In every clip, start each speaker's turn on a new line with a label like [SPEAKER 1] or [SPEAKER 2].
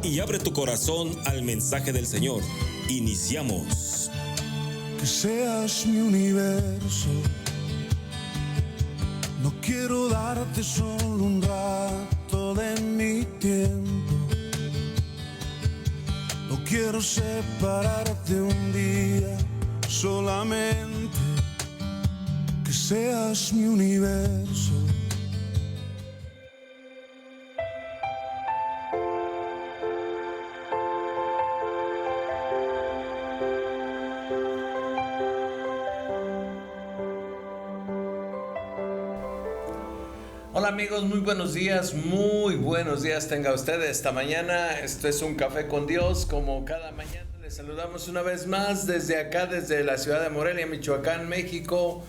[SPEAKER 1] Y abre tu corazón al mensaje del Señor. Iniciamos.
[SPEAKER 2] Que seas mi universo. No quiero darte solo un rato de mi tiempo. No quiero separarte un día solamente. Que seas mi universo.
[SPEAKER 3] Hola amigos, muy buenos días tenga usted esta mañana. Esto es Un Café con Dios, como cada mañana les saludamos una vez más desde acá, desde la ciudad de Morelia, Michoacán, México,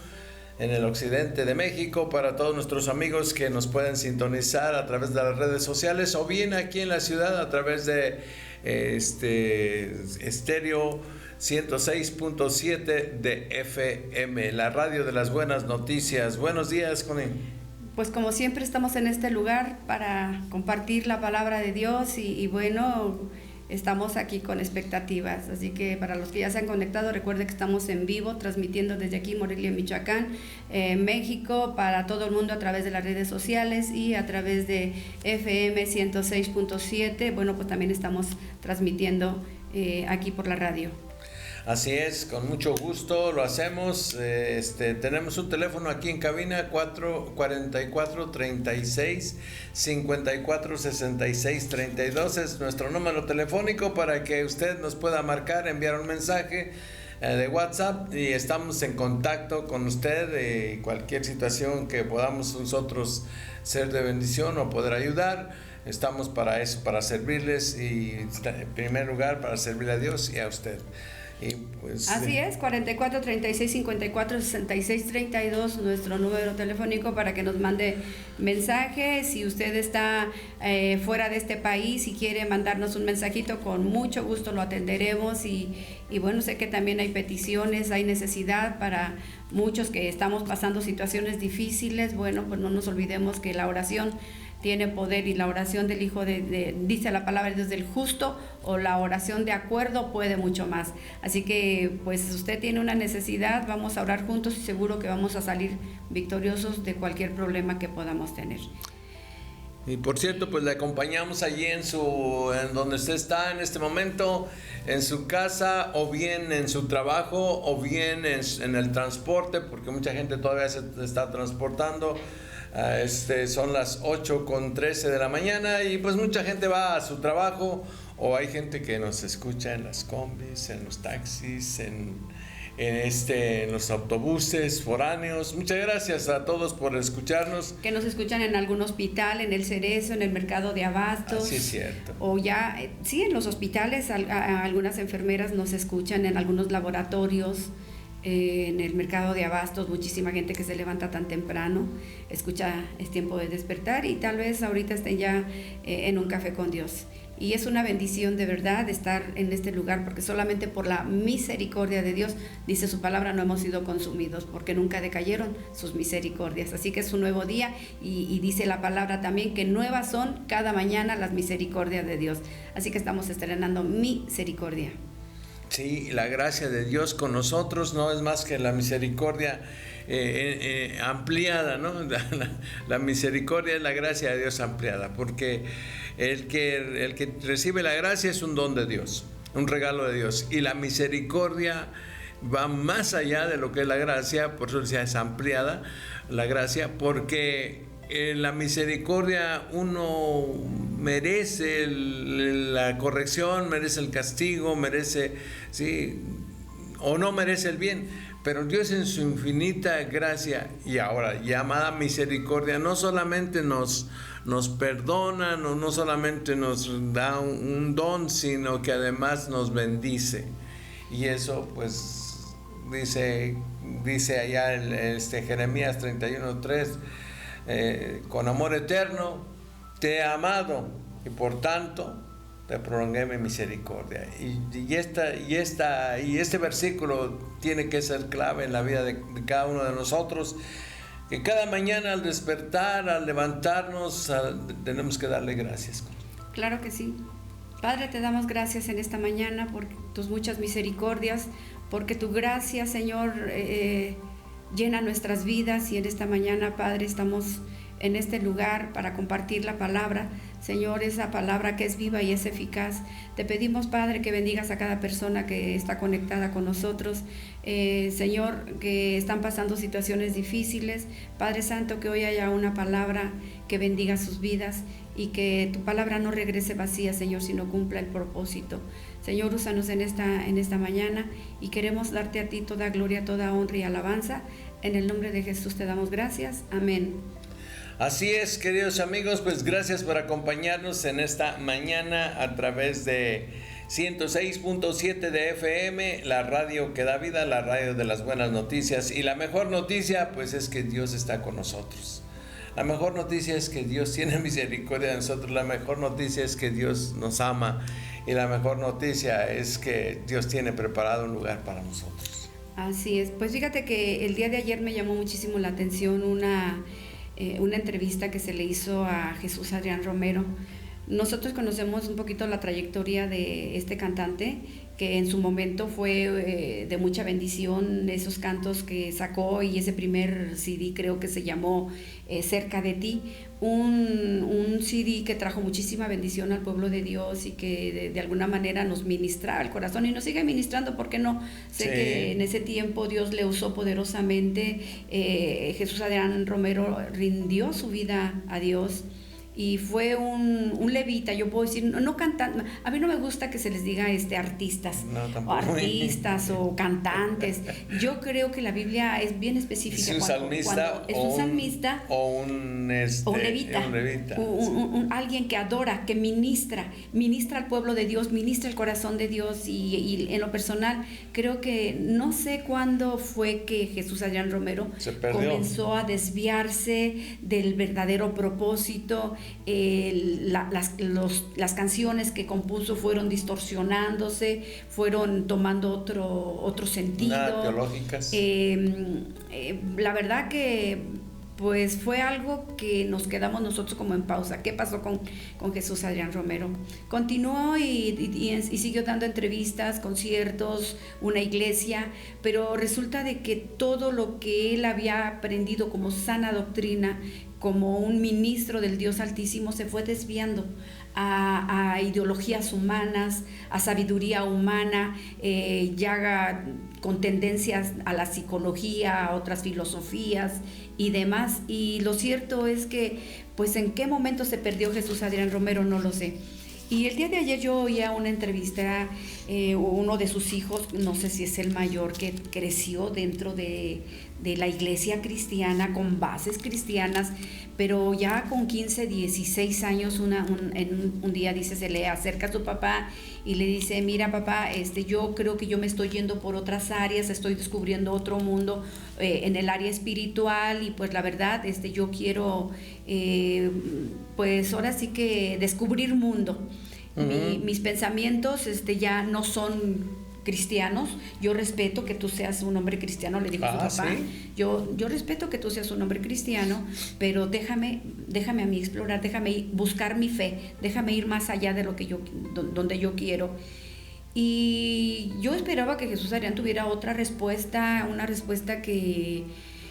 [SPEAKER 3] en el occidente de México, para todos nuestros amigos que nos pueden sintonizar a través de las redes sociales o bien aquí en la ciudad a través de estéreo 106.7 de FM, la radio de las buenas noticias. Buenos días, Connie.
[SPEAKER 4] Pues como siempre estamos en este lugar para compartir la palabra de Dios y bueno, estamos aquí con expectativas. Así que para los que ya se han conectado, recuerden que estamos en vivo, transmitiendo desde aquí, Morelia, Michoacán, México, para todo el mundo a través de las redes sociales y a través de FM 106.7. Bueno, pues también estamos transmitiendo aquí por la radio.
[SPEAKER 3] Así es, con mucho gusto lo hacemos. Tenemos un teléfono aquí en cabina, 444-36-54-66-32. Es nuestro número telefónico para que usted nos pueda marcar, enviar un mensaje de WhatsApp y estamos en contacto con usted. Cualquier situación que podamos nosotros ser de bendición o poder ayudar, estamos para eso, para servirles y en primer lugar para servirle a Dios y a usted. Pues,
[SPEAKER 4] así es, 44 36 54 66 32, nuestro número telefónico para que nos mande mensajes. Si usted está fuera de este país y quiere mandarnos un mensajito, con mucho gusto lo atenderemos. Y bueno, sé que también hay peticiones, hay necesidad para muchos que estamos pasando situaciones difíciles. Bueno, pues no nos olvidemos que la oración tiene poder y la oración del Hijo dice la palabra de Dios, del justo, o la oración de acuerdo puede mucho más. Así que pues usted tiene una necesidad, vamos a orar juntos y seguro que vamos a salir victoriosos de cualquier problema que podamos tener.
[SPEAKER 3] Y por cierto, pues le acompañamos allí en donde usted está en este momento, en su casa, o bien en su trabajo, o bien en el transporte, porque mucha gente todavía se está transportando. Son las 8:13 de la mañana y pues mucha gente va a su trabajo, o hay gente que nos escucha en las combis, en los taxis, en los autobuses foráneos. Muchas gracias a todos por escucharnos.
[SPEAKER 4] Que nos escuchan en algún hospital, en el Cerezo, en el mercado de abastos.
[SPEAKER 3] Sí, es cierto.
[SPEAKER 4] O ya, sí, en los hospitales, algunas enfermeras nos escuchan, en algunos laboratorios. En el mercado de abastos, muchísima gente que se levanta tan temprano, escucha Es Tiempo de Despertar, y tal vez ahorita estén ya en Un Café con Dios. Y es una bendición de verdad estar en este lugar, porque solamente por la misericordia de Dios, dice su palabra, no hemos sido consumidos, porque nunca decayeron sus misericordias. Así que es un nuevo día y dice la palabra también que nuevas son cada mañana las misericordias de Dios. Así que estamos estrenando misericordia.
[SPEAKER 3] Sí, la gracia de Dios con nosotros no es más que la misericordia ampliada, ¿no? La misericordia es la gracia de Dios ampliada, porque el que recibe la gracia es un don de Dios, un regalo de Dios, y la misericordia va más allá de lo que es la gracia. Por eso es ampliada la gracia, porque la misericordia uno merece la corrección, merece el castigo, merece, sí, o no merece el bien, pero Dios en su infinita gracia y ahora llamada misericordia no solamente nos perdona, no solamente nos da un don, sino que además nos bendice. Y eso pues dice allá Jeremías 31:3, con amor eterno te he amado y por tanto te prolongué mi misericordia. Y este versículo tiene que ser clave en la vida de cada uno de nosotros, que cada mañana al despertar, al levantarnos, tenemos que darle gracias.
[SPEAKER 4] Claro que sí. Padre, te damos gracias en esta mañana por tus muchas misericordias, porque tu gracia, Señor, llena nuestras vidas, y en esta mañana, Padre, estamos en este lugar para compartir la palabra, Señor, esa palabra que es viva y es eficaz. Te pedimos, Padre, que bendigas a cada persona que está conectada con nosotros, Señor, que están pasando situaciones difíciles. Padre Santo, que hoy haya una palabra que bendiga sus vidas y que tu palabra no regrese vacía, Señor, sino cumpla el propósito. Señor, úsanos en esta mañana, y queremos darte a ti toda gloria, toda honra y alabanza. En el nombre de Jesús te damos gracias. Amén.
[SPEAKER 3] Así es, queridos amigos, pues gracias por acompañarnos en esta mañana a través de 106.7 de FM, la radio que da vida, la radio de las buenas noticias. Y la mejor noticia, pues, es que Dios está con nosotros. La mejor noticia es que Dios tiene misericordia de nosotros. La mejor noticia es que Dios nos ama. Y la mejor noticia es que Dios tiene preparado un lugar para nosotros.
[SPEAKER 4] Así es. Pues fíjate que el día de ayer me llamó muchísimo la atención una entrevista que se le hizo a Jesús Adrián Romero. Nosotros conocemos un poquito la trayectoria de este cantante, que en su momento fue de mucha bendición, esos cantos que sacó, y ese primer CD creo que se llamó Cerca de ti, un CD que trajo muchísima bendición al pueblo de Dios, y que de alguna manera nos ministraba el corazón, y nos sigue ministrando, ¿por qué no? Sé que en ese tiempo Dios le usó poderosamente. Jesús Adrián Romero rindió su vida a Dios, y fue un levita, yo puedo decir, no cantante. A mí no me gusta que se les diga artistas,
[SPEAKER 3] no,
[SPEAKER 4] o artistas o cantantes. Yo creo que la Biblia es bien específica.
[SPEAKER 3] Es un salmista,
[SPEAKER 4] es un salmista
[SPEAKER 3] o un levita,
[SPEAKER 4] alguien que adora, que ministra al pueblo de Dios, ministra el corazón de Dios. Y en lo personal, creo que no sé cuándo fue que Jesús Adrián Romero comenzó a desviarse del verdadero propósito. Las canciones que compuso fueron distorsionándose, fueron tomando otro sentido.
[SPEAKER 3] Teológicas.
[SPEAKER 4] La verdad que pues fue algo que nos quedamos nosotros como en pausa. ¿Qué pasó con Jesús Adrián Romero? Continuó y siguió dando entrevistas, conciertos, una iglesia, pero resulta de que todo lo que él había aprendido como sana doctrina, como un ministro del Dios Altísimo, se fue desviando a ideologías humanas, a sabiduría humana, ya con tendencias a la psicología, a otras filosofías y demás. Y lo cierto es que, pues, en qué momento se perdió Jesús Adrián Romero, no lo sé. Y el día de ayer yo oía una entrevista, uno de sus hijos, no sé si es el mayor, que creció dentro de la iglesia cristiana, con bases cristianas, pero ya con 15, 16 años, un día dice, se le acerca a su papá y le dice, mira papá, yo creo que yo me estoy yendo por otras áreas, estoy descubriendo otro mundo en el área espiritual, y pues la verdad, yo quiero, pues ahora sí que descubrir mundo. Mis pensamientos ya no son cristianos. Yo respeto que tú seas un hombre cristiano, le dijo su papá. ¿Sí? Yo respeto que tú seas un hombre cristiano, pero déjame a mí explorar, déjame buscar mi fe, déjame ir más allá de lo que donde yo quiero. Y yo esperaba que Jesús Adrián tuviera otra respuesta, una respuesta que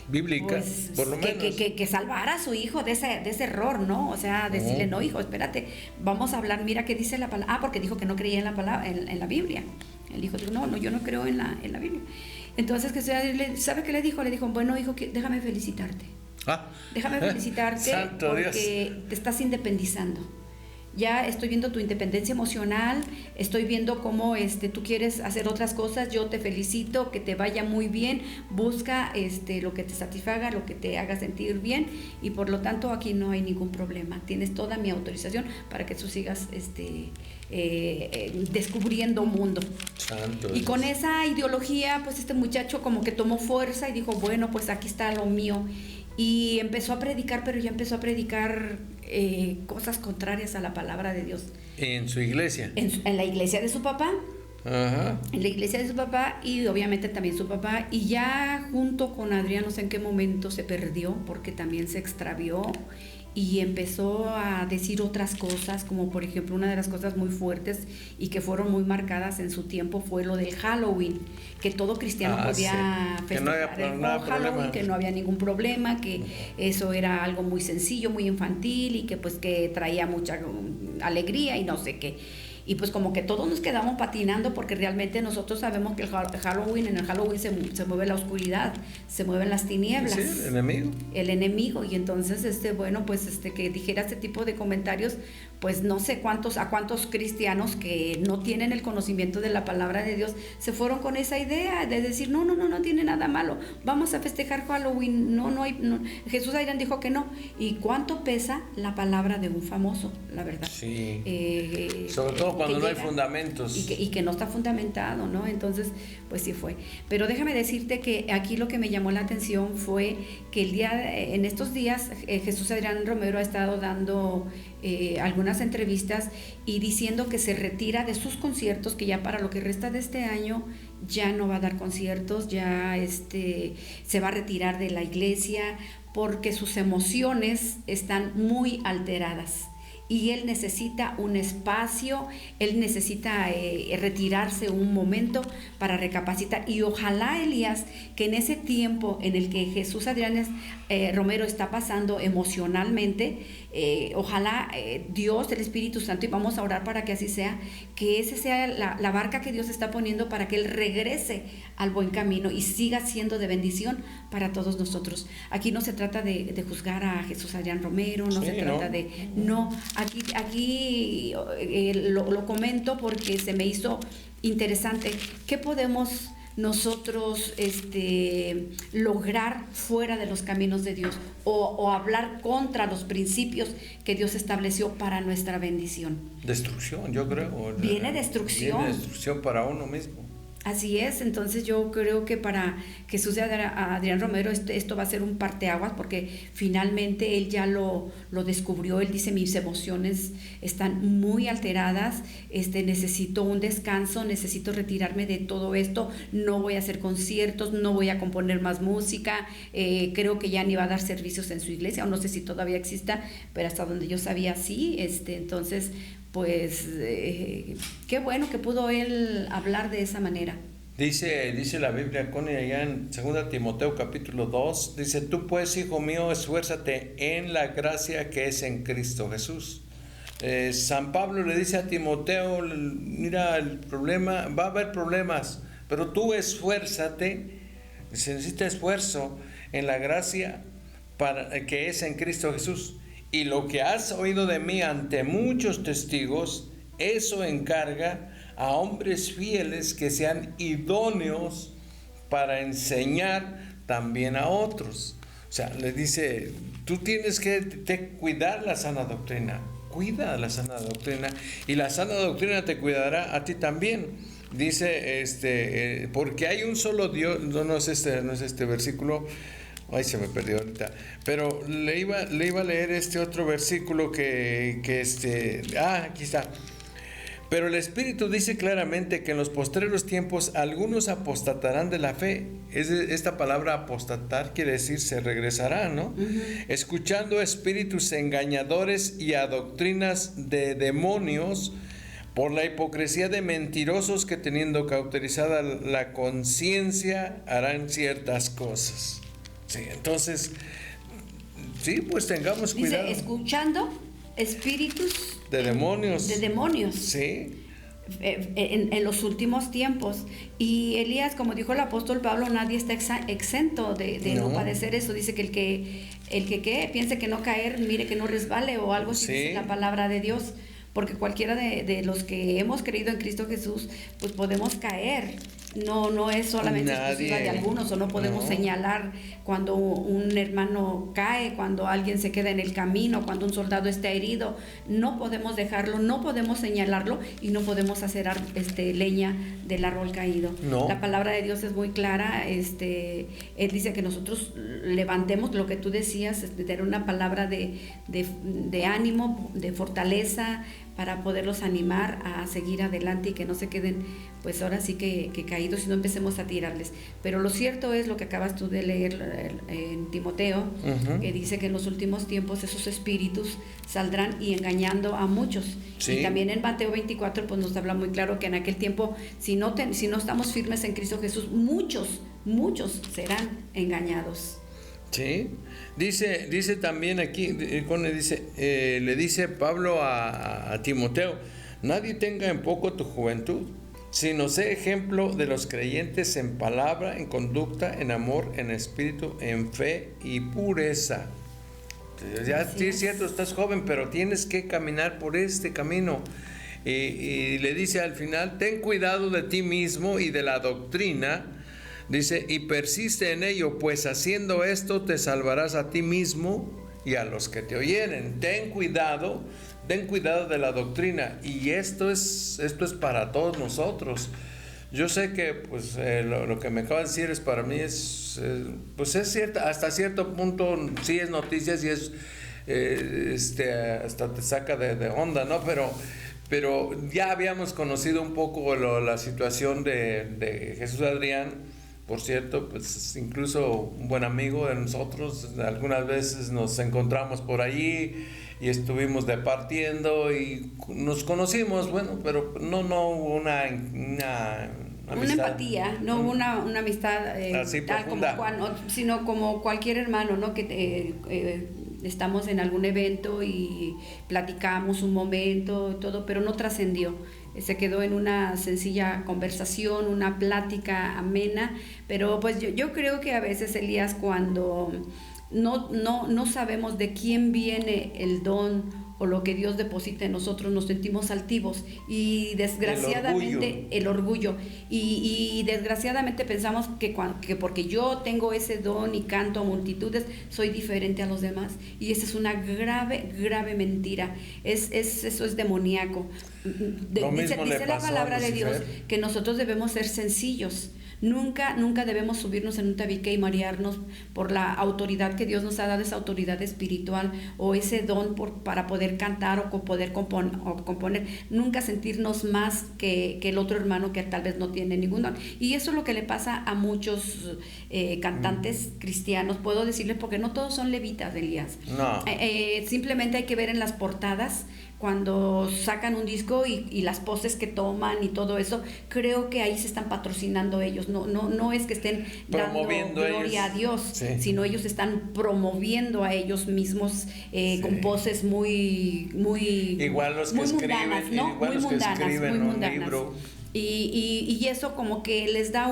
[SPEAKER 3] bíblica,
[SPEAKER 4] pues,
[SPEAKER 3] por lo menos.
[SPEAKER 4] Que salvara a su hijo de ese error, ¿no? O sea, decirle, no, hijo, espérate, vamos a hablar, mira qué dice la palabra. Porque dijo que no creía en la palabra, en la Biblia. El hijo dijo, no, yo no creo en la Biblia. Entonces, ¿sabe qué le dijo? Le dijo, bueno, hijo, déjame felicitarte. Déjame felicitarte porque te estás independizando. Ya estoy viendo tu independencia emocional, estoy viendo cómo tú quieres hacer otras cosas. Yo te felicito, que te vaya muy bien, busca lo que te satisfaga, lo que te haga sentir bien, y por lo tanto aquí no hay ningún problema. Tienes toda mi autorización para que tú sigas descubriendo mundo.
[SPEAKER 3] Santo
[SPEAKER 4] y con esa ideología, pues este muchacho como que tomó fuerza y dijo, bueno, pues aquí está lo mío. Y empezó a predicar, pero ya empezó a predicar cosas contrarias a la palabra de Dios.
[SPEAKER 3] ¿En su iglesia?
[SPEAKER 4] En la iglesia de su papá.
[SPEAKER 3] Ajá.
[SPEAKER 4] En la iglesia de su papá, y obviamente también su papá. Y ya junto con Adrián, no sé en qué momento se perdió, porque también se extravió. y empezó a decir otras cosas, como por ejemplo una de las cosas muy fuertes y que fueron muy marcadas en su tiempo fue lo del Halloween, que todo cristiano podía festejar Halloween, que no había ningún problema, que eso era algo muy sencillo, muy infantil y que pues que traía mucha alegría y no sé qué. Y pues como que todos nos quedamos patinando porque realmente nosotros sabemos que en el Halloween se mueve la oscuridad, se mueven las tinieblas.
[SPEAKER 3] Sí, el enemigo.
[SPEAKER 4] El enemigo. Y entonces, bueno, pues que dijera este tipo de comentarios, pues no sé a cuántos cristianos que no tienen el conocimiento de la palabra de Dios se fueron con esa idea de decir, no tiene nada malo, vamos a festejar Halloween, no. Jesús Adrián dijo que no. ¿Y cuánto pesa la palabra de un famoso, la verdad?
[SPEAKER 3] Sí. Sobre todo cuando no hay fundamentos.
[SPEAKER 4] Y que no está fundamentado, ¿no? Entonces, pues sí fue. Pero déjame decirte que aquí lo que me llamó la atención fue que en estos días Jesús Adrián Romero ha estado dando algunas entrevistas y diciendo que se retira de sus conciertos, que ya para lo que resta de este año ya no va a dar conciertos, ya se va a retirar de la iglesia porque sus emociones están muy alteradas. Y él necesita un espacio, él necesita retirarse un momento para recapacitar. Y ojalá, Elías, que en ese tiempo en el que Jesús Adrián Romero está pasando emocionalmente, ojalá Dios, el Espíritu Santo, y vamos a orar para que así sea, que ese sea la barca que Dios está poniendo para que él regrese al buen camino y siga siendo de bendición para todos nosotros. Aquí no se trata de juzgar a Jesús Adrián Romero, no se trata de... No, aquí lo comento porque se me hizo interesante. ¿Qué podemos nosotros lograr fuera de los caminos de Dios o hablar contra los principios que Dios estableció para nuestra bendición?
[SPEAKER 3] Destrucción, yo creo.
[SPEAKER 4] Viene destrucción.
[SPEAKER 3] Viene destrucción para uno mismo.
[SPEAKER 4] Así es, entonces yo creo que para Jesús Adrián Romero esto va a ser un parteaguas porque finalmente él ya lo descubrió. Él dice, mis emociones están muy alteradas, necesito un descanso, necesito retirarme de todo esto, no voy a hacer conciertos, no voy a componer más música, creo que ya ni va a dar servicios en su iglesia, o no sé si todavía exista, pero hasta donde yo sabía sí, entonces pues qué bueno que pudo él hablar de esa manera.
[SPEAKER 3] Dice la Biblia, Connie, allá en 2 Timoteo capítulo 2, dice, tú pues, hijo mío, esfuérzate en la gracia que es en Cristo Jesús. San Pablo le dice a Timoteo, mira, el problema, va a haber problemas, pero tú esfuérzate, se necesita esfuerzo en la gracia que es en Cristo Jesús. Y lo que has oído de mí ante muchos testigos, eso encarga a hombres fieles que sean idóneos para enseñar también a otros. O sea, le dice, tú tienes que cuidar la sana doctrina, cuida la sana doctrina y la sana doctrina te cuidará a ti también. Dice, porque hay un solo Dios, no es este versículo. Ay, se me perdió ahorita. Pero le iba a leer este otro versículo aquí está. Pero el Espíritu dice claramente que en los postreros tiempos algunos apostatarán de la fe. Esta palabra apostatar quiere decir se regresará, ¿no? Uh-huh. Escuchando espíritus engañadores y a doctrinas de demonios por la hipocresía de mentirosos que teniendo cauterizada la conciencia harán ciertas cosas. Sí, entonces, sí, pues tengamos cuidado.
[SPEAKER 4] Dice, escuchando espíritus
[SPEAKER 3] de demonios.
[SPEAKER 4] De demonios.
[SPEAKER 3] Sí.
[SPEAKER 4] En los últimos tiempos. Y Elías, como dijo el apóstol Pablo, nadie está exento de no padecer eso. Dice que el que piense que no caer, mire que no resbale o algo así, dice la palabra de Dios. Porque cualquiera de los que hemos creído en Cristo Jesús, pues podemos caer. No es solamente exclusiva de algunos, o no podemos señalar cuando un hermano cae, cuando alguien se queda en el camino, cuando un soldado está herido. No podemos dejarlo, no podemos señalarlo y no podemos hacer leña del árbol caído. No. La palabra de Dios es muy clara. Él dice que nosotros levantemos lo que tú decías, tener una palabra de ánimo, de fortaleza, para poderlos animar a seguir adelante y que no se queden, pues ahora sí que caídos y no empecemos a tirarles. Pero lo cierto es lo que acabas tú de leer en Timoteo, que dice que en los últimos tiempos esos espíritus saldrán y engañando a muchos.
[SPEAKER 3] Sí.
[SPEAKER 4] Y también en Mateo 24 pues nos habla muy claro que en aquel tiempo, si no estamos firmes en Cristo Jesús, muchos serán engañados.
[SPEAKER 3] Sí, dice también aquí, le dice Pablo a Timoteo: nadie tenga en poco tu juventud, sino sé ejemplo de los creyentes en palabra, en conducta, en amor, en espíritu, en fe y pureza. Ya sí, es cierto, estás joven, pero tienes que caminar por este camino. Y le dice al final: ten cuidado de ti mismo y de la doctrina. Dice: y persiste en ello, pues haciendo esto te salvarás a ti mismo y a los que te oyeren. Ten cuidado de la doctrina. Y esto es para todos nosotros. Yo sé que pues lo que me acaba de decir es para mí pues es cierto, hasta cierto punto sí es noticias y es hasta te saca de onda, ¿no? Pero ya habíamos conocido un poco la situación de Jesús Adrián. Por cierto, pues incluso un buen amigo de nosotros, algunas veces nos encontramos por allí y estuvimos departiendo y nos conocimos, bueno, pero no hubo una amistad.
[SPEAKER 4] Una empatía, no hubo una amistad
[SPEAKER 3] así
[SPEAKER 4] tal
[SPEAKER 3] profunda,
[SPEAKER 4] sino como cualquier hermano, ¿no? Que estamos en algún evento y platicamos un momento, todo, pero no trascendió. Se quedó en una sencilla conversación, una plática amena, pero pues yo creo que a veces, Elías, cuando no sabemos de quién viene el don o lo que Dios deposita en nosotros, nos sentimos altivos y desgraciadamente el orgullo y desgraciadamente pensamos que porque yo tengo ese don y canto a multitudes, soy diferente a los demás, y esa es una grave mentira. Eso es demoníaco. Dice la palabra de Dios que nosotros debemos ser sencillos. Nunca debemos subirnos en un tabique y marearnos por la autoridad que Dios nos ha dado, esa autoridad espiritual o ese don para poder cantar o poder componer. Nunca sentirnos más que el otro hermano que tal vez no tiene ningún don. Y eso es lo que le pasa a muchos cantantes cristianos. Puedo decirles, porque no todos son levitas, Elías.
[SPEAKER 3] No.
[SPEAKER 4] Simplemente hay que ver en las portadas cuando sacan un disco y las poses que toman y todo eso. Creo que ahí se están patrocinando ellos. No es que estén
[SPEAKER 3] promoviendo
[SPEAKER 4] dando gloria
[SPEAKER 3] ellos,
[SPEAKER 4] a Dios,
[SPEAKER 3] sí,
[SPEAKER 4] sino ellos están promoviendo a ellos mismos con poses muy
[SPEAKER 3] igual los que
[SPEAKER 4] muy
[SPEAKER 3] escriben,
[SPEAKER 4] mundanas, ¿no?
[SPEAKER 3] igual
[SPEAKER 4] Muy
[SPEAKER 3] los que
[SPEAKER 4] mundanas,
[SPEAKER 3] escriben
[SPEAKER 4] muy
[SPEAKER 3] un
[SPEAKER 4] mundanas.
[SPEAKER 3] libro.
[SPEAKER 4] Y eso como que les da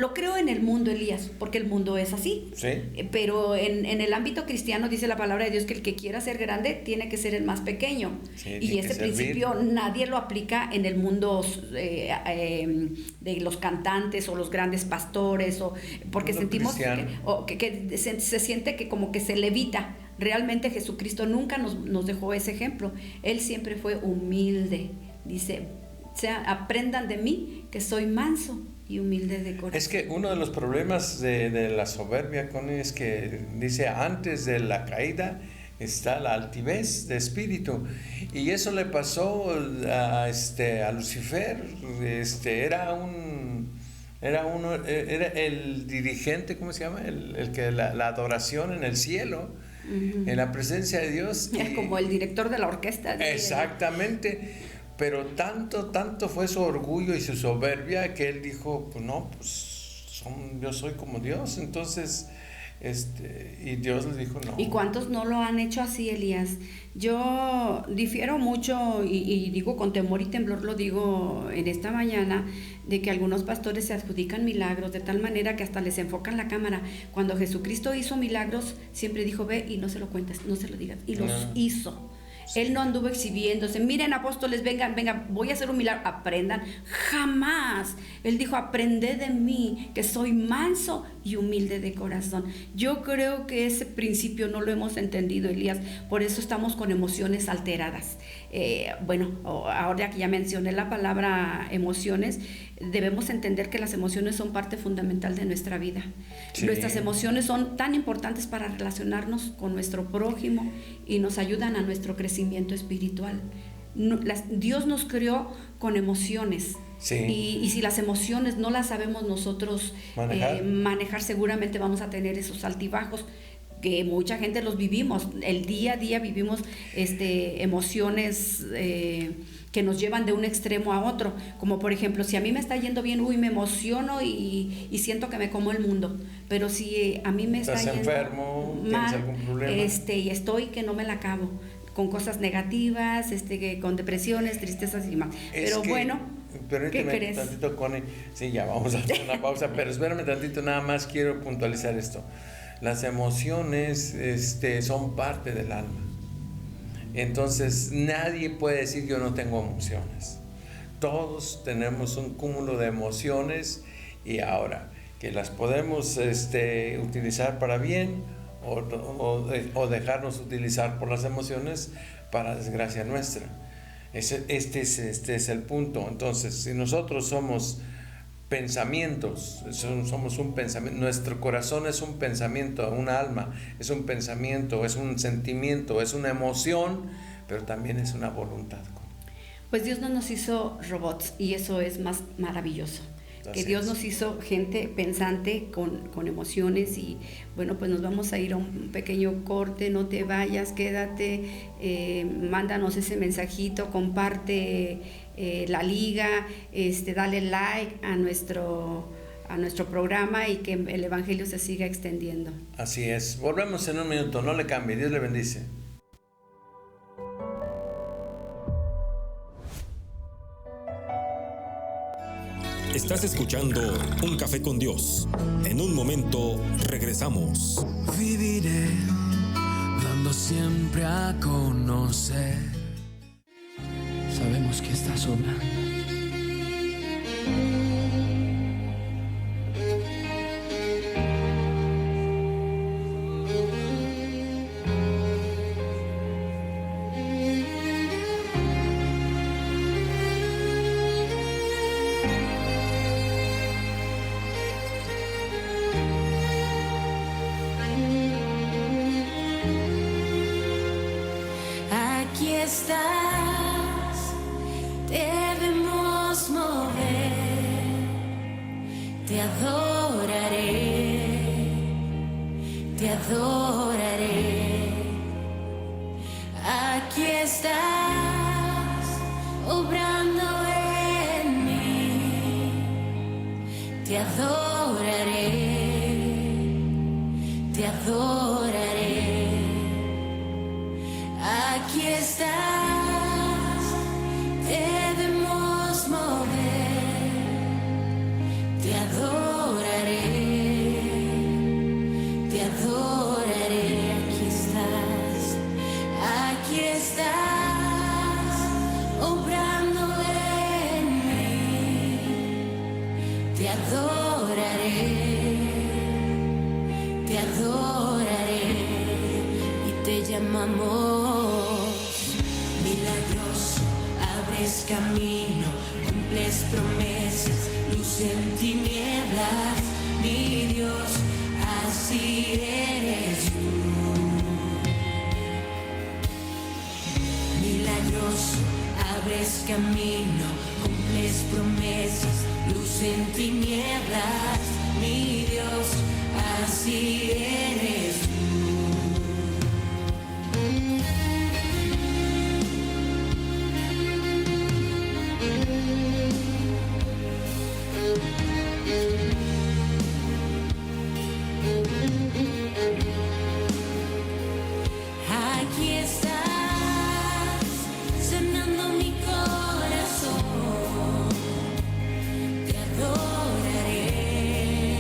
[SPEAKER 4] lo creo en el mundo, Elías, porque el mundo es así.
[SPEAKER 3] Sí.
[SPEAKER 4] Pero en el ámbito cristiano dice la palabra de Dios que el que quiera ser grande tiene que ser el más pequeño.
[SPEAKER 3] Sí,
[SPEAKER 4] y ese principio nadie lo aplica en el mundo de los cantantes o los grandes pastores, porque sentimos que se siente que como que se levita. Realmente Jesucristo nunca nos dejó ese ejemplo. Él siempre fue humilde. Dice: aprendan de mí, que soy manso y humilde de corazón.
[SPEAKER 3] Es que uno de los problemas de la soberbia, Connie, es que dice: antes de la caída está la altivez de espíritu, y eso le pasó a Lucifer. Era el dirigente, ¿cómo se llama? El que la adoración en el cielo, en la presencia de Dios.
[SPEAKER 4] Es como el director de la orquesta.
[SPEAKER 3] Exactamente. Pero tanto fue su orgullo y su soberbia que él dijo: pues no, yo soy como Dios. Entonces, y Dios le dijo no.
[SPEAKER 4] ¿Y cuántos no lo han hecho así, Elías? Yo difiero mucho y digo con temor y temblor, lo digo en esta mañana, de que algunos pastores se adjudican milagros de tal manera que hasta les enfocan la cámara. Cuando Jesucristo hizo milagros, siempre dijo: ve y no se lo cuentes, no se lo digas. Y los hizo. Él no anduvo exhibiéndose: miren, apóstoles, vengan, voy a hacer un milagro, aprendan. Jamás. Él dijo: aprended de mí, que soy manso y humilde de corazón. Yo creo que ese principio no lo hemos entendido, Elías, por eso estamos con emociones alteradas. Ahora que ya mencioné la palabra emociones, debemos entender que las emociones son parte fundamental de nuestra vida. Sí. Nuestras emociones son tan importantes para relacionarnos con nuestro prójimo y nos ayudan a nuestro crecimiento crecimiento espiritual. Dios nos creó con emociones.
[SPEAKER 3] Sí.
[SPEAKER 4] Y si las emociones no las sabemos nosotros manejar, seguramente vamos a tener esos altibajos que mucha gente los vivimos. El día a día vivimos emociones que nos llevan de un extremo a otro. Como por ejemplo, si a mí me está yendo bien, me emociono y siento que me como el mundo. Pero si a mí me está yendo
[SPEAKER 3] enfermo,
[SPEAKER 4] mal,
[SPEAKER 3] tienes algún problema,
[SPEAKER 4] y estoy que no me la acabo, con cosas negativas, con depresiones, tristezas y más. Pero bueno, ¿qué crees?
[SPEAKER 3] Tantito, Connie. Sí, ya vamos a hacer una pausa, pero espérame tantito, nada más quiero puntualizar esto. Las emociones son parte del alma. Entonces, nadie puede decir yo no tengo emociones. Todos tenemos un cúmulo de emociones, y ahora que las podemos utilizar para bien o dejarnos utilizar por las emociones para desgracia nuestra. Este es el punto. Entonces, si nosotros somos pensamientos, somos un pensamiento, nuestro corazón es un pensamiento, una alma es un pensamiento, es un sentimiento, es una emoción, pero también es una voluntad.
[SPEAKER 4] Pues Dios no nos hizo robots, y eso es más maravilloso. Que Dios nos hizo gente pensante con emociones. Y bueno, pues nos vamos a ir a un pequeño corte. No te vayas, quédate, mándanos ese mensajito, comparte la liga, dale like a nuestro programa, y que el evangelio se siga extendiendo.
[SPEAKER 3] Así es. Volvemos en un minuto, no le cambie. Dios le bendice.
[SPEAKER 1] Estás escuchando Un Café con Dios. En un momento regresamos.
[SPEAKER 2] Viviré dando siempre a conocer.
[SPEAKER 5] Sabemos que estás obrando.
[SPEAKER 6] Estás, debemos mover, te adoraré, aquí estás, obrando en mí, te adoraré, aquí estás. Debemos mover, te adoraré, aquí estás, obrando en mí, te adoraré, y te llamamos milagroso. Abres camino, cumples promesas, luz en tinieblas, mi Dios, así eres tú. Milagroso, abres camino, cumples promesas, luz en tinieblas, mi Dios, así eres tú. Aquí estás, sanando mi corazón, te adoraré,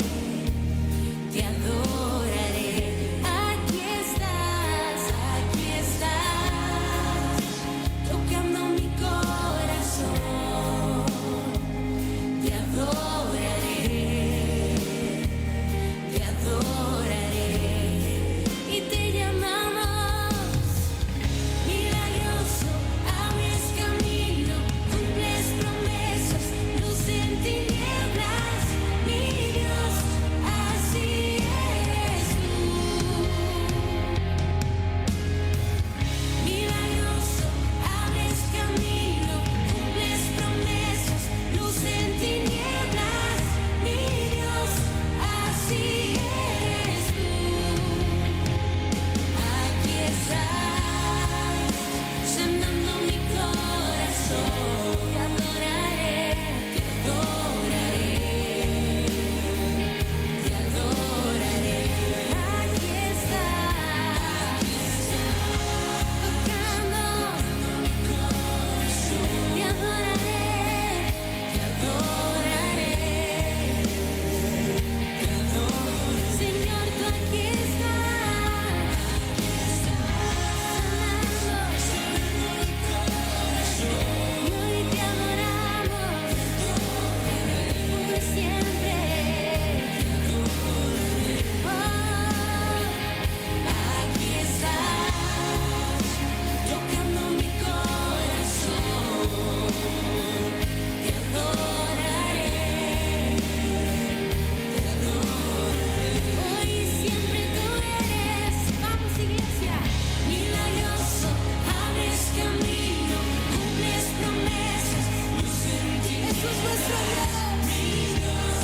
[SPEAKER 6] Jesús nuestro Dios. Mi Dios,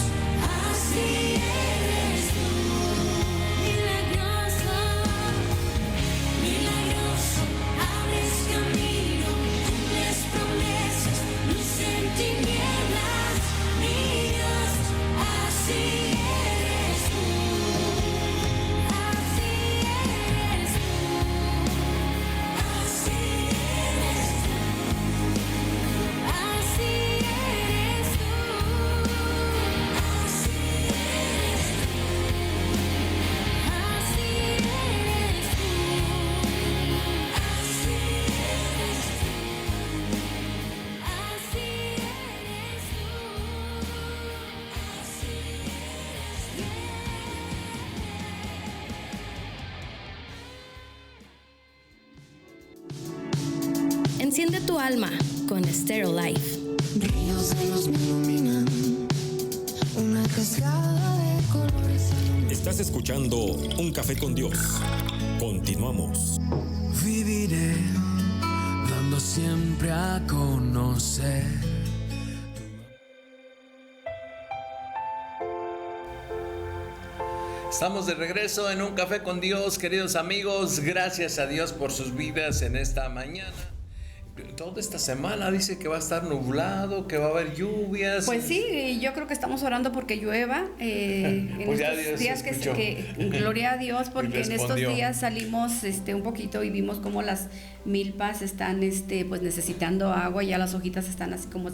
[SPEAKER 6] así eres tú. Milagroso, milagroso, abres camino, cumples promesas, luz en tinieblas. Mi Dios, así eres tú. Así eres tú. Así eres tú. Así eres tú. Así eres tú. Así eres tú. Así eres
[SPEAKER 5] Enciende tu alma con Stereo Life.
[SPEAKER 7] Brillos de luz me iluminan, una cascada de colores.
[SPEAKER 1] Estás escuchando Un Café con Dios. Continuamos.
[SPEAKER 2] Viviré dando siempre a conocer.
[SPEAKER 3] Estamos de regreso en Un Café con Dios, queridos amigos. Gracias a Dios por sus vidas en esta mañana. Toda esta semana dice que va a estar nublado, que va a haber lluvias.
[SPEAKER 4] Pues sí, yo creo que estamos orando porque llueva en
[SPEAKER 3] Pues ya
[SPEAKER 4] estos
[SPEAKER 3] Dios
[SPEAKER 4] días
[SPEAKER 3] escuchó.
[SPEAKER 4] gloria a Dios, porque en estos
[SPEAKER 3] respondió.
[SPEAKER 4] días salimos un poquito y vimos cómo las milpas están pues necesitando agua, ya las hojitas están así como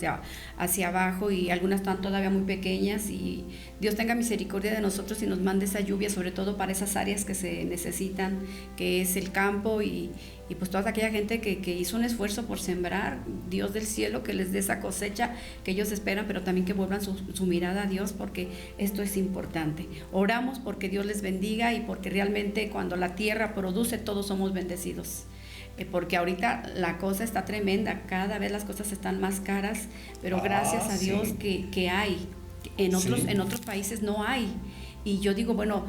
[SPEAKER 4] hacia abajo y algunas están todavía muy pequeñas, y Dios tenga misericordia de nosotros y nos mande esa lluvia, sobre todo para esas áreas que se necesitan, que es el campo y pues toda aquella gente que hizo un esfuerzo por sembrar. Dios del cielo que les dé esa cosecha que ellos esperan, pero también que vuelvan su mirada a Dios, porque esto es importante. Oramos porque Dios les bendiga y porque realmente cuando la tierra produce todos somos bendecidos. Porque ahorita la cosa está tremenda, cada vez las cosas están más caras, pero gracias a Dios que hay. En otros países no hay. Y yo digo, bueno,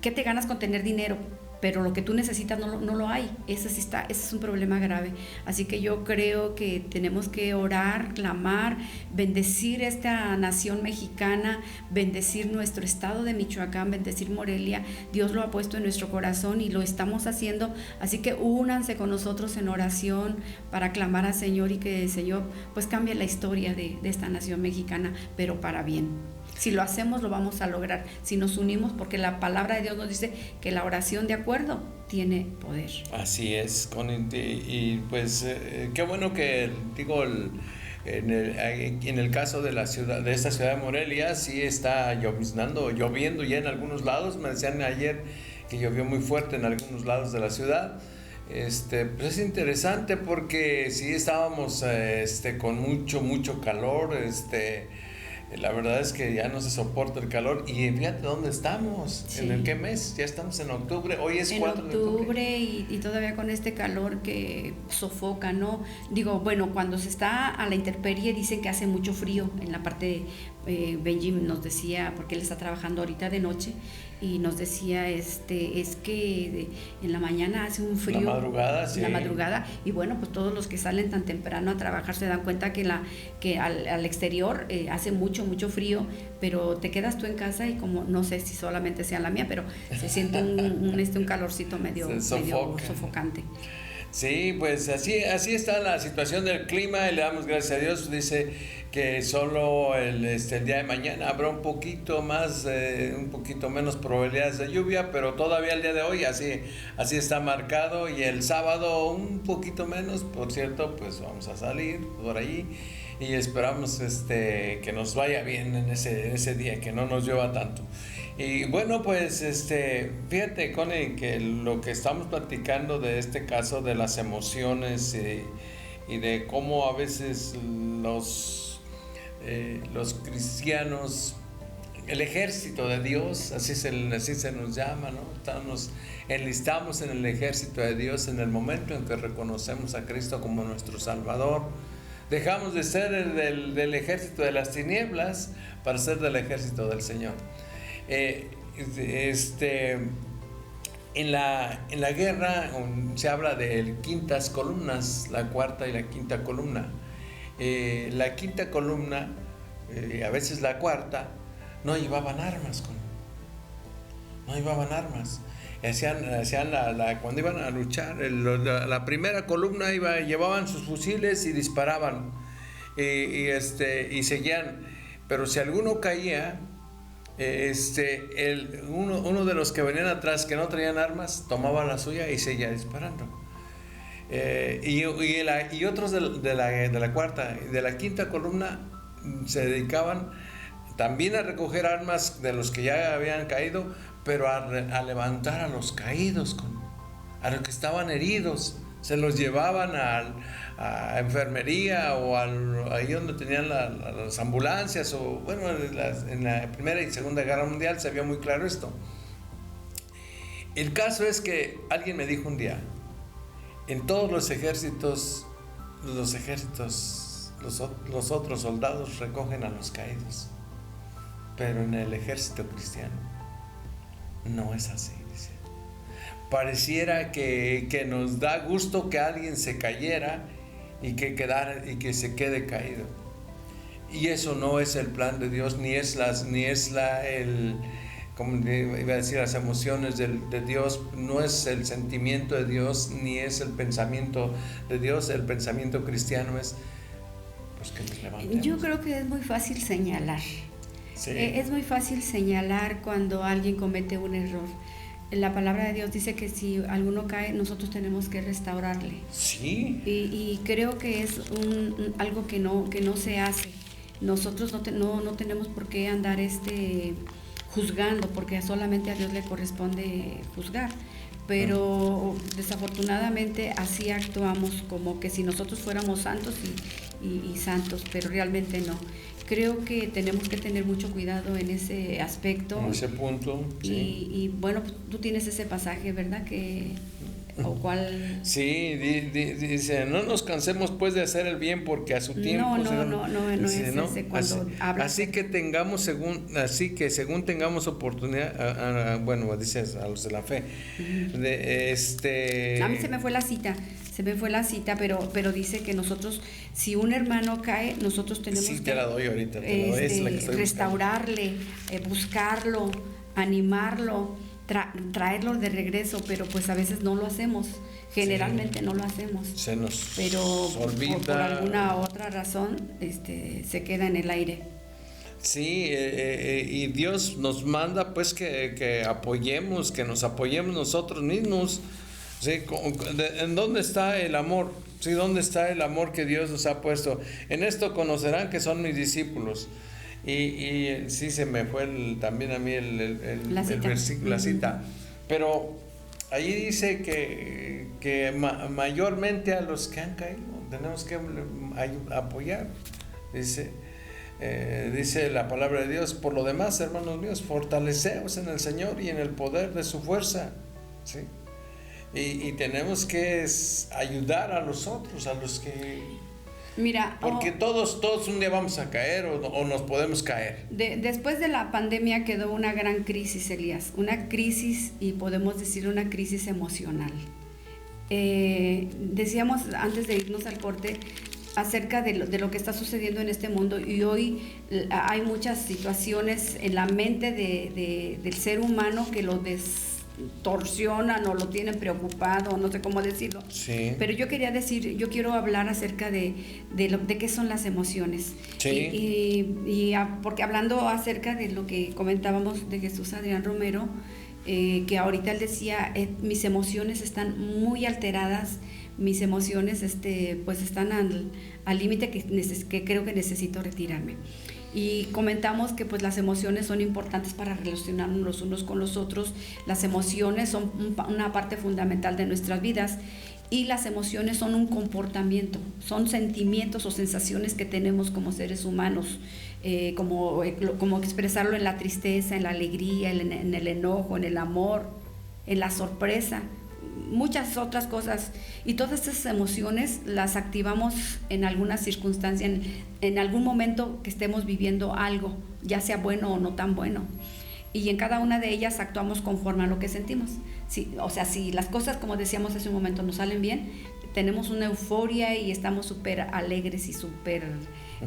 [SPEAKER 4] ¿qué te ganas con tener dinero? Pero lo que tú necesitas no lo hay. Ese es un problema grave. Así que yo creo que tenemos que orar, clamar, bendecir esta nación mexicana, bendecir nuestro estado de Michoacán, bendecir Morelia. Dios lo ha puesto en nuestro corazón y lo estamos haciendo. Así que únanse con nosotros en oración para clamar al Señor y que el Señor pues cambie la historia de esta nación mexicana, pero para bien. Si lo hacemos, lo vamos a lograr. Si nos unimos, porque la palabra de Dios nos dice que la oración de acuerdo tiene poder.
[SPEAKER 3] Así es, Connie, y pues qué bueno que digo en el caso de esta ciudad de Morelia sí está lloviendo ya en algunos lados. Me decían ayer que llovió muy fuerte en algunos lados de la ciudad. Pues es interesante porque sí estábamos con mucho calor. La verdad es que ya no se soporta el calor. Y fíjate dónde estamos,
[SPEAKER 4] Sí.
[SPEAKER 3] ¿En qué mes? Ya estamos en octubre, hoy es 4 de octubre.
[SPEAKER 4] En octubre y todavía con este calor que sofoca, ¿no? Digo, bueno, cuando se está a la intemperie dicen que hace mucho frío en la parte, Benji nos decía, porque él está trabajando ahorita de noche, y nos decía, es que en la mañana hace un frío.
[SPEAKER 3] En la madrugada, sí.
[SPEAKER 4] En la madrugada, y bueno, pues todos los que salen tan temprano a trabajar se dan cuenta que al exterior hace mucho frío, pero te quedas tú en casa y como, no sé si solamente sea la mía, pero se siente un calorcito medio sofocante.
[SPEAKER 3] Sí, pues así está la situación del clima y le damos gracias a Dios. Dice que solo el día de mañana habrá un poquito menos probabilidades de lluvia, pero todavía el día de hoy así está marcado, y el sábado un poquito menos. Por cierto, pues vamos a salir por allí y esperamos que nos vaya bien en ese día, que no nos llueva tanto. Y bueno, pues fíjate, Connie, que lo que estamos platicando de este caso de las emociones y de cómo a veces los cristianos, el ejército de Dios, así se nos llama, ¿no? Nos enlistamos en el ejército de Dios en el momento en que reconocemos a Cristo como nuestro Salvador. Dejamos de ser del ejército de las tinieblas para ser del ejército del Señor. En la guerra se habla de quintas columnas, la cuarta y la quinta columna. La quinta columna y a veces la cuarta, no llevaban armas. No llevaban armas. Cuando iban a luchar, la primera columna llevaban sus fusiles y disparaban y seguían. Pero si alguno caía, uno de los que venían atrás que no traían armas tomaba la suya y seguía disparando. Y otros de la cuarta y de la quinta columna se dedicaban también a recoger armas de los que ya habían caído, pero a levantar a los caídos, a los que estaban heridos. Se los llevaban a enfermería o ahí donde tenían las ambulancias, o bueno, en la Primera y Segunda Guerra Mundial se vio muy claro esto. El caso es que alguien me dijo un día, en todos los ejércitos, los otros soldados recogen a los caídos, pero en el ejército cristiano no es así, dice. Pareciera que nos da gusto que alguien se cayera y que se quede caído. Y eso no es el plan de Dios, como iba a decir, las emociones de Dios, no es el sentimiento de Dios, ni es el pensamiento de Dios. El pensamiento cristiano es pues que nos levantemos.
[SPEAKER 4] Yo creo que es muy fácil señalar.
[SPEAKER 3] Sí.
[SPEAKER 4] Es muy fácil señalar cuando alguien comete un error. La palabra de Dios dice que si alguno cae, nosotros tenemos que restaurarle.
[SPEAKER 3] Sí.
[SPEAKER 4] Y creo que es algo que no se hace. Nosotros no tenemos por qué andar juzgando, porque solamente a Dios le corresponde juzgar. Pero desafortunadamente así actuamos, como que si nosotros fuéramos santos y santos, pero realmente no. Creo que tenemos que tener mucho cuidado en ese aspecto.
[SPEAKER 3] En ese punto, sí.
[SPEAKER 4] Y bueno, tú tienes ese pasaje, ¿verdad? ¿O cuál?
[SPEAKER 3] Sí, dice, no nos cansemos pues de hacer el bien, porque a su tiempo...
[SPEAKER 4] No es ese cuando habla.
[SPEAKER 3] Así que según tengamos oportunidad, bueno, dices a los de la fe,
[SPEAKER 4] A mí se me fue la cita, pero dice que nosotros, si un hermano cae, nosotros tenemos
[SPEAKER 3] sí,
[SPEAKER 4] que...
[SPEAKER 3] te la doy ahorita, es la que estoy
[SPEAKER 4] restaurarle, buscarlo, animarlo, traerlo de regreso, pero pues a veces no lo hacemos, generalmente no lo hacemos.
[SPEAKER 3] Se nos
[SPEAKER 4] pero
[SPEAKER 3] olvida.
[SPEAKER 4] Por alguna otra razón se queda en el aire.
[SPEAKER 3] Sí, y Dios nos manda pues que nos apoyemos nosotros mismos. ¿Sí? ¿En dónde está el amor? ¿Sí? ¿Dónde está el amor que Dios nos ha puesto? En esto conocerán que son mis discípulos. Y sí, se me fue también a mí
[SPEAKER 4] la
[SPEAKER 3] versículo, la cita. Pero allí dice que mayormente a los que han caído tenemos que apoyar. Dice la palabra de Dios: por lo demás, hermanos míos, fortaleceos en el Señor y en el poder de su fuerza. ¿Sí? Y tenemos que ayudar a los otros, a los que...
[SPEAKER 4] Mira,
[SPEAKER 3] porque todos un día vamos a caer o nos podemos caer.
[SPEAKER 4] Después de la pandemia quedó una gran crisis, Elías, una crisis, y podemos decir una crisis emocional. Decíamos antes de irnos al corte acerca de lo que está sucediendo en este mundo, y hoy hay muchas situaciones en la mente del ser humano que lo distorsionan o lo tienen preocupado, no sé cómo decirlo.
[SPEAKER 3] Sí.
[SPEAKER 4] Pero yo quiero hablar acerca de qué son las emociones.
[SPEAKER 3] Sí.
[SPEAKER 4] Porque hablando acerca de lo que comentábamos de Jesús Adrián Romero, que ahorita él decía, mis emociones están muy alteradas, mis emociones pues están al límite que creo que necesito retirarme. Y comentamos que pues las emociones son importantes para relacionarnos los unos con los otros. Las emociones son una parte fundamental de nuestras vidas, y las emociones son un comportamiento, son sentimientos o sensaciones que tenemos como seres humanos, como expresarlo en la tristeza, en la alegría, en el enojo, en el amor, en la sorpresa, muchas otras cosas. Y todas esas emociones las activamos en alguna circunstancia, en algún momento que estemos viviendo algo, ya sea bueno o no tan bueno. Y en cada una de ellas actuamos conforme a lo que sentimos. Si las cosas, como decíamos hace un momento, nos salen bien, tenemos una euforia y estamos súper alegres y súper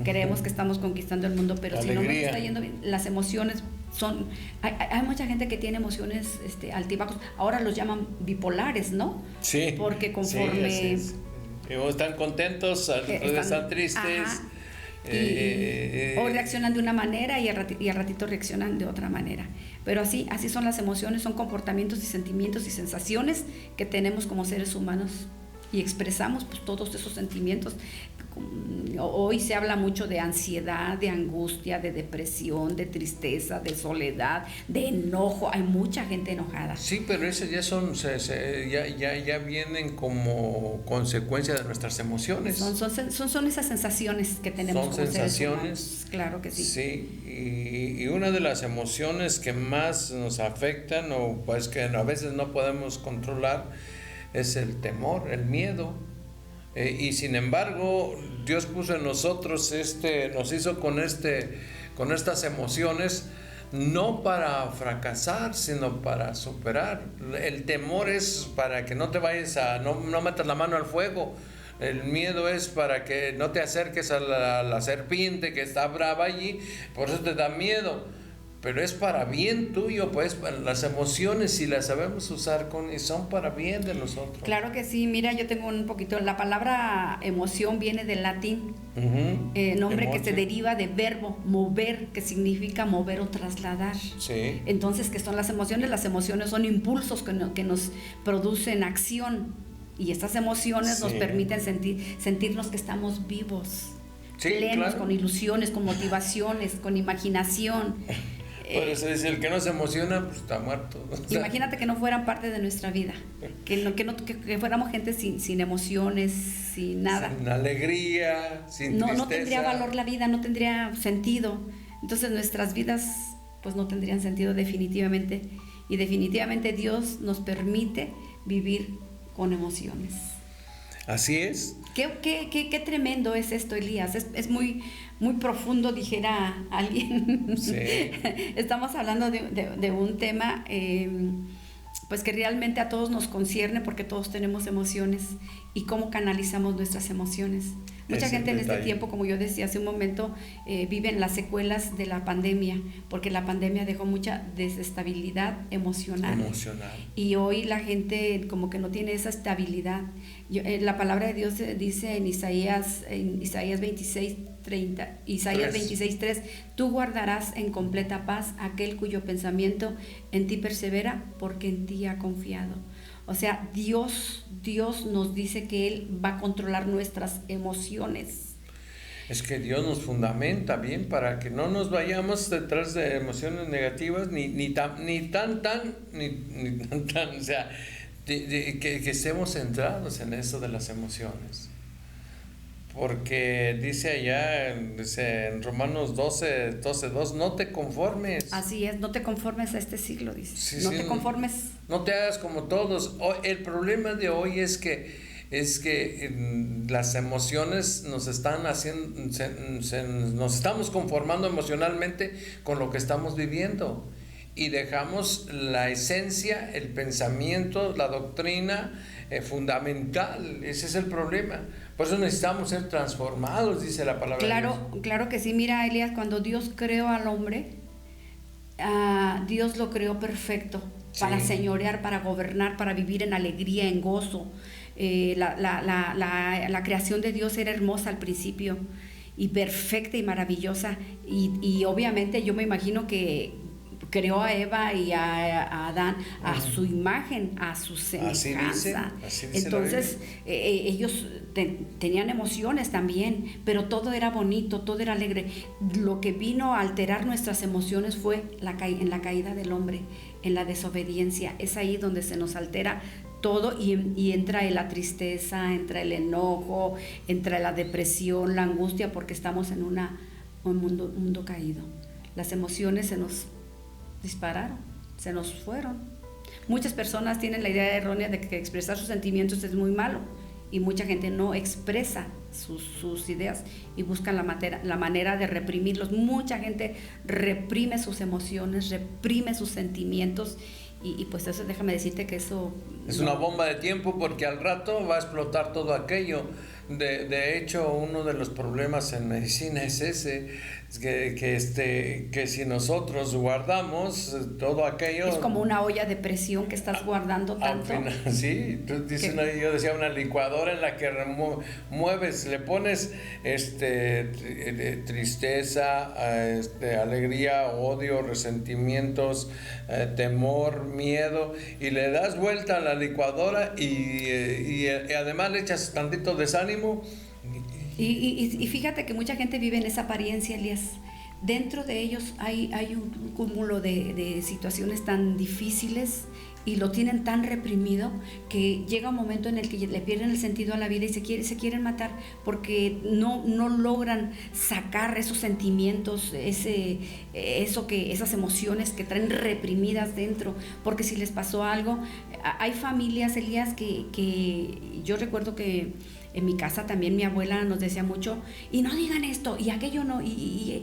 [SPEAKER 4] creemos que estamos conquistando el mundo, pero si no nos
[SPEAKER 3] Alegría.
[SPEAKER 4] está yendo bien, las emociones son... Hay mucha gente que tiene emociones altibajos, ahora los llaman bipolares, ¿no?
[SPEAKER 3] Sí.
[SPEAKER 4] Porque conforme...
[SPEAKER 3] Sí, así es. O están contentos, están tristes.
[SPEAKER 4] Ajá. O reaccionan de una manera y al ratito reaccionan de otra manera. Pero así son las emociones, son comportamientos y sentimientos y sensaciones que tenemos como seres humanos y expresamos pues todos esos sentimientos. Hoy se habla mucho de ansiedad, de angustia, de depresión, de tristeza, de soledad, de enojo. Hay mucha gente enojada.
[SPEAKER 3] Sí, pero esas ya son, ya vienen como consecuencia de nuestras emociones.
[SPEAKER 4] Son esas sensaciones que tenemos
[SPEAKER 3] Son
[SPEAKER 4] como
[SPEAKER 3] sensaciones.
[SPEAKER 4] seres humanos. Claro que sí.
[SPEAKER 3] Sí, y una de las emociones que más nos afectan o pues que a veces no podemos controlar es el temor, el miedo. Y sin embargo, Dios puso en nosotros nos hizo con estas emociones no para fracasar, sino para superar. El temor es para que no te vayas no metas la mano al fuego. El miedo es para que no te acerques a la serpiente que está brava allí, por eso te da miedo. Pero es para bien tuyo, pues las emociones, si las sabemos usar son para bien de nosotros.
[SPEAKER 4] Claro que sí, mira, yo tengo un poquito, la palabra emoción viene del latín, nombre que se deriva de verbo, mover, que significa mover o trasladar.
[SPEAKER 3] Sí.
[SPEAKER 4] Entonces, ¿qué son las emociones? Las emociones son impulsos que nos producen acción, y estas emociones nos permiten sentirnos que estamos vivos, plenos,
[SPEAKER 3] claro.
[SPEAKER 4] con ilusiones, con motivaciones, con imaginación.
[SPEAKER 3] Por eso dice, el que no se emociona, pues está muerto.
[SPEAKER 4] Imagínate que no fueran parte de nuestra vida, que fuéramos gente sin emociones, sin nada.
[SPEAKER 3] Sin alegría, sin tristeza.
[SPEAKER 4] No tendría valor la vida, no tendría sentido. Entonces nuestras vidas pues no tendrían sentido definitivamente. Y definitivamente Dios nos permite vivir con emociones.
[SPEAKER 3] Así es.
[SPEAKER 4] Qué tremendo es esto, Elías. Es muy, muy profundo, dijera alguien.
[SPEAKER 3] Sí.
[SPEAKER 4] Estamos hablando de un tema pues que realmente a todos nos concierne, porque todos tenemos emociones, y cómo canalizamos nuestras emociones. Mucha gente en este tiempo, como yo decía hace un momento, viven las secuelas de la pandemia, porque la pandemia dejó mucha desestabilidad emocional. Y hoy la gente como que no tiene esa estabilidad. La palabra de Dios dice en Isaías 26:3, tú guardarás en completa paz aquel cuyo pensamiento en ti persevera, porque en ti ha confiado. O sea, Dios nos dice que Él va a controlar nuestras emociones.
[SPEAKER 3] Es que Dios nos fundamenta bien para que no nos vayamos detrás de emociones negativas, ni tan, o sea, que estemos centrados en eso de las emociones. Porque dice allá, en Romanos 12:2, no te conformes.
[SPEAKER 4] Así es, no te conformes a este siglo, dice.
[SPEAKER 3] Sí,
[SPEAKER 4] no te conformes.
[SPEAKER 3] No te hagas como todos. El problema de hoy es que las emociones nos están haciendo, nos estamos conformando emocionalmente con lo que estamos viviendo. Y dejamos la esencia, el pensamiento, la doctrina fundamental. Ese es el problema. Por eso necesitamos ser transformados, dice la palabra de Dios.
[SPEAKER 4] Claro que sí. Mira, Elías, cuando Dios creó al hombre, Dios lo creó perfecto para señorear, para gobernar, para vivir en alegría, en gozo. La creación de Dios era hermosa al principio y perfecta y maravillosa. Y obviamente yo me imagino que creó a Eva y a Adán a su imagen, a su semejanza.
[SPEAKER 3] Así dice.
[SPEAKER 4] Entonces ellos tenían emociones también, pero todo era bonito, todo era alegre. Lo que vino a alterar nuestras emociones fue en la caída del hombre, en la desobediencia. Es ahí donde se nos altera todo y entra la tristeza, entra el enojo, entra la depresión, la angustia, porque estamos en un mundo caído. Las emociones se nos dispararon, se nos fueron. Muchas personas tienen la idea errónea de que expresar sus sentimientos es muy malo, y mucha gente no expresa sus ideas y buscan la manera de reprimirlos. Mucha gente reprime sus emociones, reprime sus sentimientos, y pues eso, déjame decirte que eso
[SPEAKER 3] es una bomba de tiempo, porque al rato va a explotar todo aquello. De hecho, uno de los problemas en medicina es ese, es que si nosotros guardamos todo aquello...
[SPEAKER 4] Es como una olla de presión que estás guardando tanto.
[SPEAKER 3] Final, sí, tú dices yo decía una licuadora en la que mueves, le pones tristeza, alegría, odio, resentimientos, temor, miedo, y le das vuelta a la licuadora y además le echas tantito desánimo.
[SPEAKER 4] Y fíjate que mucha gente vive en esa apariencia, Elías. Dentro de ellos hay un cúmulo de situaciones tan difíciles y lo tienen tan reprimido que llega un momento en el que le pierden el sentido a la vida y se quieren matar porque no logran sacar esos sentimientos, esas emociones que traen reprimidas dentro, porque si les pasó algo. Hay familias, Elías, que yo recuerdo que en mi casa también mi abuela nos decía mucho, y no digan esto, y aquello no, y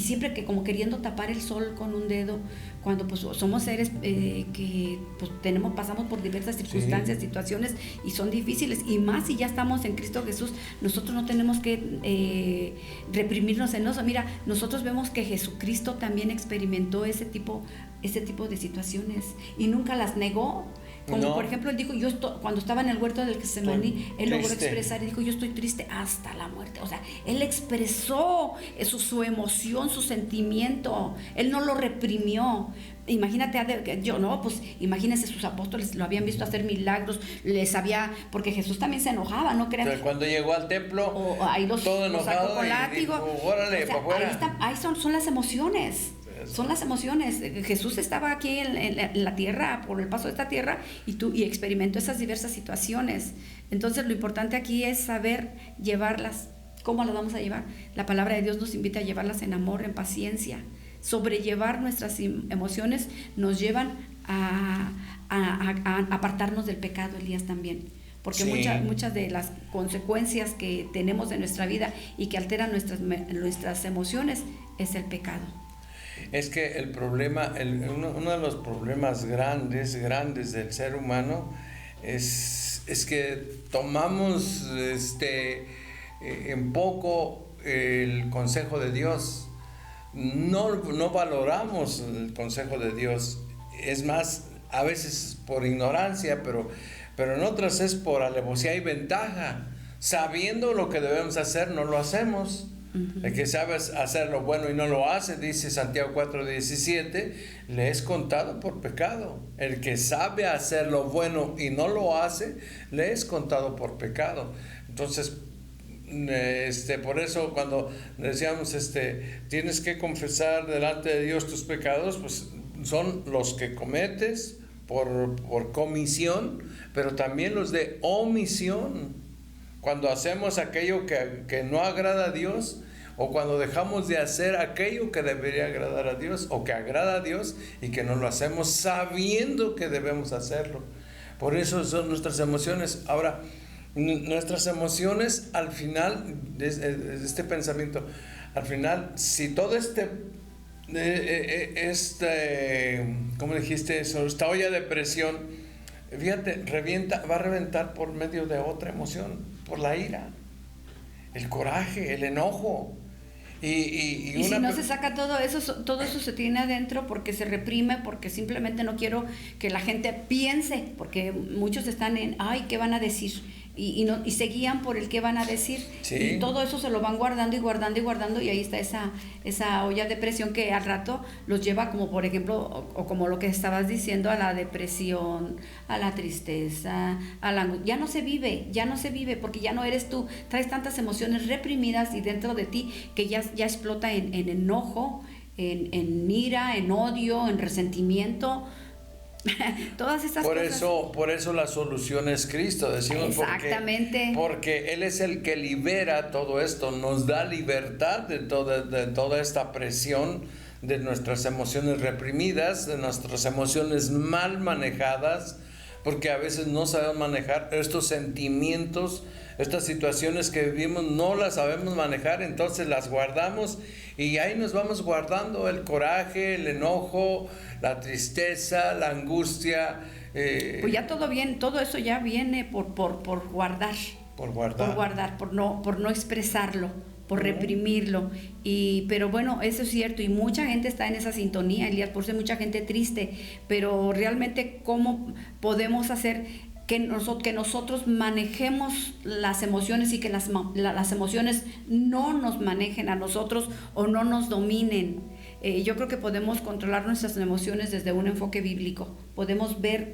[SPEAKER 4] siempre que como queriendo tapar el sol con un dedo, cuando pues somos seres que pues pasamos por diversas circunstancias, sí, situaciones, y son difíciles, y más si ya estamos en Cristo Jesús, nosotros no tenemos que reprimirnos en eso. Mira, nosotros vemos que Jesucristo también experimentó ese tipo de situaciones, y nunca las negó. Como por ejemplo, él dijo, cuando estaba en el huerto del Getsemaní, él logró expresar y dijo, yo estoy triste hasta la muerte. O sea, él expresó su emoción, su sentimiento, él no lo reprimió. Imagínate, imagínense, sus apóstoles lo habían visto hacer milagros, porque Jesús también se enojaba, ¿no crean?
[SPEAKER 3] Cuando llegó al templo,
[SPEAKER 4] ahí
[SPEAKER 3] todo enojado,
[SPEAKER 4] sacó con látigo.
[SPEAKER 3] Órale, para afuera.
[SPEAKER 4] Ahí son las emociones. Son las emociones. Jesús estaba aquí en la tierra, por el paso de esta tierra, y experimentó esas diversas situaciones. Entonces, lo importante aquí es saber llevarlas. ¿Cómo las vamos a llevar? La palabra de Dios nos invita a llevarlas en amor, en paciencia. Sobrellevar nuestras emociones nos llevan a apartarnos del pecado, Elías, también. Porque
[SPEAKER 3] sí,
[SPEAKER 4] muchas de las consecuencias que tenemos en nuestra vida y que alteran nuestras emociones es el pecado.
[SPEAKER 3] Es que el problema, uno de los problemas grandes del ser humano es que tomamos en poco el consejo de Dios. No valoramos el consejo de Dios. Es más, a veces por ignorancia, pero en otras es por alevosía y ventaja. Sabiendo lo que debemos hacer, no lo hacemos. El que sabe hacer lo bueno y no lo hace, dice Santiago 4:17, le es contado por pecado. El que sabe hacer lo bueno y no lo hace, le es contado por pecado. Entonces, por eso cuando decíamos, tienes que confesar delante de Dios tus pecados, pues son los que cometes por comisión, pero también los de omisión. Cuando hacemos aquello que no agrada a Dios, o cuando dejamos de hacer aquello que debería agradar a Dios, o que agrada a Dios y que no lo hacemos sabiendo que debemos hacerlo. Por eso son nuestras emociones. Ahora, nuestras emociones al final, este pensamiento, al final, si todo ¿cómo dijiste eso? Esta olla de presión, fíjate, va a reventar por medio de otra emoción, por la ira, el coraje, el enojo. Y
[SPEAKER 4] si no se saca todo eso se tiene adentro porque se reprime, porque simplemente no quiero que la gente piense, porque muchos están en, ay, ¿qué van a decir? Y se guían por el qué van a decir, sí, y todo eso se lo van guardando y ahí está esa olla de presión que al rato los lleva, como por ejemplo, o como lo que estabas diciendo, a la depresión, a la tristeza, a la angustia. Ya no se vive porque ya no eres tú, traes tantas emociones reprimidas y dentro de ti que ya explota en enojo, en ira, en odio, en resentimiento. Todas estas cosas.
[SPEAKER 3] Por eso la solución es Cristo, decimos. Exactamente. Porque Él es el que libera todo esto, nos da libertad de toda esta presión, de nuestras emociones reprimidas, de nuestras emociones mal manejadas, porque a veces no sabemos manejar estos sentimientos, estas situaciones que vivimos, no las sabemos manejar, entonces las guardamos y ahí nos vamos guardando el coraje, el enojo, la tristeza, la angustia.
[SPEAKER 4] Pues ya todo eso ya viene por guardar.
[SPEAKER 3] Por guardar.
[SPEAKER 4] por no expresarlo, por reprimirlo. Pero bueno, eso es cierto, y mucha gente está en esa sintonía, Elías, por eso hay mucha gente triste, pero realmente ¿cómo podemos hacer que nosotros manejemos las emociones y que las emociones no nos manejen a nosotros o no nos dominen? Yo creo que podemos controlar nuestras emociones desde un enfoque bíblico. Podemos ver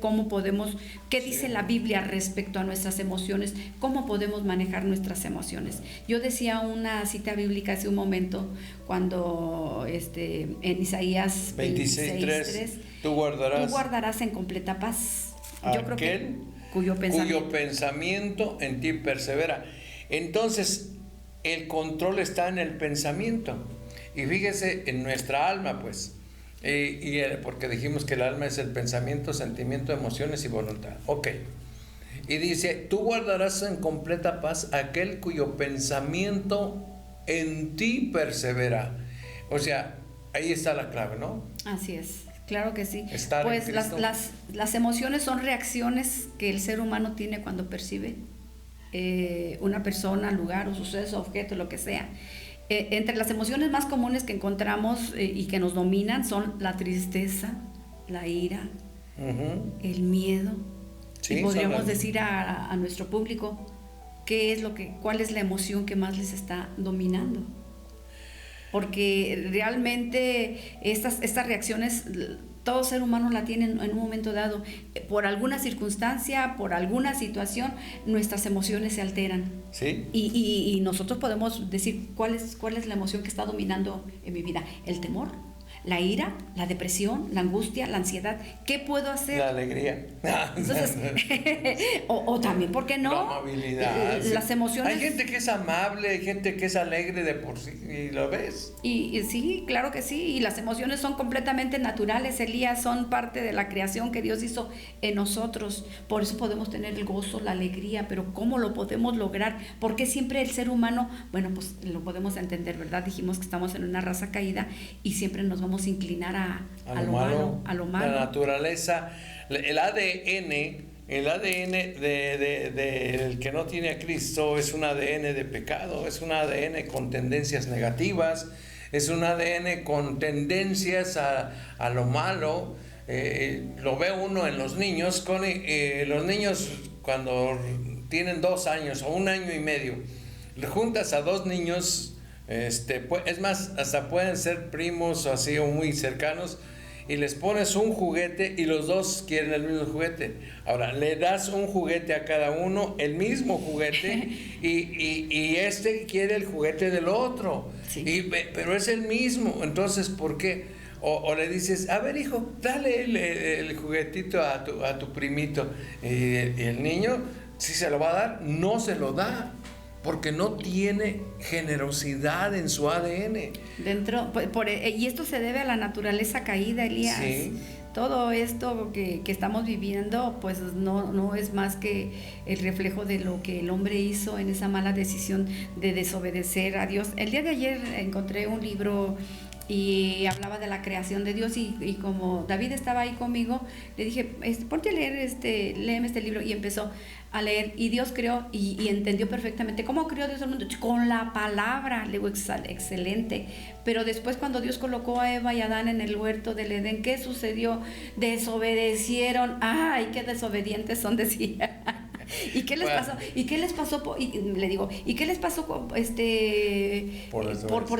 [SPEAKER 4] qué dice la Biblia respecto a nuestras emociones, cómo podemos manejar nuestras emociones. Yo decía una cita bíblica hace un momento, cuando en Isaías 26:3, tú guardarás en completa paz. Yo creo que cuyo
[SPEAKER 3] pensamiento en ti persevera. Entonces, el control está en el pensamiento. Y fíjese, en nuestra alma, pues, porque dijimos que el alma es el pensamiento, sentimiento, emociones y voluntad. Ok. Y dice, tú guardarás en completa paz aquel cuyo pensamiento en ti persevera. O sea, ahí está la clave, ¿no?
[SPEAKER 4] Así es, claro que sí.
[SPEAKER 3] Pues
[SPEAKER 4] las emociones son reacciones que el ser humano tiene cuando percibe una persona, lugar o suceso, objeto, lo que sea. Entre las emociones más comunes que encontramos y que nos dominan son la tristeza, la ira, el miedo. Sí, y podríamos decir a nuestro público cuál es la emoción que más les está dominando. Porque realmente estas reacciones todo ser humano la tiene en un momento dado. Por alguna circunstancia, por alguna situación, nuestras emociones se alteran.
[SPEAKER 3] ¿Sí?
[SPEAKER 4] Y nosotros podemos decir cuál es la emoción que está dominando en mi vida. El temor, la ira, la depresión, la angustia, la ansiedad. ¿Qué puedo hacer?
[SPEAKER 3] La alegría.
[SPEAKER 4] Entonces, o también, ¿por qué no?
[SPEAKER 3] La amabilidad.
[SPEAKER 4] Las emociones.
[SPEAKER 3] Hay gente que es amable, hay gente que es alegre de por sí, y lo ves.
[SPEAKER 4] Y sí, claro que sí. Y las emociones son completamente naturales, Elías, son parte de la creación que Dios hizo en nosotros. Por eso podemos tener el gozo, la alegría, pero ¿cómo lo podemos lograr? Porque siempre el ser humano, bueno, pues lo podemos entender, ¿verdad? Dijimos que estamos en una raza caída y siempre nos vamos a inclinar a lo malo. La
[SPEAKER 3] naturaleza, el ADN del que no tiene a Cristo es un ADN de pecado, es un ADN con tendencias negativas, es un ADN con tendencias a lo malo. Lo ve uno en los niños, los niños cuando tienen 2 años o 1 año y medio, le juntas a 2 niños, es más, hasta pueden ser primos así o muy cercanos, y les pones un juguete y los dos quieren el mismo juguete. Ahora, le das un juguete a cada uno, el mismo juguete, y quiere el juguete del otro. Sí. Pero es el mismo. Entonces, ¿por qué? O le dices, a ver, hijo, dale el juguetito a tu primito. Y el niño, si se lo va a dar, no se lo da, porque no tiene generosidad en su ADN.
[SPEAKER 4] Y esto se debe a la naturaleza caída, Elías. Sí. Todo esto que estamos viviendo, pues no es más que el reflejo de lo que el hombre hizo en esa mala decisión de desobedecer a Dios. El día de ayer encontré un libro y hablaba de la creación de Dios, y como David estaba ahí conmigo, le dije, ponte a leer léeme este libro, y empezó a leer, y Dios creó y entendió perfectamente cómo creó Dios el mundo, con la palabra. Le digo, excelente. Pero después, cuando Dios colocó a Eva y Adán en el huerto del Edén, ¿qué sucedió? Desobedecieron. ¡Ay, qué desobedientes son!, decía. ¿Y qué les pasó? ¿Y qué les pasó? Y le digo, ¿y qué les pasó por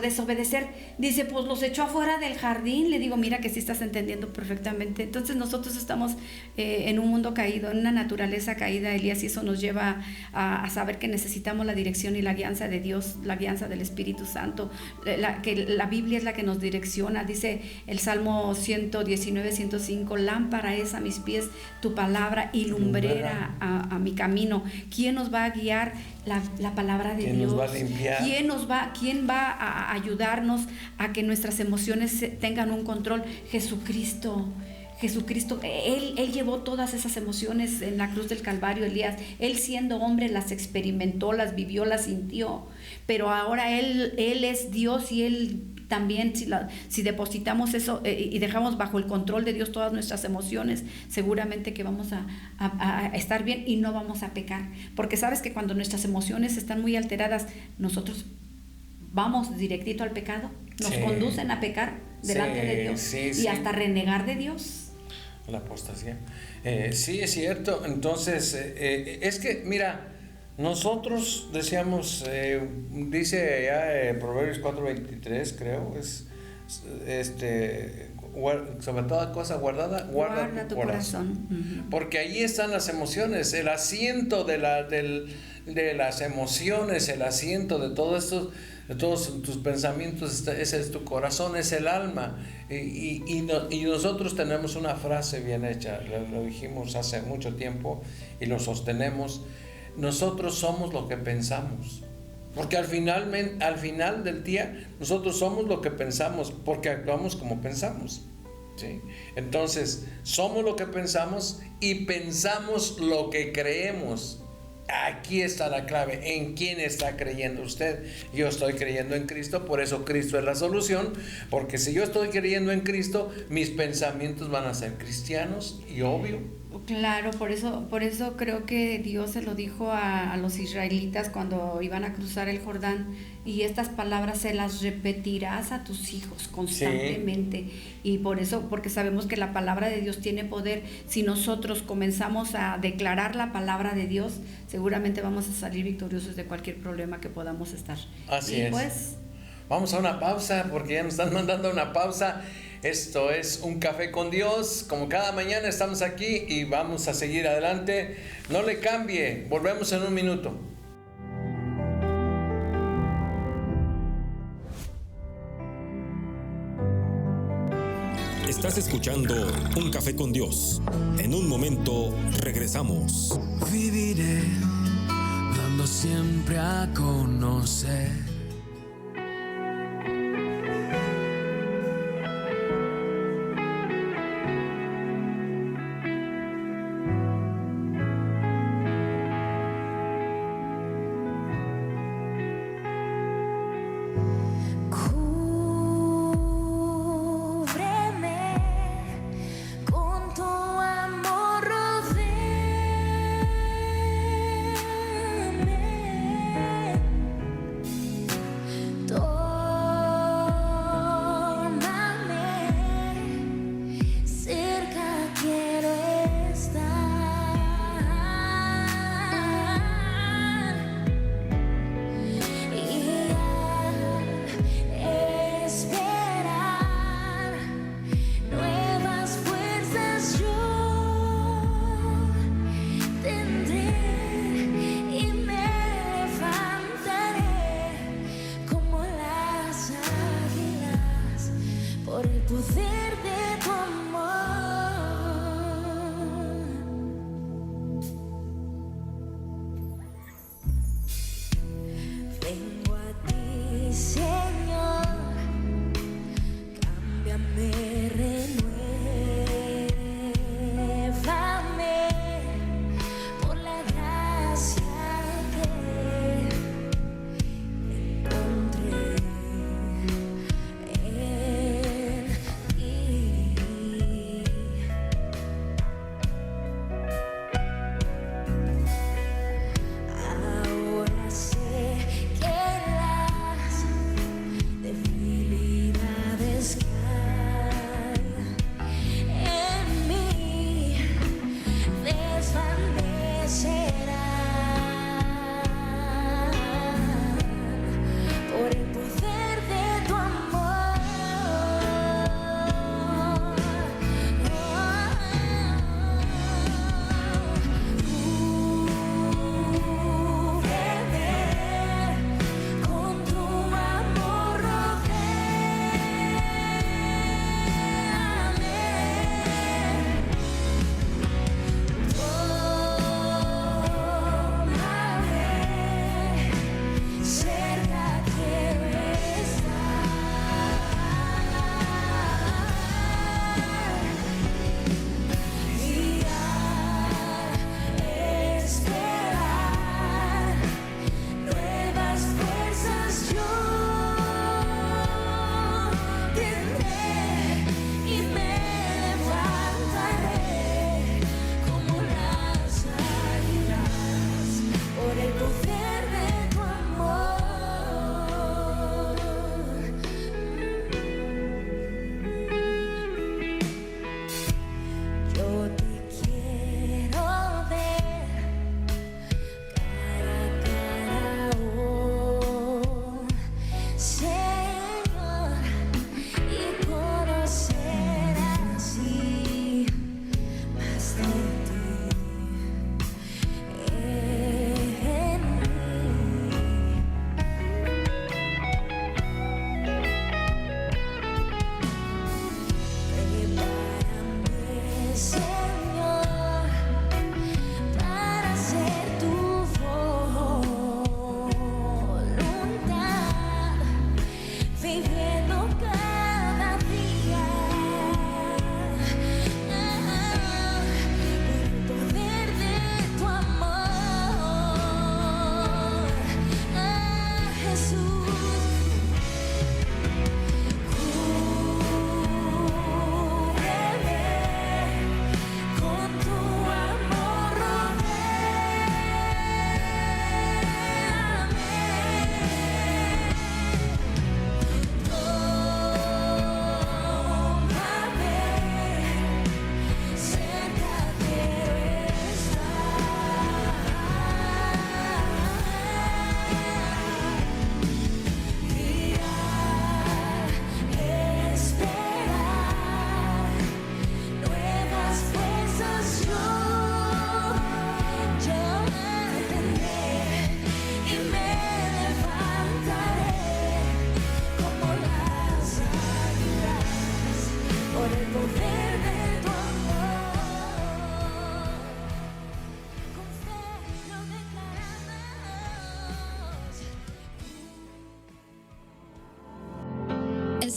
[SPEAKER 4] desobedecer? Dice, pues los echó afuera del jardín. Le digo, mira que sí estás entendiendo perfectamente. Entonces nosotros estamos en un mundo caído, en una naturaleza caída, Elías, y eso nos lleva a saber que necesitamos la dirección y la guianza de Dios, la guianza del Espíritu Santo, que la Biblia es la que nos direcciona. Dice el Salmo 119, 105, lámpara es a mis pies tu palabra y lumbrera a mi camino. ¿Quién nos va a guiar? La palabra de Dios.
[SPEAKER 3] ¿Quién nos va a limpiar?
[SPEAKER 4] ¿Quién va a ayudarnos a que nuestras emociones tengan un control? Jesucristo. Él llevó todas esas emociones en la cruz del Calvario, Elías. Él, siendo hombre, las experimentó, las vivió, las sintió. Pero ahora Él es Dios, y Él también si depositamos eso y dejamos bajo el control de Dios todas nuestras emociones, seguramente que vamos a estar bien y no vamos a pecar. Porque sabes que cuando nuestras emociones están muy alteradas, nosotros vamos directito al pecado, nos conducen a pecar delante de Dios y hasta renegar de Dios.
[SPEAKER 3] La apostasía. Sí, es cierto. Entonces, es que, mira, nosotros decíamos, dice ya Proverbios 4:23, creo, sobre toda cosa guardada, guarda tu corazón. Uh-huh. Porque ahí están las emociones, el asiento de las emociones, el asiento de todo esto, de todos tus pensamientos, ese es tu corazón, es el alma. Y nosotros tenemos una frase bien hecha, lo dijimos hace mucho tiempo y lo sostenemos: nosotros somos lo que pensamos. Porque al final del día nosotros somos lo que pensamos, porque actuamos como pensamos, ¿sí? Entonces somos lo que pensamos y pensamos lo que creemos. Aquí está la clave. ¿En quién está creyendo usted? Yo estoy creyendo en Cristo, por eso Cristo es la solución. Porque si yo estoy creyendo en Cristo, mis pensamientos van a ser cristianos y obvio.
[SPEAKER 4] Claro, por eso creo que Dios se lo dijo a los israelitas cuando iban a cruzar el Jordán, y estas palabras se las repetirás a tus hijos constantemente. Sí. Y por eso, porque sabemos que la palabra de Dios tiene poder. Si nosotros comenzamos a declarar la palabra de Dios, seguramente vamos a salir victoriosos de cualquier problema que podamos estar.
[SPEAKER 3] Así es. Pues, vamos a una pausa, porque ya nos están mandando una pausa. Esto es Un Café con Dios. Como cada mañana estamos aquí y vamos a seguir adelante. No le cambie, volvemos en un minuto.
[SPEAKER 1] Estás escuchando Un Café con Dios. En un momento regresamos.
[SPEAKER 2] Viviré dando siempre a conocer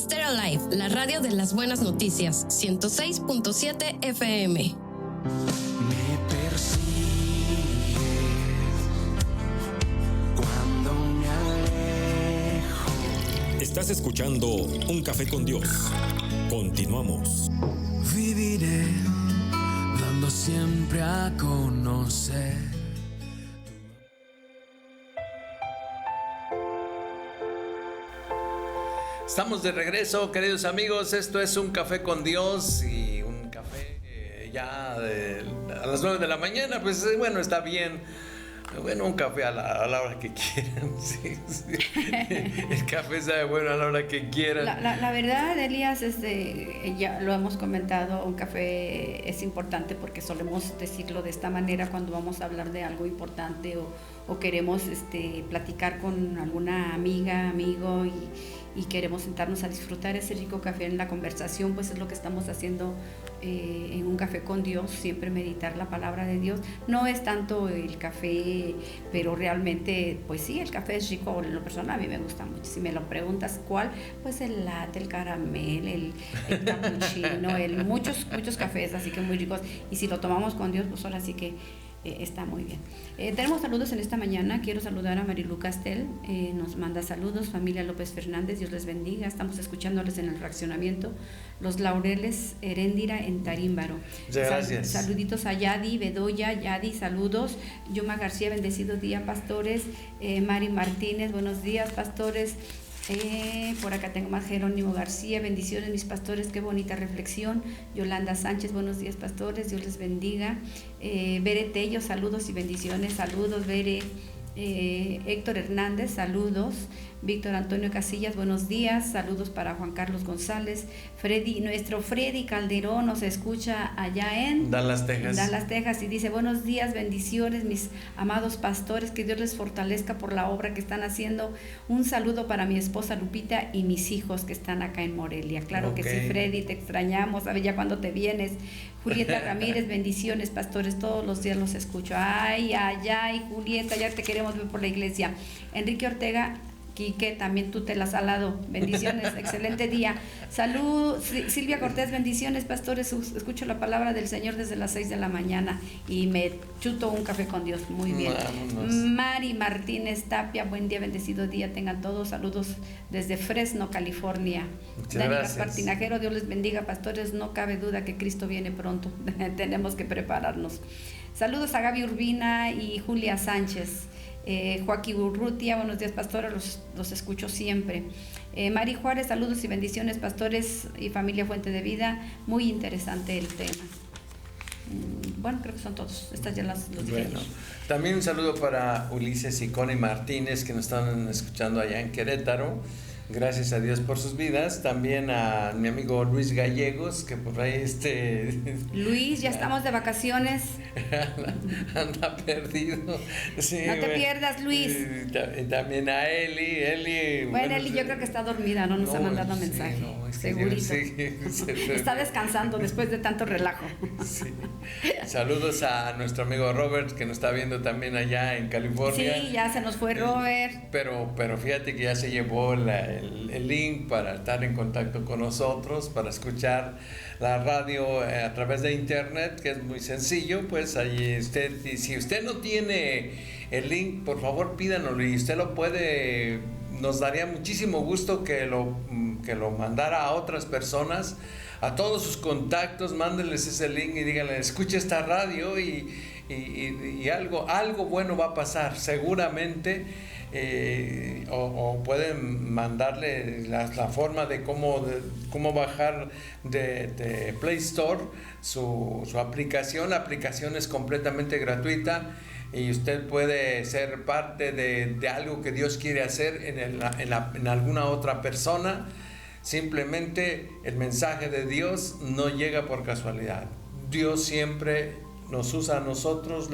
[SPEAKER 5] Stereo Live, la radio de las buenas noticias, 106.7 FM.
[SPEAKER 2] Me persigues cuando me alejo.
[SPEAKER 1] Estás escuchando Un Café con Dios. Continuamos.
[SPEAKER 2] Viviré dando siempre a conocer.
[SPEAKER 3] Estamos de regreso, queridos amigos. Esto es Un Café con Dios y un café a las 9 de la mañana. Pues bueno, está bien. Bueno, un café a la hora que quieran. Sí. El café sabe bueno a la hora que quieran.
[SPEAKER 4] La verdad, Elías, ya lo hemos comentado, un café es importante porque solemos decirlo de esta manera cuando vamos a hablar de algo importante o queremos platicar con alguna amiga, amigo y queremos sentarnos a disfrutar ese rico café en la conversación, pues es lo que estamos haciendo en Un Café con Dios, siempre meditar la palabra de Dios. No es tanto el café, pero realmente, pues sí, el café es rico, en lo personal a mí me gusta mucho. Si me lo preguntas cuál, pues el latte, el caramel, el cappuccino, muchos cafés, así que muy ricos. Y si lo tomamos con Dios, pues ahora sí que está muy bien. Tenemos saludos en esta mañana. Quiero saludar a Marilu Castel, nos manda saludos. Familia López Fernández, Dios les bendiga. Estamos escuchándoles en el fraccionamiento Los Laureles Heréndira en Tarímbaro.
[SPEAKER 3] Muchas gracias.
[SPEAKER 4] Saluditos a Yadi Bedoya. Yadi, saludos. Yoma García, bendecido día, pastores. Mari Martínez, buenos días, pastores. Por acá tengo más. Jerónimo García, bendiciones mis pastores, qué bonita reflexión. Yolanda Sánchez, buenos días pastores, Dios les bendiga. Bere Tello, saludos y bendiciones, saludos Bere. Héctor Hernández, saludos. Víctor Antonio Casillas, buenos días, saludos para Juan Carlos González. Nuestro Freddy Calderón nos escucha allá en
[SPEAKER 3] Dallas,
[SPEAKER 4] Texas, y dice: buenos días, bendiciones mis amados pastores, que Dios les fortalezca por la obra que están haciendo. Un saludo para mi esposa Lupita y mis hijos que están acá en Morelia. Claro que sí, Freddy, te extrañamos, a ver ya cuando te vienes. Julieta Ramírez, bendiciones pastores, todos los días los escucho. Ay, Julieta, ya te queremos ver por la iglesia. Enrique Ortega, Quique, también tú te las has salado. Bendiciones, excelente día. Salud, Silvia Cortés, bendiciones, pastores. Escucho la palabra del Señor desde las 6 de la mañana y me chuto un café con Dios. Muy bien. Vámonos. Mari Martínez Tapia, buen día, bendecido día. Tengan todos saludos desde Fresno, California.
[SPEAKER 3] Muchas
[SPEAKER 4] Dani
[SPEAKER 3] gracias.
[SPEAKER 4] Gaspar Tinajero, Dios les bendiga, pastores. No cabe duda que Cristo viene pronto. Tenemos que prepararnos. Saludos a Gaby Urbina y Julia Sánchez. Joaquín Urrutia, buenos días pastores, los escucho siempre. Mari Juárez, saludos y bendiciones pastores y familia Fuente de Vida, muy interesante el tema. Bueno, creo que son todos, estas ya los dije.
[SPEAKER 3] Bueno, también un saludo para Ulises y Connie Martínez que nos están escuchando allá en Querétaro. Gracias a Dios por sus vidas. También a mi amigo Luis Gallegos, que por ahí
[SPEAKER 4] Luis, ya estamos de vacaciones.
[SPEAKER 3] anda perdido. Sí,
[SPEAKER 4] no te pierdas, Luis.
[SPEAKER 3] Y también a Eli.
[SPEAKER 4] Bueno, Eli yo creo que está dormida, no nos ha mandado mensaje. Segurito. Está descansando después de tanto relajo.
[SPEAKER 3] Sí. Saludos a nuestro amigo Robert, que nos está viendo también allá en California.
[SPEAKER 4] Sí, ya se nos fue Robert.
[SPEAKER 3] Pero fíjate que ya se llevó el link para estar en contacto con nosotros, para escuchar la radio a través de internet, que es muy sencillo. Pues ahí si usted no tiene el link, por favor pídanoslo y usted lo puede. Nos daría muchísimo gusto que lo mandara a otras personas, a todos sus contactos. Mándenles ese link y díganle: escuche esta radio y algo bueno va a pasar seguramente. O pueden mandarle la forma de cómo bajar de Play Store su aplicación. La aplicación es completamente gratuita y usted puede ser parte de algo que Dios quiere hacer en alguna otra persona. Simplemente el mensaje de Dios no llega por casualidad. Dios siempre nos usa a nosotros,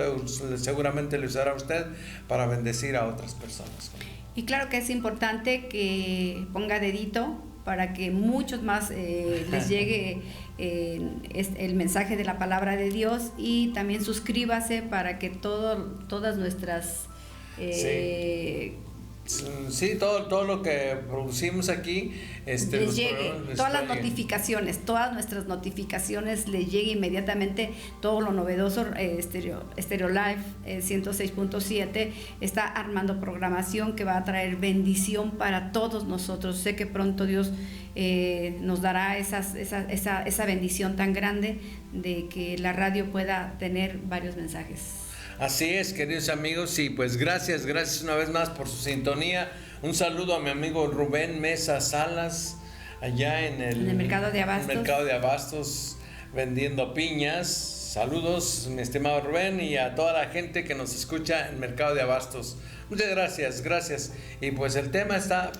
[SPEAKER 3] seguramente le usará a usted para bendecir a otras personas.
[SPEAKER 4] Y claro que es importante que ponga dedito para que muchos más les llegue el mensaje de la palabra de Dios, y también suscríbase para que todas nuestras
[SPEAKER 3] Sí, todo lo que producimos aquí,
[SPEAKER 4] les
[SPEAKER 3] los
[SPEAKER 4] llegue,
[SPEAKER 3] programas les
[SPEAKER 4] todas las
[SPEAKER 3] lleguen.
[SPEAKER 4] notificaciones, todas nuestras notificaciones les llegue inmediatamente todo lo novedoso. Stereo Live 106.7 está armando programación que va a traer bendición para todos nosotros. Sé que pronto Dios nos dará esa bendición tan grande de que la radio pueda tener varios mensajes.
[SPEAKER 3] Así es, queridos amigos, y pues gracias una vez más por su sintonía. Un saludo a mi amigo Rubén Mesa Salas, allá en el
[SPEAKER 4] Mercado de Abastos.
[SPEAKER 3] Mercado de Abastos, vendiendo piñas. Saludos, mi estimado Rubén, y a toda la gente que nos escucha en Mercado de Abastos. Muchas gracias. Y pues el tema está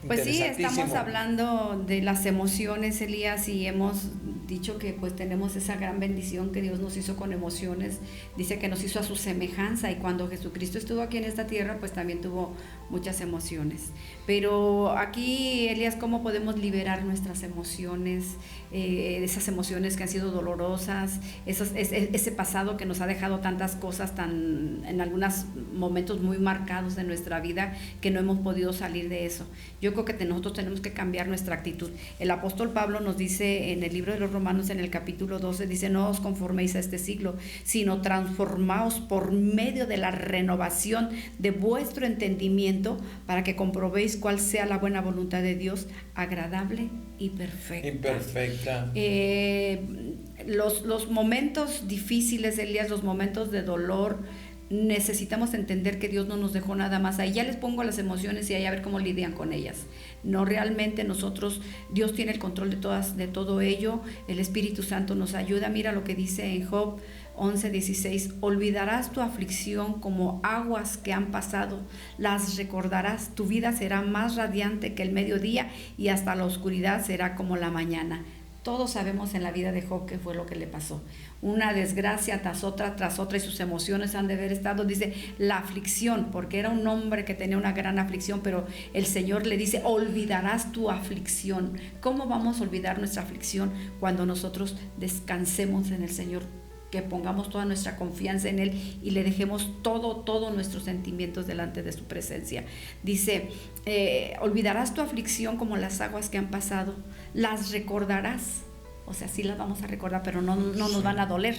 [SPEAKER 4] Pues sí, estamos
[SPEAKER 3] interesantísimo.
[SPEAKER 4] hablando de las emociones, Elías, y hemos dicho que pues tenemos esa gran bendición que Dios nos hizo con emociones. Dice que nos hizo a su semejanza, y cuando Jesucristo estuvo aquí en esta tierra pues también tuvo muchas emociones. Pero aquí, Elías, ¿cómo podemos liberar nuestras emociones? Esas emociones que han sido dolorosas, ese pasado que nos ha dejado tantas cosas en algunos momentos muy marcados de nuestra vida, que no hemos podido salir de eso. Yo creo que nosotros tenemos que cambiar nuestra actitud. El apóstol Pablo nos dice en el libro de los Romanos, en el capítulo 12, dice: no os conforméis a este siglo, sino transformaos por medio de la renovación de vuestro entendimiento, para que comprobéis cuál sea la buena voluntad de Dios, agradable y perfecta. Los momentos difíciles, Elías, los momentos de dolor, necesitamos entender que Dios no nos dejó nada más ahí. Ya les pongo las emociones y ahí a ver cómo lidian con ellas. No, realmente Dios tiene el control de todo ello. El Espíritu Santo nos ayuda. Mira lo que dice en Job 11:16: olvidarás tu aflicción como aguas que han pasado, las recordarás, tu vida será más radiante que el mediodía, y hasta la oscuridad será como la mañana. Todos sabemos en la vida de Job qué fue lo que le pasó. Una desgracia tras otra, y sus emociones han de haber estado, dice, la aflicción, porque era un hombre que tenía una gran aflicción, pero el Señor le dice: olvidarás tu aflicción. ¿Cómo vamos a olvidar nuestra aflicción? Cuando nosotros descansemos en el Señor, que pongamos toda nuestra confianza en Él y le dejemos todos nuestros sentimientos delante de su presencia. Dice, olvidarás tu aflicción como las aguas que han pasado, las recordarás. O sea, sí las vamos a recordar, pero no nos van a doler.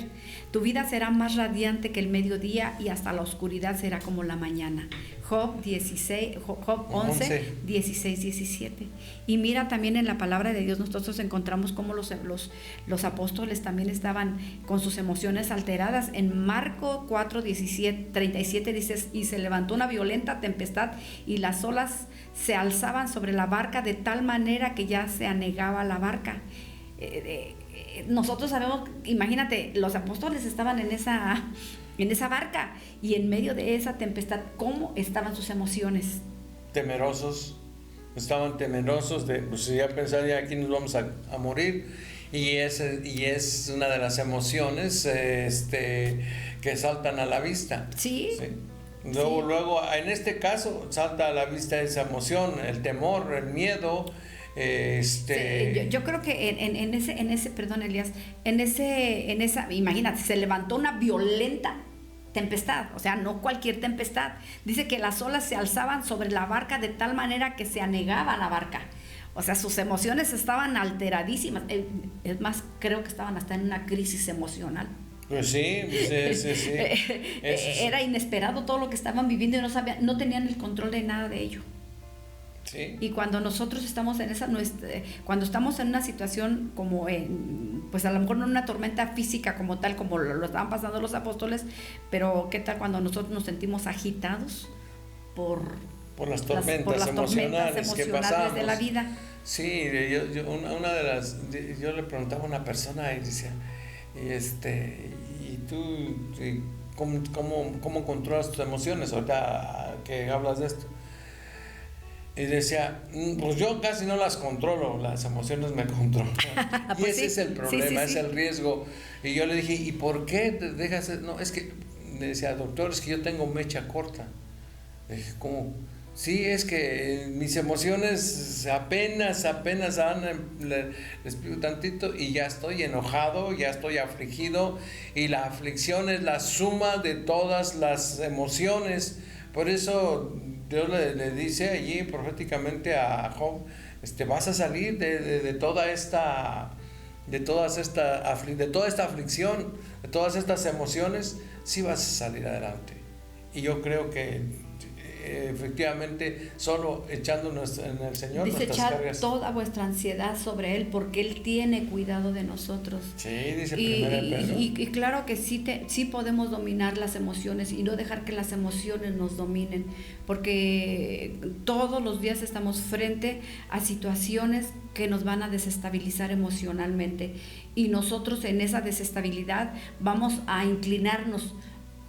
[SPEAKER 4] Tu vida será más radiante que el mediodía, y hasta la oscuridad será como la mañana. Job 11, 16, 17. Y mira, también en la palabra de Dios nosotros encontramos cómo los apóstoles también estaban con sus emociones alteradas. En Marco 4, 37 dice: y se levantó una violenta tempestad, y las olas se alzaban sobre la barca de tal manera que ya se anegaba la barca. Nosotros sabemos, imagínate, los apóstoles estaban en esa barca, y en medio de esa tempestad, ¿cómo estaban sus emociones?
[SPEAKER 3] Estaban temerosos de, pues ya pensaban, ya aquí nos vamos a morir, y es una de las emociones que saltan a la vista.
[SPEAKER 4] Sí.
[SPEAKER 3] Luego, en este caso, salta a la vista esa emoción, el temor, el miedo.
[SPEAKER 4] Yo creo que en ese, perdón, Elías, en esa, imagínate, se levantó una violenta tempestad, o sea, no cualquier tempestad. Dice que las olas se alzaban sobre la barca de tal manera que se anegaba la barca. O sea, sus emociones estaban alteradísimas. Es más, creo que estaban hasta en una crisis emocional.
[SPEAKER 3] Pues sí.
[SPEAKER 4] Era inesperado todo lo que estaban viviendo, y no tenían el control de nada de ello.
[SPEAKER 3] Sí.
[SPEAKER 4] Y cuando nosotros estamos cuando estamos en una situación como pues a lo mejor no una tormenta física como tal, como lo estaban pasando los apóstoles, pero qué tal cuando nosotros nos sentimos agitados por las tormentas emocionales
[SPEAKER 3] que pasamos
[SPEAKER 4] de la vida.
[SPEAKER 3] Sí, yo le preguntaba a una persona y decía, ¿y tú cómo controlas tus emociones ahorita que hablas de esto? Y decía, pues yo casi no las controlo, las emociones me controlan. Y
[SPEAKER 4] Pues
[SPEAKER 3] ese es el problema,
[SPEAKER 4] sí.
[SPEAKER 3] es el riesgo. Y yo le dije, ¿y por qué te dejas? No, es que, me decía, doctor, es que yo tengo mecha corta. Le dije, ¿cómo? Sí, es que mis emociones apenas les pido tantito y ya estoy enojado, ya estoy afligido, y la aflicción es la suma de todas las emociones. Por eso Dios le dice allí proféticamente a Job, vas a salir de toda esta aflicción, de todas estas emociones, sí vas a salir adelante. Y yo creo que efectivamente solo echándonos en el Señor
[SPEAKER 4] dice,
[SPEAKER 3] nuestras
[SPEAKER 4] echad
[SPEAKER 3] cargas.
[SPEAKER 4] toda vuestra ansiedad sobre Él, porque Él tiene cuidado de nosotros.
[SPEAKER 3] Sí, dice primero Pedro.
[SPEAKER 4] Y claro que sí podemos dominar las emociones y no dejar que las emociones nos dominen, porque todos los días estamos frente a situaciones que nos van a desestabilizar emocionalmente, y nosotros en esa desestabilidad vamos a inclinarnos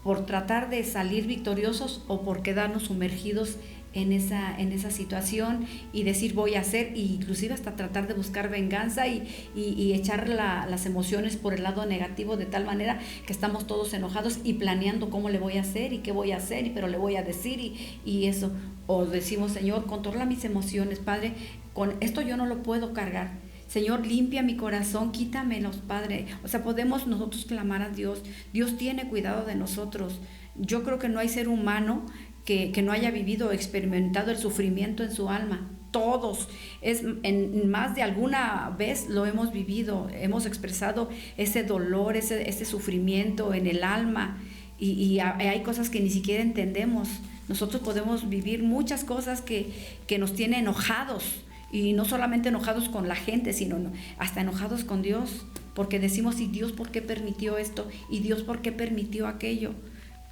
[SPEAKER 4] por tratar de salir victoriosos o por quedarnos sumergidos en esa situación y decir voy a hacer, e inclusive hasta tratar de buscar venganza y echar las emociones por el lado negativo, de tal manera que estamos todos enojados y planeando cómo le voy a hacer y qué voy a hacer, pero le voy a decir y eso. O decimos, Señor, controla mis emociones, Padre, con esto yo no lo puedo cargar. Señor, limpia mi corazón, quítamelos, Padre. O sea, podemos nosotros clamar a Dios. Dios tiene cuidado de nosotros. Yo creo que no hay ser humano que no haya vivido o experimentado el sufrimiento en su alma. Todos, en más de alguna vez lo hemos vivido, hemos expresado ese dolor, ese sufrimiento en el alma, y hay cosas que ni siquiera entendemos. Nosotros podemos vivir muchas cosas que nos tienen enojados. Y no solamente enojados con la gente, sino hasta enojados con Dios, porque decimos, ¿y Dios por qué permitió esto? ¿Y Dios por qué permitió aquello?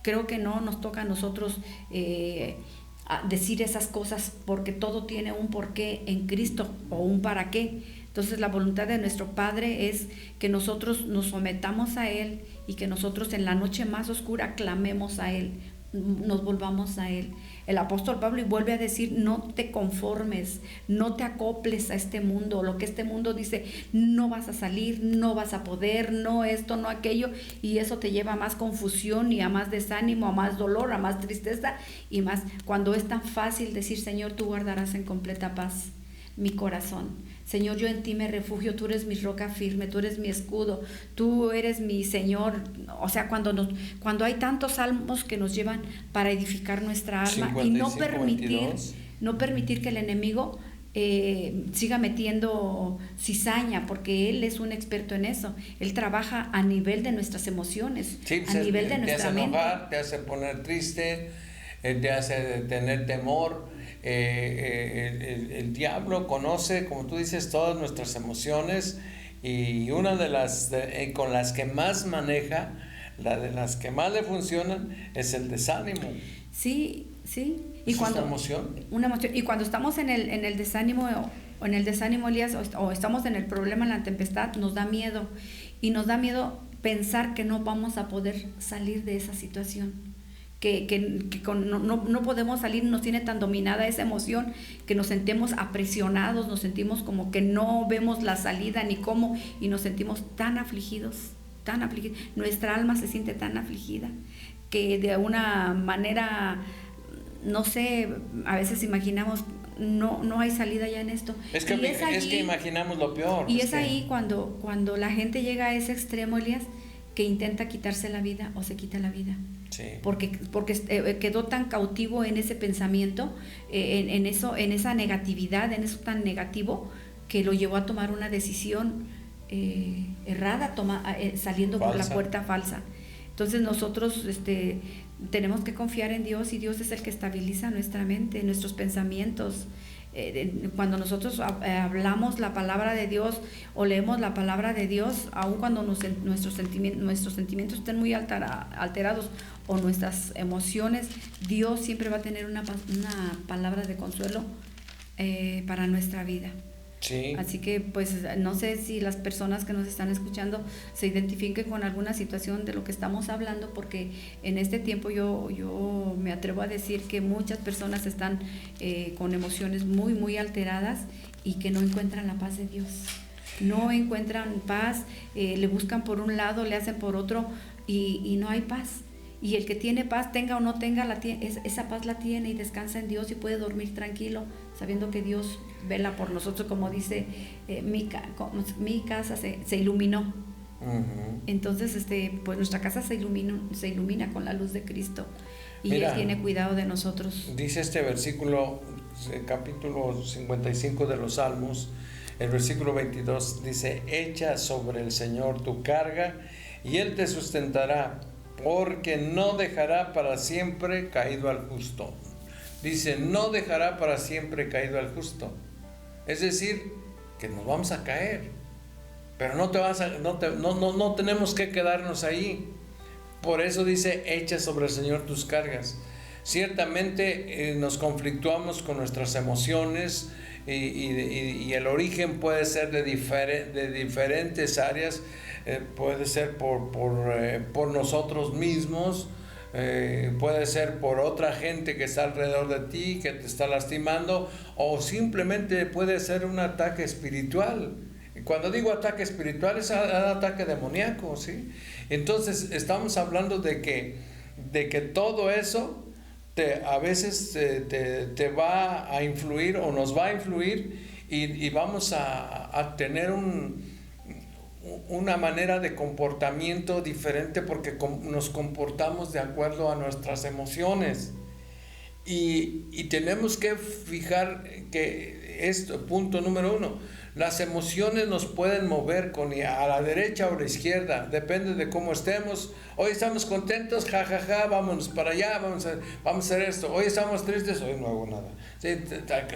[SPEAKER 4] Creo que no nos toca a nosotros decir esas cosas, porque todo tiene un porqué en Cristo o un para qué. Entonces la voluntad de nuestro Padre es que nosotros nos sometamos a Él y que nosotros en la noche más oscura clamemos a Él, nos volvamos a Él. El apóstol Pablo vuelve a decir, no te conformes, no te acoples a este mundo. Lo que este mundo dice, no vas a salir, no vas a poder, no esto, no aquello, y eso te lleva a más confusión y a más desánimo, a más dolor, a más tristeza y más, cuando es tan fácil decir, Señor, tú guardarás en completa paz mi corazón. Señor, yo en ti me refugio, tú eres mi roca firme, tú eres mi escudo, tú eres mi Señor. O sea, cuando hay tantos salmos que nos llevan para edificar nuestra alma 55, y no permitir que el enemigo siga metiendo cizaña, porque él es un experto en eso. Él trabaja a nivel de nuestras emociones,
[SPEAKER 3] sí,
[SPEAKER 4] a nivel de nuestra mente.
[SPEAKER 3] Te hace enojar, te hace poner triste, te hace tener temor. El diablo conoce, como tú dices, todas nuestras emociones, y una de las con las que más maneja, la de las que más le funcionan, es el desánimo.
[SPEAKER 4] Sí.
[SPEAKER 3] Y cuando
[SPEAKER 4] una emoción. Y cuando estamos en el desánimo o en el desánimo, Elías, o estamos en el problema, en la tempestad, nos da miedo, y nos da miedo pensar que no vamos a poder salir de esa situación. No podemos salir, nos tiene tan dominada esa emoción que nos sentimos apresionados, nos sentimos como que no vemos la salida ni cómo, y nos sentimos tan afligidos. Nuestra alma se siente tan afligida que de una manera, no sé, a veces imaginamos, no hay salida ya en esto.
[SPEAKER 3] Es que imaginamos lo peor.
[SPEAKER 4] Y es ahí cuando la gente llega a ese extremo, Elías, que intenta quitarse la vida o se quita la vida.
[SPEAKER 3] Sí.
[SPEAKER 4] Porque quedó tan cautivo en ese pensamiento, en esa negatividad, en eso tan negativo, que lo llevó a tomar una decisión errada, saliendo
[SPEAKER 3] falsa.
[SPEAKER 4] por la puerta falsa. Entonces nosotros tenemos que confiar en Dios, y Dios es el que estabiliza nuestra mente, nuestros pensamientos. Cuando nosotros hablamos la palabra de Dios o leemos la palabra de Dios, aun cuando nuestros sentimientos estén muy alterados, o nuestras emociones, Dios siempre va a tener una palabra de consuelo para nuestra vida.
[SPEAKER 3] Sí.
[SPEAKER 4] Así que pues no sé si las personas que nos están escuchando se identifiquen con alguna situación de lo que estamos hablando, porque en este tiempo yo me atrevo a decir que muchas personas están con emociones muy, muy alteradas, y que no encuentran la paz de Dios. No encuentran paz, le buscan por un lado, le hacen por otro, y no hay paz. Y el que tiene paz, tenga o no tenga, esa paz la tiene y descansa en Dios, y puede dormir tranquilo, sabiendo que Dios vela por nosotros, como dice mi casa se iluminó.
[SPEAKER 3] Uh-huh.
[SPEAKER 4] Entonces, pues nuestra casa se ilumina con la luz de Cristo. y
[SPEAKER 3] Mira,
[SPEAKER 4] Él tiene cuidado de nosotros.
[SPEAKER 3] Dice este versículo, capítulo 55 de los Salmos, el versículo 22, dice: echa sobre el Señor tu carga y Él te sustentará, porque no dejará para siempre caído al justo. Dice, no dejará para siempre caído al justo. Es decir, que nos vamos a caer, pero no tenemos que quedarnos ahí. Por eso dice, echa sobre el Señor tus cargas. Ciertamente nos conflictuamos con nuestras emociones y el origen puede ser de diferentes áreas. Puede ser por nosotros mismos, puede ser por otra gente que está alrededor de ti, que te está lastimando, o simplemente puede ser un ataque espiritual. Y cuando digo ataque espiritual es un ataque demoníaco, ¿sí? Entonces estamos hablando de que todo eso a veces te va a influir o nos va a influir y vamos a tener una manera de comportamiento diferente porque nos comportamos de acuerdo a nuestras emociones y tenemos que fijar que esto, punto número 1, las emociones nos pueden mover a la derecha o a la izquierda, depende de cómo estemos. Hoy estamos contentos, jajaja, vámonos para allá, vamos a hacer esto. Hoy estamos tristes, hoy no hago nada, sí,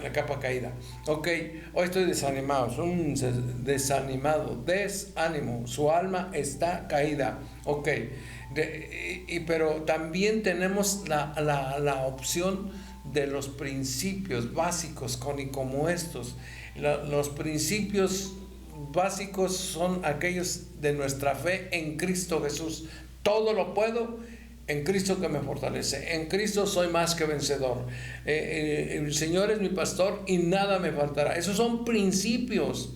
[SPEAKER 3] la capa caída. Ok, hoy estoy desanimado, desánimo, su alma está caída. Ok, pero también tenemos la opción de los principios básicos como estos. Los principios básicos son aquellos de nuestra fe en Cristo Jesús. Todo lo puedo en Cristo que me fortalece. En Cristo soy más que vencedor. El Señor es mi pastor y nada me faltará. Esos son principios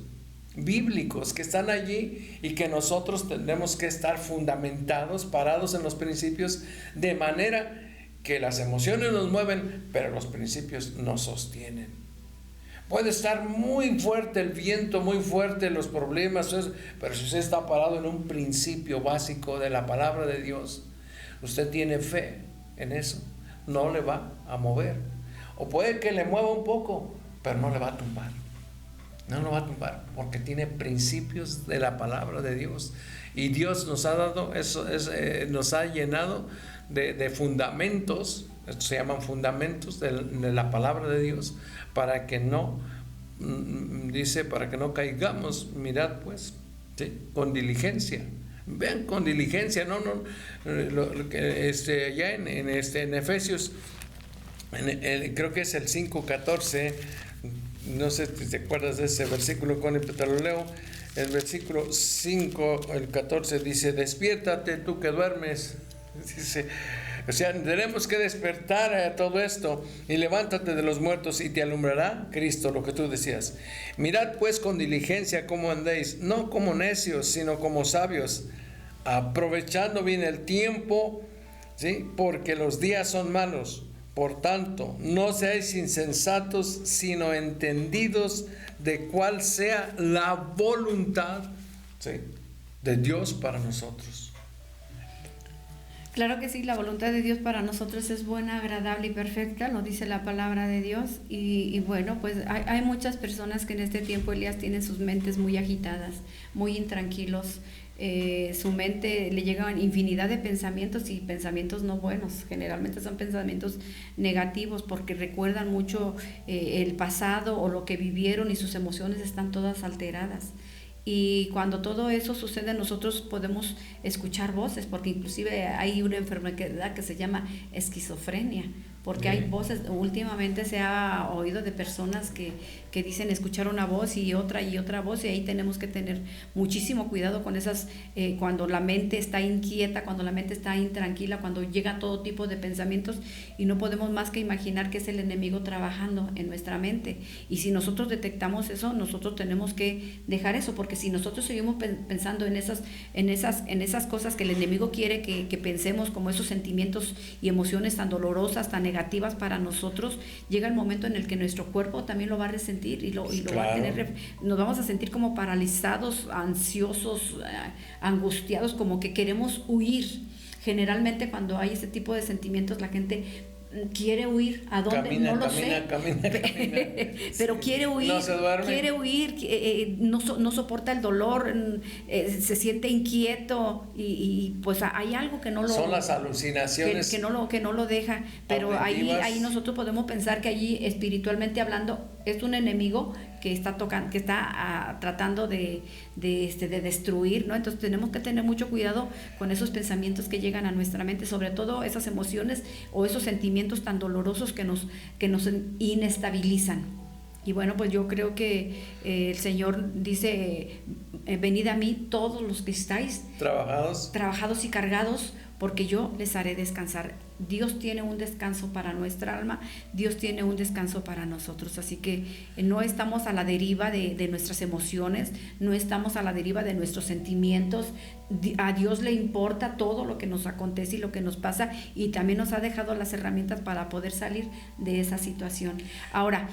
[SPEAKER 3] bíblicos que están allí y que nosotros tenemos que estar fundamentados, parados en los principios, de manera que las emociones nos mueven, pero los principios nos sostienen. Puede estar muy fuerte el viento, muy fuerte los problemas, pero si usted está parado en un principio básico de la palabra de Dios, usted tiene fe en eso, no le va a mover. O puede que le mueva un poco, pero no le va a tumbar. No lo va a tumbar, porque tiene principios de la palabra de Dios. Y Dios nos ha dado, nos ha llenado de fundamentos, estos se llaman fundamentos de la palabra de Dios, para que no caigamos. Mirad pues, ¿sí? Con diligencia. Vean, con diligencia, allá en Efesios, creo que es el 5:14, no sé si te acuerdas de ese versículo, te lo leo. El versículo 5, el 14 dice: despiértate tú que duermes. Dice, o sea, tenemos que despertar a todo esto, y levántate de los muertos y te alumbrará Cristo, lo que tú decías. Mirad pues con diligencia cómo andéis, no como necios, sino como sabios, aprovechando bien el tiempo, ¿sí? Porque los días son malos. Por tanto, no seáis insensatos, sino entendidos de cuál sea la voluntad, ¿sí? de Dios para nosotros.
[SPEAKER 4] Claro que sí, la voluntad de Dios para nosotros es buena, agradable y perfecta, lo dice la palabra de Dios. Y bueno, pues hay muchas personas que en este tiempo, Elías, tienen sus mentes muy agitadas, muy intranquilos. Su mente le llegan infinidad de pensamientos, y pensamientos no buenos, generalmente son pensamientos negativos, porque recuerdan mucho el pasado o lo que vivieron, y sus emociones están todas alteradas. Y cuando todo eso sucede, nosotros podemos escuchar voces, porque inclusive hay una enfermedad que se llama esquizofrenia, porque hay voces. Últimamente se ha oído de personas que dicen escuchar una voz y otra voz, y ahí tenemos que tener muchísimo cuidado con esas, cuando la mente está inquieta, cuando la mente está intranquila, cuando llega todo tipo de pensamientos, y no podemos más que imaginar que es el enemigo trabajando en nuestra mente. Y si nosotros detectamos eso, nosotros tenemos que dejar eso, porque si nosotros seguimos pensando en esas cosas que el enemigo quiere que pensemos, como esos sentimientos y emociones tan dolorosas, tan negativas para nosotros, llega el momento en el que nuestro cuerpo también lo va a resentir y lo
[SPEAKER 3] Claro.
[SPEAKER 4] va a tener, nos vamos a sentir como paralizados, ansiosos, angustiados, como que queremos huir. generalmente cuando hay ese tipo de sentimientos la gente quiere huir. ¿A dónde? No lo sé.
[SPEAKER 3] Camina.
[SPEAKER 4] Pero
[SPEAKER 3] Sí.
[SPEAKER 4] quiere huir.
[SPEAKER 3] No se duerme.
[SPEAKER 4] Quiere huir, no soporta el dolor, se siente inquieto y pues hay algo que no lo...
[SPEAKER 3] Son las alucinaciones
[SPEAKER 4] que no lo deja. Pero
[SPEAKER 3] auditivas.
[SPEAKER 4] ahí nosotros podemos pensar que allí, espiritualmente hablando, es un enemigo que está tratando de destruir, ¿no? Entonces tenemos que tener mucho cuidado con esos pensamientos que llegan a nuestra mente, sobre todo esas emociones o esos sentimientos tan dolorosos que nos inestabilizan. Y bueno, pues yo creo que el Señor dice, venid a mí todos los que estáis trabajados y cargados, porque yo les haré descansar. Dios tiene un descanso para nuestra alma, Dios tiene un descanso para nosotros, así que no estamos a la deriva de nuestras emociones, no estamos a la deriva de nuestros sentimientos. A Dios le importa todo lo que nos acontece y lo que nos pasa, y también nos ha dejado las herramientas para poder salir de esa situación. Ahora,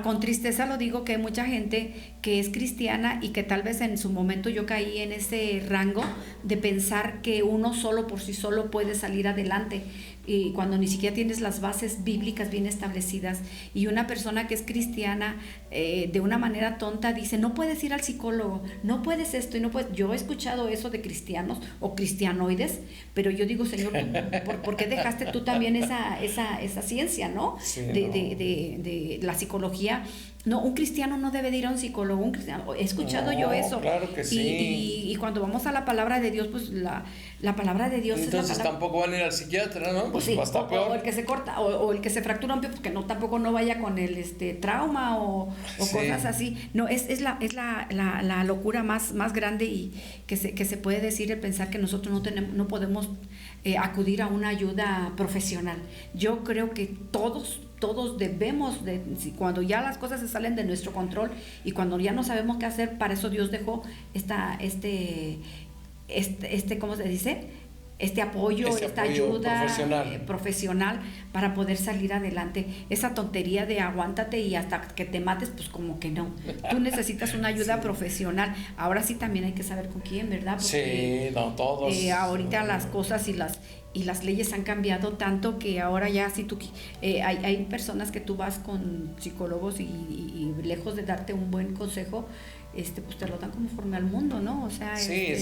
[SPEAKER 4] con tristeza lo digo, que hay mucha gente que es cristiana y que tal vez en su momento yo caí en ese rango de pensar que uno solo por sí solo puede salir adelante, y cuando ni siquiera tienes las bases bíblicas bien establecidas. Y una persona que es cristiana de una manera tonta dice, no puedes ir al psicólogo, no puedes esto y no puedes. Yo he escuchado eso de cristianos o cristianoides, pero yo digo, Señor, ¿por qué dejaste tú también esa ciencia, ¿no?
[SPEAKER 3] Sí,
[SPEAKER 4] de la psicología. No, un cristiano no debe de ir a un psicólogo, un cristiano. He escuchado yo eso.
[SPEAKER 3] Claro que sí.
[SPEAKER 4] Y cuando vamos a la palabra de Dios, pues la palabra de Dios
[SPEAKER 3] entonces
[SPEAKER 4] es la palabra.
[SPEAKER 3] tampoco van a ir al psiquiatra, ¿no?
[SPEAKER 4] Pues sí,
[SPEAKER 3] va a estar peor.
[SPEAKER 4] o el que se corta, o el que se fractura un pie, pues que tampoco no vaya con el trauma o
[SPEAKER 3] Sí.
[SPEAKER 4] cosas así. No, es la locura más grande y que se puede decir, el pensar que nosotros no podemos acudir a una ayuda profesional. Yo creo que todos debemos cuando ya las cosas se salen de nuestro control y cuando ya no sabemos qué hacer, para eso Dios dejó ¿cómo se dice? Este apoyo, esta ayuda profesional para poder salir adelante. Esa tontería de aguántate y hasta que te mates, pues como que no. Tú necesitas una ayuda profesional. Ahora sí también hay que saber con quién, ¿verdad? Porque,
[SPEAKER 3] sí, no todos.
[SPEAKER 4] Ahorita las cosas y las leyes han cambiado tanto que ahora ya si tú hay personas que tú vas con psicólogos y lejos de darte un buen consejo, pues te lo dan conforme al mundo, ¿no? O sea,
[SPEAKER 3] sí,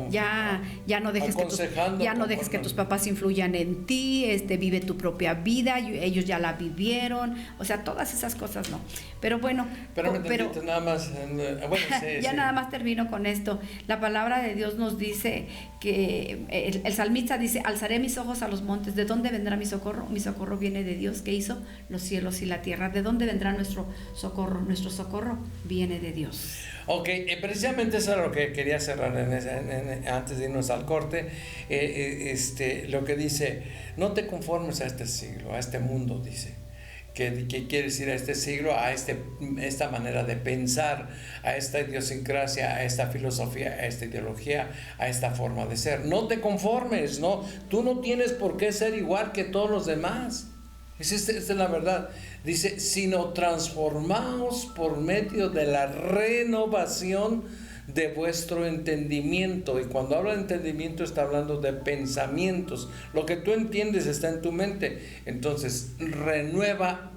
[SPEAKER 4] ya no dejes que tus papás influyan en ti, vive tu propia vida, ellos ya la vivieron, o sea, todas esas cosas, ¿no? Pero bueno,
[SPEAKER 3] pero nada más,
[SPEAKER 4] nada más termino con esto. La palabra de Dios nos dice que el salmista dice, alzaré mis ojos a los montes, ¿de dónde vendrá mi socorro? Mi socorro viene de Dios, que hizo los cielos y la tierra. ¿De dónde vendrá nuestro socorro? Nuestro socorro viene de Dios.
[SPEAKER 3] Ok, precisamente eso es lo que quería cerrar antes de irnos al corte. Lo que dice, no te conformes a este siglo, a este mundo, dice. Que quiere decir a este siglo, a esta manera de pensar, a esta idiosincrasia, a esta filosofía, a esta ideología, a esta forma de ser. No te conformes, ¿no? Tú no tienes por qué ser igual que todos los demás. Esta es la verdad. Dice, sino transformaos por medio de la renovación de vuestro entendimiento. Y cuando habla de entendimiento está hablando de pensamientos. Lo que tú entiendes está en tu mente. Entonces, renueva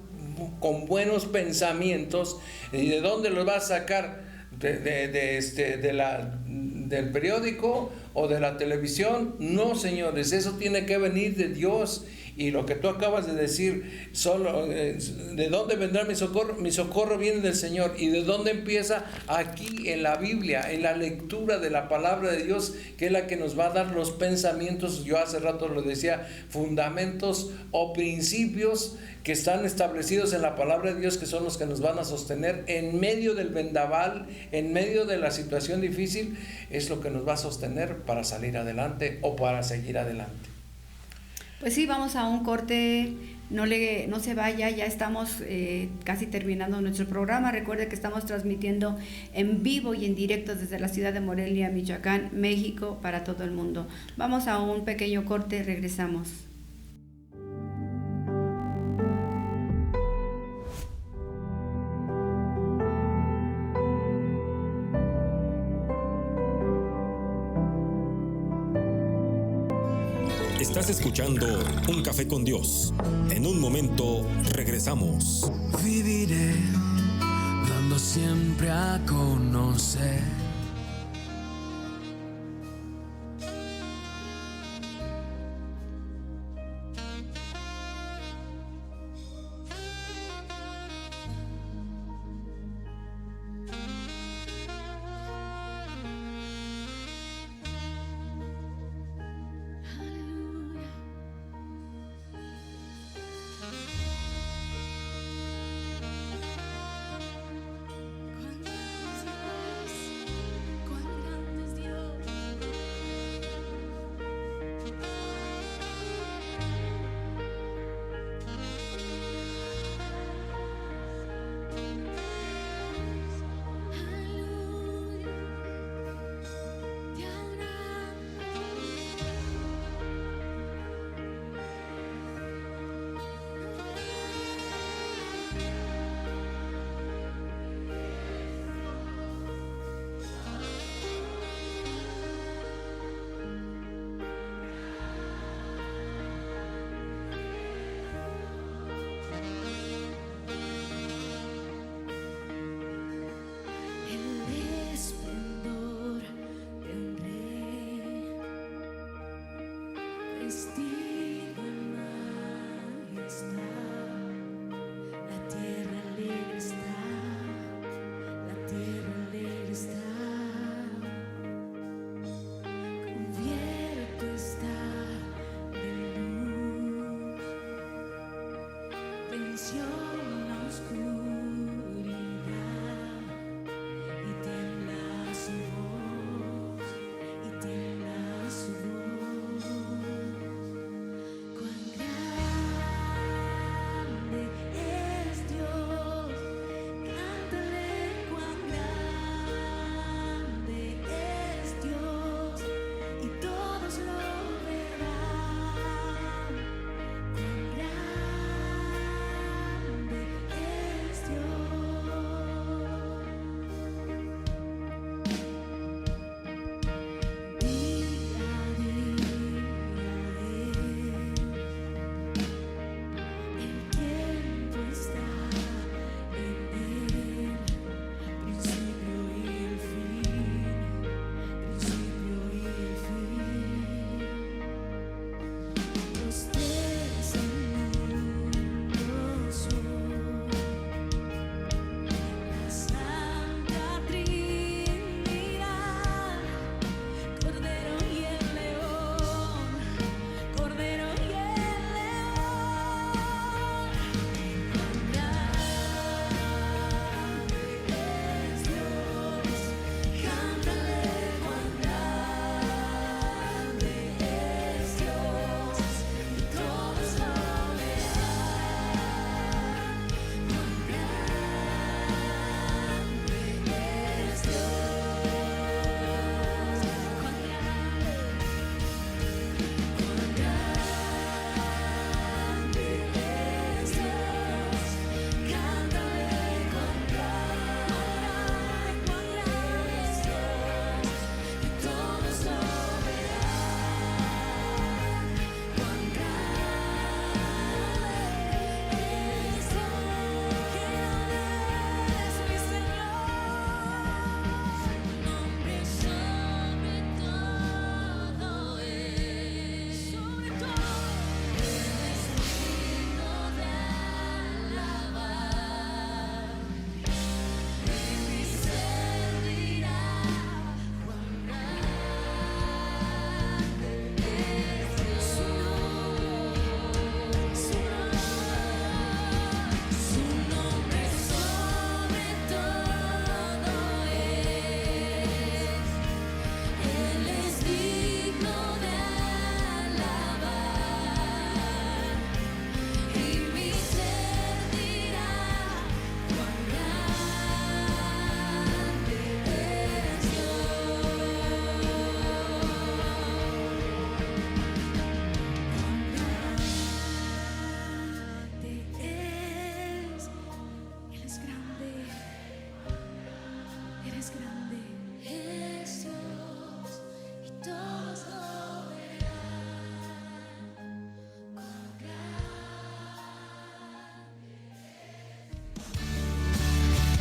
[SPEAKER 3] con buenos pensamientos. ¿Y de dónde los vas a sacar? ¿Del periódico o de la televisión? No, señores, eso tiene que venir de Dios. Y lo que tú acabas de decir, ¿de dónde vendrá mi socorro? Mi socorro viene del Señor. ¿Y de dónde empieza? Aquí en la Biblia, en la lectura de la palabra de Dios, que es la que nos va a dar los pensamientos. Yo hace rato lo decía, fundamentos o principios que están establecidos en la palabra de Dios, que son los que nos van a sostener en medio del vendaval, en medio de la situación difícil. Es lo que nos va a sostener para salir adelante o para seguir adelante.
[SPEAKER 4] Pues sí, vamos a un corte, no se vaya, ya estamos casi terminando nuestro programa. Recuerde que estamos transmitiendo en vivo y en directo desde la ciudad de Morelia, Michoacán, México, para todo el mundo. Vamos a un pequeño corte, regresamos.
[SPEAKER 1] Estás escuchando Un Café con Dios. En un momento regresamos.
[SPEAKER 2] Viviré dando siempre a conocer.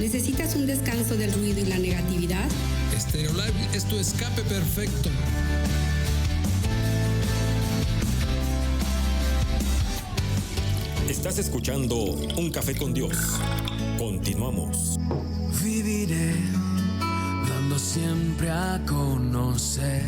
[SPEAKER 8] ¿Necesitas un descanso del ruido y la negatividad?
[SPEAKER 9] Stereolive es tu escape perfecto.
[SPEAKER 1] Estás escuchando Un Café con Dios. Continuamos.
[SPEAKER 2] Viviré dando siempre a conocer.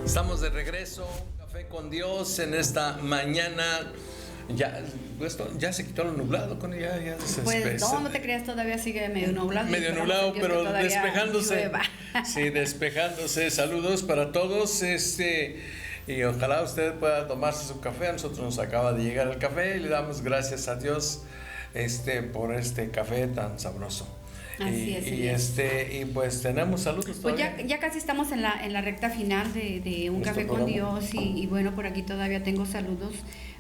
[SPEAKER 3] Estamos de regreso, Un Café con Dios en esta mañana. Ya se quitó lo nublado, ya se
[SPEAKER 4] Pues no te creas, todavía sigue medio nublado.
[SPEAKER 3] Medio nublado, pero despejándose. Sí, despejándose. Saludos para todos. Y ojalá usted pueda tomarse su café. A nosotros nos acaba de llegar el café y le damos gracias a Dios por este café tan sabroso.
[SPEAKER 4] Así es.
[SPEAKER 3] Y pues tenemos saludos todavía.
[SPEAKER 4] Pues ya casi estamos en la recta final de Un Café con Dios y bueno, por aquí todavía tengo saludos.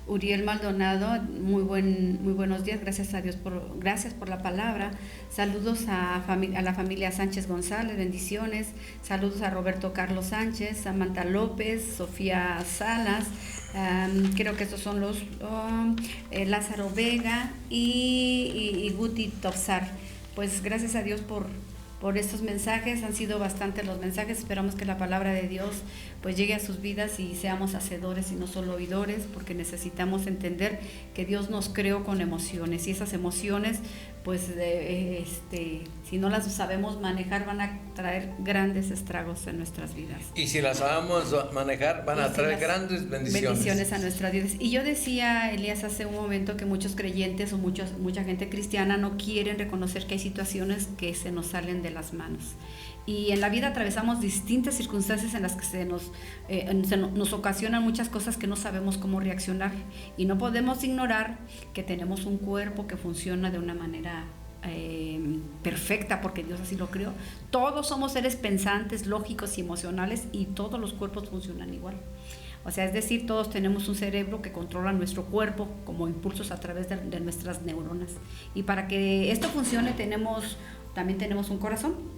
[SPEAKER 4] Uriel Maldonado, muy buenos días, gracias a Dios gracias por la palabra. Saludos a la familia Sánchez González, bendiciones. Saludos a Roberto Carlos Sánchez, Samantha López, Sofía Salas, creo que estos son los Lázaro Vega y Guti Topsar. Pues gracias a Dios por estos mensajes, han sido bastantes los mensajes. Esperamos que la palabra de Dios pues llegue a sus vidas y seamos hacedores y no solo oidores, porque necesitamos entender que Dios nos creó con emociones y esas emociones pues si no las sabemos manejar van a traer grandes estragos en nuestras vidas.
[SPEAKER 3] Y si las sabemos manejar van a traer grandes bendiciones
[SPEAKER 4] a nuestras vidas. Y yo decía, Elías, hace un momento que muchos creyentes o mucha gente cristiana no quieren reconocer que hay situaciones que se nos salen de las manos. Y en la vida atravesamos distintas circunstancias en las que nos ocasionan muchas cosas que no sabemos cómo reaccionar. Y no podemos ignorar que tenemos un cuerpo que funciona de una manera perfecta, porque Dios así lo creó. Todos somos seres pensantes, lógicos y emocionales, y todos los cuerpos funcionan igual. O sea, es decir, todos tenemos un cerebro que controla nuestro cuerpo como impulsos a través de nuestras neuronas. Y para que esto funcione también tenemos un corazón.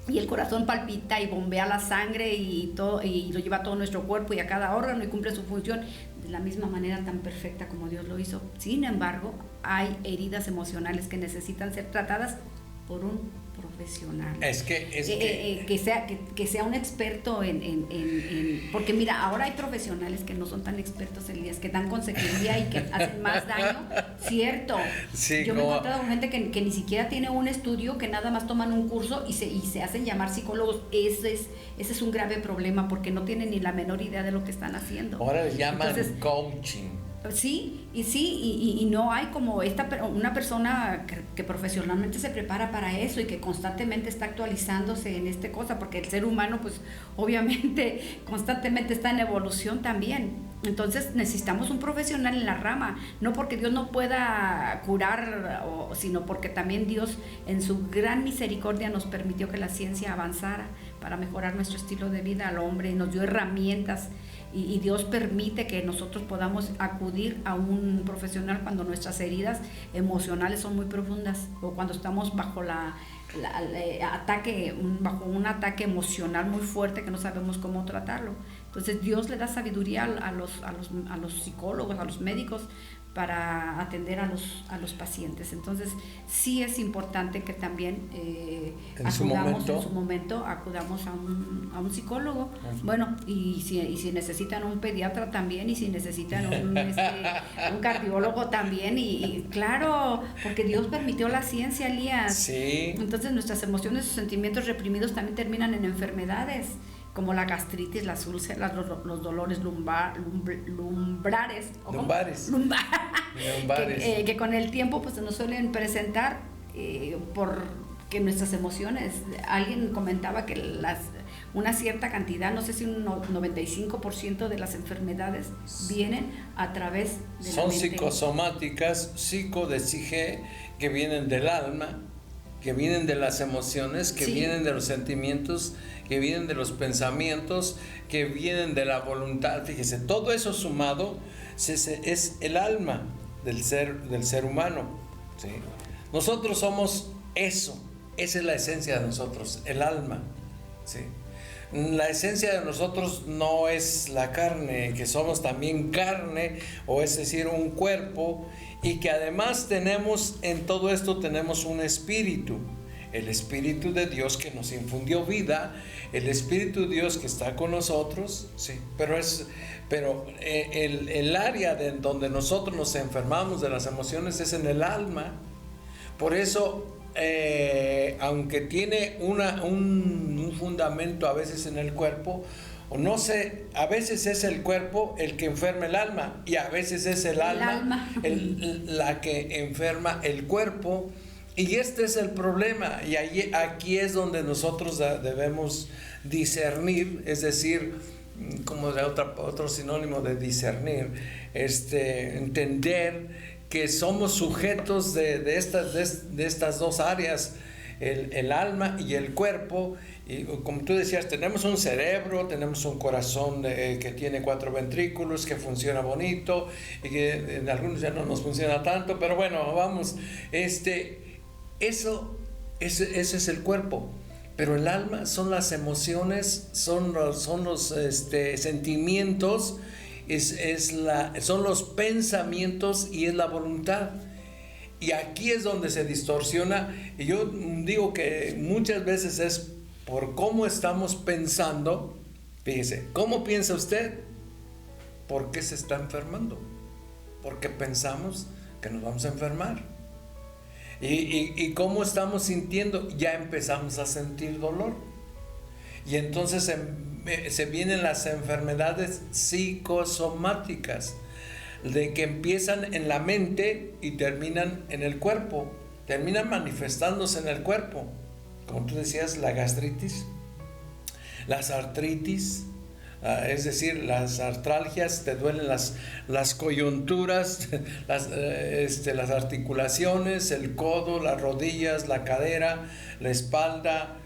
[SPEAKER 4] Y el corazón palpita y bombea la sangre y lo lleva a todo nuestro cuerpo y a cada órgano y cumple su función de la misma manera tan perfecta como Dios lo hizo. Sin embargo, hay heridas emocionales que necesitan ser tratadas por un profesional. Que sea un experto porque mira, ahora hay profesionales que no son tan expertos, Elías, que dan consejería y que hacen más daño, ¿cierto?
[SPEAKER 3] Sí,
[SPEAKER 4] yo me he encontrado con gente que ni siquiera tiene un estudio, que nada más toman un curso y se hacen llamar psicólogos. Ese es un grave problema, porque no tienen ni la menor idea de lo que están haciendo.
[SPEAKER 3] Ahora le llaman coaching.
[SPEAKER 4] Sí, y no hay como una persona que profesionalmente se prepara para eso y que constantemente está actualizándose en esta cosa, porque el ser humano pues obviamente constantemente está en evolución también. Entonces necesitamos un profesional en la rama, no porque Dios no pueda curar, sino porque también Dios en su gran misericordia nos permitió que la ciencia avanzara para mejorar nuestro estilo de vida al hombre, nos dio herramientas. Y Dios permite que nosotros podamos acudir a un profesional cuando nuestras heridas emocionales son muy profundas o cuando estamos bajo bajo un ataque emocional muy fuerte que no sabemos cómo tratarlo. Entonces Dios le da sabiduría a los psicólogos, a los médicos, para atender a los pacientes. Entonces sí es acudamos en su momento acudamos a un psicólogo. Bueno, y si necesitan un pediatra también, y si necesitan un cardiólogo también, y claro, porque Dios permitió la ciencia, Elías.
[SPEAKER 3] Sí.
[SPEAKER 4] Entonces nuestras emociones, sus sentimientos reprimidos también terminan en enfermedades como la gastritis, las úlceras, los dolores lumbares.
[SPEAKER 3] Que con el tiempo
[SPEAKER 4] pues se nos suelen presentar porque nuestras emociones, alguien comentaba que una cierta cantidad, no sé si un 95% de las enfermedades vienen a través de la mente.
[SPEAKER 3] Son psicosomáticas, psico de psique, que vienen del alma, que vienen de las emociones, que vienen de los sentimientos, que vienen de los pensamientos, que vienen de la voluntad. Fíjese, todo eso sumado es el alma del ser humano, ¿sí? Nosotros somos eso, esa es la esencia de nosotros, el alma, ¿sí? La esencia de nosotros no es la carne, que somos también carne, o es decir, un cuerpo, y que además tenemos, en todo esto tenemos un espíritu, el Espíritu de Dios que nos infundió vida, el Espíritu de Dios que está con nosotros, sí, pero el área de donde nosotros nos enfermamos de las emociones es en el alma. Por eso, aunque tiene un fundamento a veces en el cuerpo, o no sé, a veces es el cuerpo el que enferma el alma, y a veces es el alma. La que enferma el cuerpo, y este es el problema, y aquí es donde nosotros debemos discernir, es decir, como de otro sinónimo de discernir, entender que somos sujetos de estas dos áreas, el alma y el cuerpo. Y como tú decías, tenemos un cerebro, tenemos un corazón que tiene 4 ventrículos, que funciona bonito, y que en algunos ya no nos funciona tanto, pero bueno, vamos, ese es el cuerpo. Pero el alma son las emociones, son los sentimientos, son los pensamientos y es la voluntad. Y aquí es donde se distorsiona, y yo digo que muchas veces es por cómo estamos pensando. Fíjese, ¿cómo piensa usted? ¿Por qué se está enfermando? Porque pensamos que nos vamos a enfermar. Y cómo estamos sintiendo, ya empezamos a sentir dolor. Y entonces se vienen las enfermedades psicosomáticas, de que empiezan en la mente y terminan en el cuerpo, terminan manifestándose en el cuerpo. Como tú decías, la gastritis, las artritis, es decir, las artralgias, te duelen las coyunturas, las articulaciones, el codo, las rodillas, la cadera, la espalda.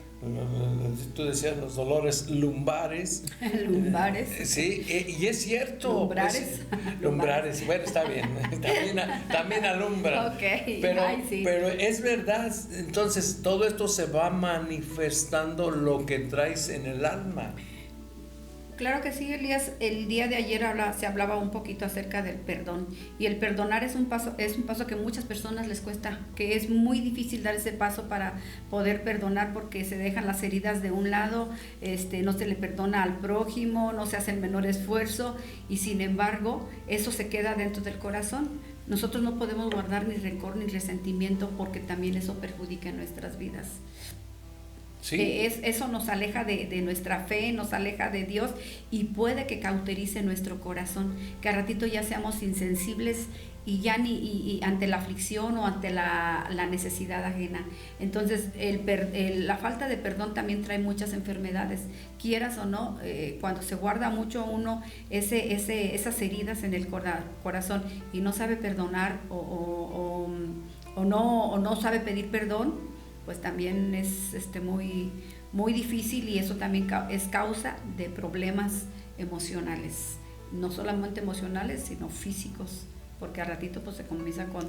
[SPEAKER 3] Tú decías los dolores lumbares.
[SPEAKER 4] Lumbares.
[SPEAKER 3] Sí, y es cierto.
[SPEAKER 4] Lumbrares.
[SPEAKER 3] Lumbrares, bueno, está bien. También alumbra.
[SPEAKER 4] Okay.
[SPEAKER 3] Pero es verdad. Entonces, todo esto se va manifestando lo que traes en el alma.
[SPEAKER 4] Claro que sí, Elías. El día de ayer se hablaba un poquito acerca del perdón, y el perdonar es un paso que a muchas personas les cuesta, que es muy difícil dar ese paso para poder perdonar, porque se dejan las heridas de un lado, no se le perdona al prójimo, no se hace el menor esfuerzo, y sin embargo eso se queda dentro del corazón. Nosotros no podemos guardar ni rencor ni resentimiento, porque también eso perjudica en nuestras vidas. Sí. Eso nos aleja de nuestra fe, nos aleja de Dios, y puede que cauterice nuestro corazón, que a ratito ya seamos insensibles y ya y ante la aflicción o ante la necesidad ajena. Entonces la falta de perdón también trae muchas enfermedades, quieras o no. Cuando se guarda mucho uno esas heridas en el corazón y no sabe perdonar o no sabe pedir perdón, pues también es muy, muy difícil, y eso también es causa de problemas emocionales, no solamente emocionales, sino físicos, porque a ratito pues se comienza con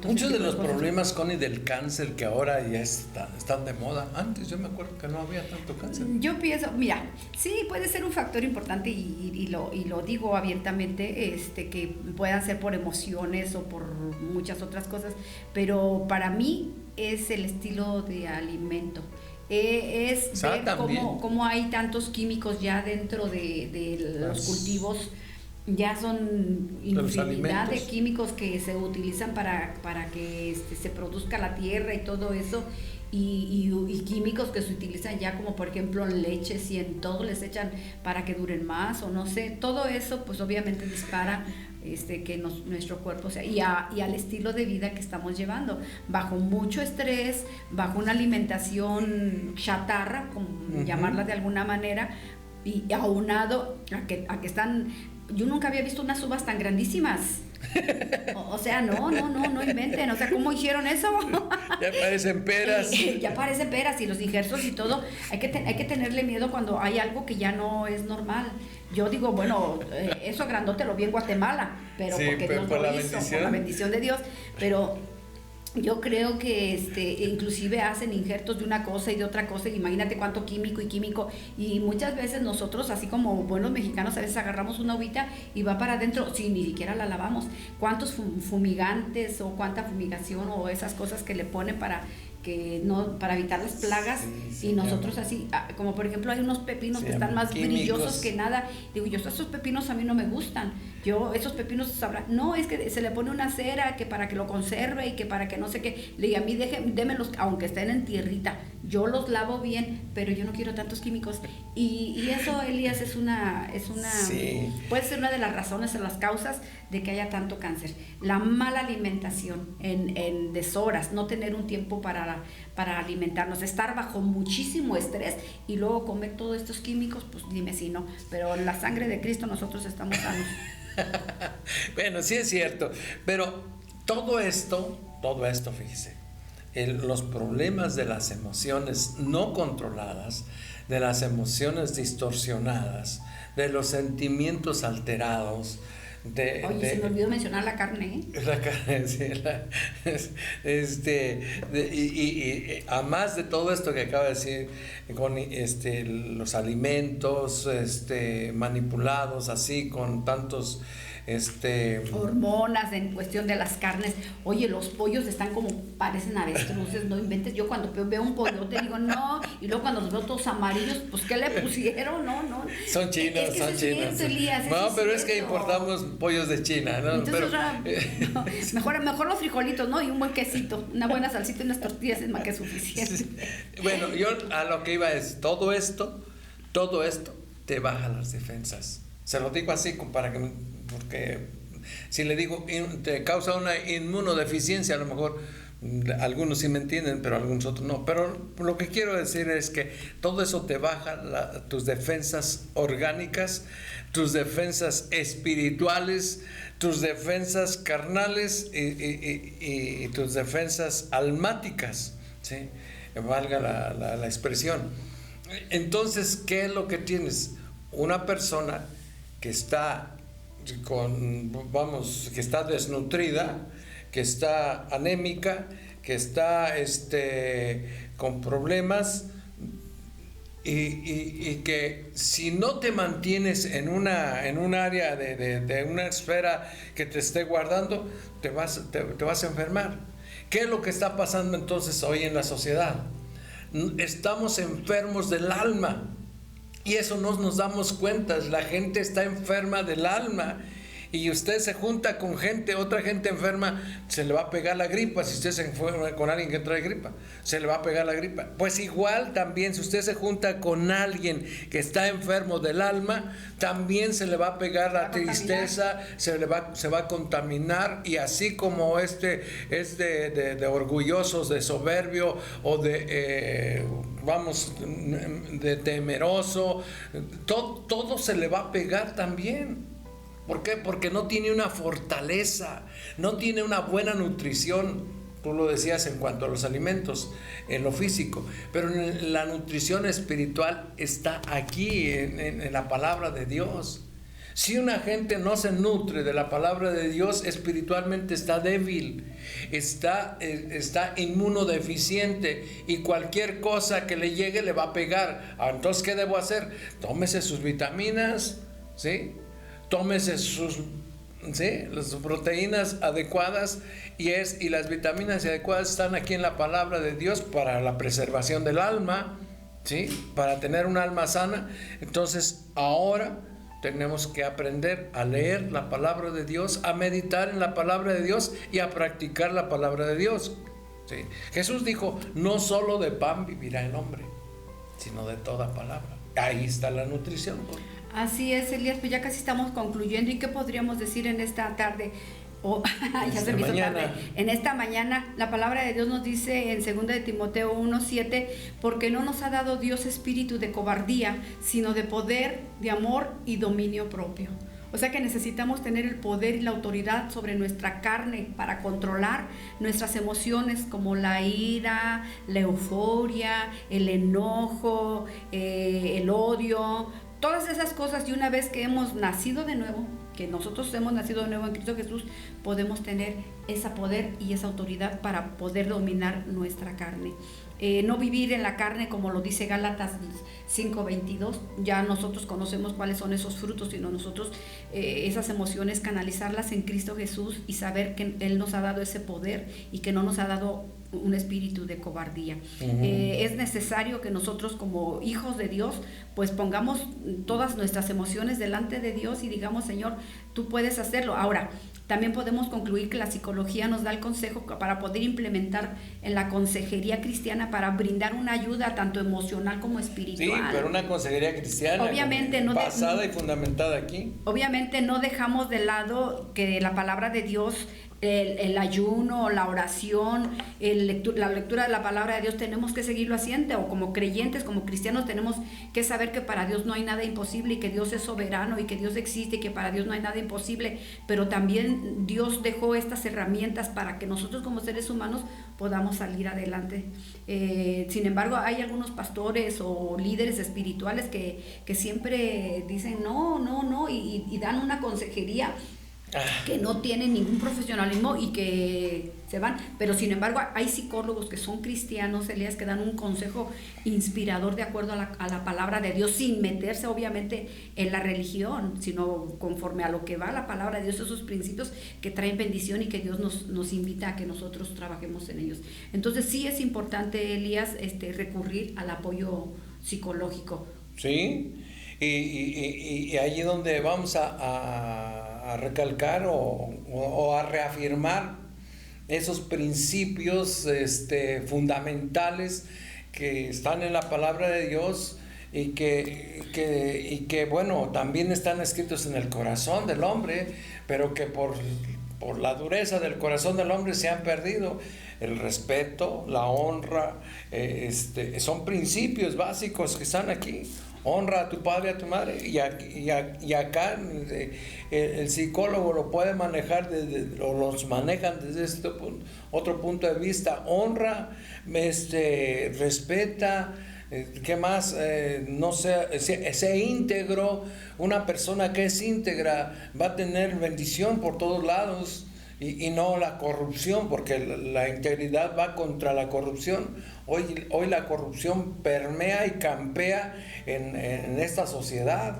[SPEAKER 3] muchos de los problemas, Connie, del cáncer, que ahora ya están de moda. Antes yo me acuerdo que no había tanto cáncer.
[SPEAKER 4] Yo pienso, mira, sí puede ser un factor importante, y lo digo abiertamente, que puedan ser por emociones o por muchas otras cosas, pero para mí es el estilo de alimento. Es ver cómo hay tantos químicos ya dentro de los cultivos. Ya son infinidad de químicos que se utilizan para que se produzca la tierra y todo eso, y químicos que se utilizan ya, como por ejemplo en leches y en todo les echan para que duren más, o no sé, todo eso pues obviamente dispara que nuestro cuerpo sea, y al estilo de vida que estamos llevando, bajo mucho estrés, bajo una alimentación chatarra, como llamarla de alguna manera, y aunado a que están, yo nunca había visto unas uvas tan grandísimas. O sea, no inventen, o sea, ¿cómo hicieron eso?
[SPEAKER 3] Ya parecen peras.
[SPEAKER 4] Ya parecen peras, y los injertos y todo, hay que tenerle miedo cuando hay algo que ya no es normal. Yo digo, bueno, eso grandote lo vi en Guatemala, pero
[SPEAKER 3] sí,
[SPEAKER 4] porque Dios lo hizo, por la bendición de Dios, pero yo creo que inclusive hacen injertos de una cosa y de otra cosa, imagínate cuánto químico, y muchas veces nosotros, así como buenos mexicanos, a veces agarramos una uvita y va para adentro, sí, ni siquiera la lavamos. ¿Cuántos fumigantes o cuánta fumigación o esas cosas que le ponen para evitar las plagas? Sí, y nosotros así, como por ejemplo hay unos pepinos que están más
[SPEAKER 3] químicos,
[SPEAKER 4] brillosos que nada, digo yo, esos pepinos a mí no me gustan, esos pepinos sabrán, no, es que se le pone una cera que para que lo conserve y que para que no sé qué, le digo, a mí démelos, aunque estén en tierrita, yo los lavo bien, pero yo no quiero tantos químicos, y eso, Elías, es una
[SPEAKER 3] sí,
[SPEAKER 4] puede ser una de las razones o las causas de que haya tanto cáncer, la mala alimentación en deshoras, no tener un tiempo para alimentarnos, estar bajo muchísimo estrés y luego comer todos estos químicos, pues dime si no, pero en la sangre de Cristo nosotros estamos sanos.
[SPEAKER 3] Bueno, sí es cierto, pero todo esto, fíjese, los problemas de las emociones no controladas, de las emociones distorsionadas, de los sentimientos alterados,
[SPEAKER 4] Oye, se me olvidó mencionar la carne, ¿eh?
[SPEAKER 3] La carne, sí. Y además de todo esto que acaba de decir, con los alimentos manipulados así, con tantos
[SPEAKER 4] hormonas en cuestión de las carnes. Oye, los pollos están como, parecen avestruces, no inventes. Yo cuando veo un pollote digo, no, y luego cuando los veo todos amarillos, pues ¿qué le pusieron? No.
[SPEAKER 3] Son chinos,
[SPEAKER 4] es que
[SPEAKER 3] son chinos.
[SPEAKER 4] Cierto, Elías,
[SPEAKER 3] no, pero es que importamos pollos de China, ¿no?
[SPEAKER 4] Entonces,
[SPEAKER 3] pero,
[SPEAKER 4] mejor los frijolitos, ¿no? Y un buen quesito, una buena salsita y unas tortillas es más que suficiente.
[SPEAKER 3] Bueno, yo a lo que iba es, todo esto te baja las defensas. Se lo digo así porque si le digo te causa una inmunodeficiencia, a lo mejor algunos sí me entienden, pero algunos otros no. Pero lo que quiero decir es que todo eso te baja tus defensas orgánicas, tus defensas espirituales, tus defensas carnales y tus defensas almáticas, ¿sí? Valga la expresión. Entonces, ¿qué es lo que tienes? Una persona que está que está desnutrida, que está anémica, que está con problemas y que si no te mantienes en un área de una esfera que te esté guardando, te vas a enfermar. ¿Qué es lo que está pasando entonces hoy en la sociedad? Estamos enfermos del alma. Y eso no nos damos cuenta, la gente está enferma del alma. Y usted se junta con otra gente enferma, se le va a pegar la gripa. Si usted se enferma con alguien que trae gripa, se le va a pegar la gripa. Pues igual también, si usted se junta con alguien que está enfermo del alma, también se le va a pegar la tristeza, se va a contaminar. Y así como es de orgullosos, de soberbio o de temeroso, todo se le va a pegar también. ¿Por qué? Porque no tiene una fortaleza, no tiene una buena nutrición. Tú lo decías en cuanto a los alimentos, en lo físico, pero en la nutrición espiritual está aquí, en la palabra de Dios. Si una gente no se nutre de la palabra de Dios, espiritualmente está débil, está inmunodeficiente, y cualquier cosa que le llegue le va a pegar. Entonces, ¿qué debo hacer? Tómese sus vitaminas, ¿sí? Tómese sus proteínas adecuadas, y las vitaminas adecuadas están aquí en la palabra de Dios para la preservación del alma, ¿sí? Para tener un alma sana. Entonces, ahora tenemos que aprender a leer la palabra de Dios, a meditar en la palabra de Dios y a practicar la palabra de Dios, ¿sí? Jesús dijo, no solo de pan vivirá el hombre, sino de toda palabra. Ahí está la nutrición.
[SPEAKER 4] Así es, Elías, pues ya casi estamos concluyendo. ¿Y qué podríamos decir en esta tarde? Ya se me hizo tarde. En esta mañana la palabra de Dios nos dice en 2 de Timoteo 1:7, porque no nos ha dado Dios espíritu de cobardía, sino de poder, de amor y dominio propio. O sea que necesitamos tener el poder y la autoridad sobre nuestra carne para controlar nuestras emociones como la ira, la euforia, el enojo, el odio, todas esas cosas. Y una vez que hemos nacido de nuevo, que nosotros hemos nacido de nuevo en Cristo Jesús, podemos tener ese poder y esa autoridad para poder dominar nuestra carne. No vivir en la carne, como lo dice Gálatas 5:22. Ya nosotros conocemos cuáles son esos frutos, sino nosotros esas emociones canalizarlas en Cristo Jesús y saber que Él nos ha dado ese poder y que no nos ha dado un espíritu de cobardía. Es necesario que nosotros como hijos de Dios pues pongamos todas nuestras emociones delante de Dios y digamos: Señor, tú puedes hacerlo. Ahora, también podemos concluir que la psicología nos da el consejo para poder implementar en la consejería cristiana para brindar una ayuda tanto emocional como espiritual.
[SPEAKER 3] Sí, pero una consejería cristiana
[SPEAKER 4] obviamente no
[SPEAKER 3] basada y fundamentada aquí.
[SPEAKER 4] Obviamente no dejamos de lado que la palabra de Dios, el ayuno, la oración, la lectura de la palabra de Dios, tenemos que seguirlo haciendo, o como creyentes, como cristianos, tenemos que saber que para Dios no hay nada imposible y que Dios es soberano y que Dios existe y que para Dios no hay nada imposible, pero también Dios dejó estas herramientas para que nosotros como seres humanos podamos salir adelante. Sin embargo, hay algunos pastores o líderes espirituales que siempre dicen no y dan una consejería que no tienen ningún profesionalismo y que se van, pero sin embargo hay psicólogos que son cristianos, Elías, que dan un consejo inspirador de acuerdo a la palabra de Dios, sin meterse obviamente en la religión, sino conforme a lo que va la palabra de Dios, esos principios que traen bendición y que Dios nos invita a que nosotros trabajemos en ellos. Entonces sí es importante, Elías, recurrir al apoyo psicológico.
[SPEAKER 3] Sí, y allí donde vamos a recalcar o a reafirmar esos principios fundamentales que están en la palabra de Dios y que bueno, también están escritos en el corazón del hombre, pero que por la dureza del corazón del hombre se han perdido. El respeto, la honra, son principios básicos que están aquí. Honra a tu padre y a tu madre, y acá el psicólogo lo puede manejar o los manejan desde este otro punto de vista. Honra, respeta, ¿qué más? No sea íntegro. Una persona que es íntegra va a tener bendición por todos lados. Y no la corrupción, porque la integridad va contra la corrupción. Hoy la corrupción permea y campea en esta sociedad.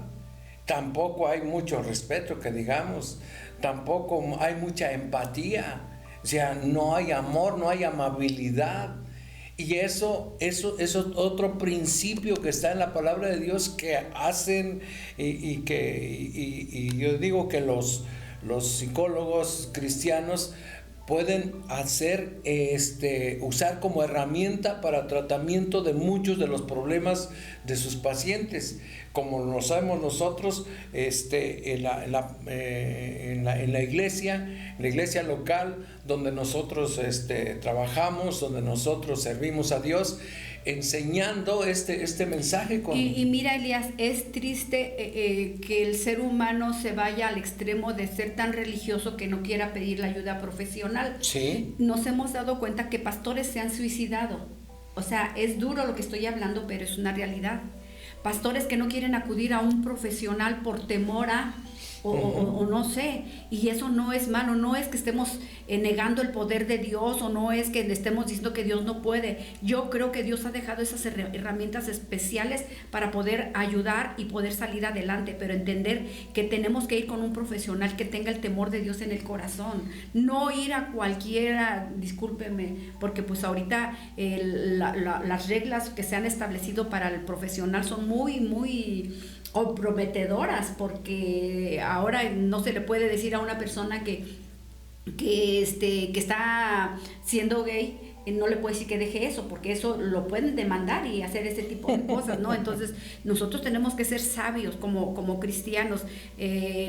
[SPEAKER 3] Tampoco hay mucho respeto, que digamos, tampoco hay mucha empatía, o sea, no hay amor, no hay amabilidad. Y eso es otro principio que está en la palabra de Dios que hacen y yo digo que los psicólogos cristianos pueden usar como herramienta para tratamiento de muchos de los problemas de sus pacientes, como lo sabemos nosotros en la iglesia local donde nosotros trabajamos, donde nosotros servimos a Dios, enseñando este mensaje.
[SPEAKER 4] Y mira, Elías, es triste que el ser humano se vaya al extremo de ser tan religioso que no quiera pedir la ayuda profesional.
[SPEAKER 3] Sí.
[SPEAKER 4] Nos hemos dado cuenta que pastores se han suicidado. O sea, es duro lo que estoy hablando, pero es una realidad. Pastores que no quieren acudir a un profesional por temor a... O no sé, y eso no es malo, no es que estemos negando el poder de Dios, o no es que le estemos diciendo que Dios no puede. Yo creo que Dios ha dejado esas herramientas especiales para poder ayudar y poder salir adelante, pero entender que tenemos que ir con un profesional que tenga el temor de Dios en el corazón, no ir a cualquiera, discúlpeme, porque pues ahorita las reglas que se han establecido para el profesional son muy prometedoras, porque ahora no se le puede decir a una persona que está siendo gay no le puede decir que deje eso, porque eso lo pueden demandar y hacer ese tipo de cosas, ¿no? Entonces, nosotros tenemos que ser sabios como cristianos.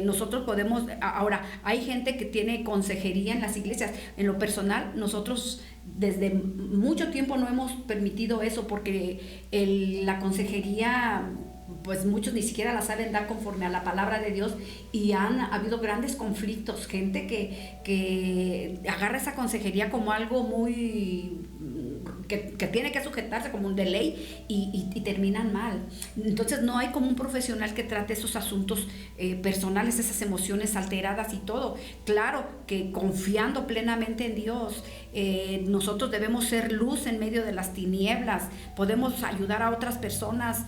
[SPEAKER 4] Nosotros podemos, ahora, hay gente que tiene consejería en las iglesias. En lo personal, nosotros desde mucho tiempo no hemos permitido eso, porque la consejería, pues muchos ni siquiera la saben dar conforme a la palabra de Dios, y han habido grandes conflictos, gente que agarra esa consejería como algo muy que tiene que sujetarse como un de ley y terminan mal. Entonces no hay como un profesional que trate esos asuntos personales, esas emociones alteradas y todo. Claro que confiando plenamente en Dios, nosotros debemos ser luz en medio de las tinieblas, podemos ayudar a otras personas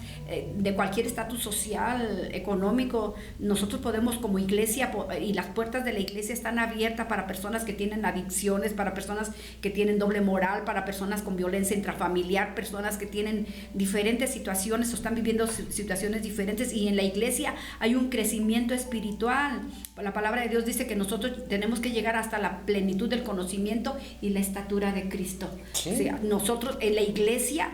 [SPEAKER 4] de cualquier estatus social, económico. Nosotros podemos como iglesia, y las puertas de la iglesia están abiertas para personas que tienen adicciones, para personas que tienen doble moral, para personas con violencia intrafamiliar, personas que tienen diferentes situaciones o están viviendo situaciones diferentes, y en la iglesia hay un crecimiento espiritual. La palabra de Dios dice que nosotros tenemos que llegar hasta la plenitud del conocimiento y la estatura de Cristo. ¿Sí? O sea, nosotros en la iglesia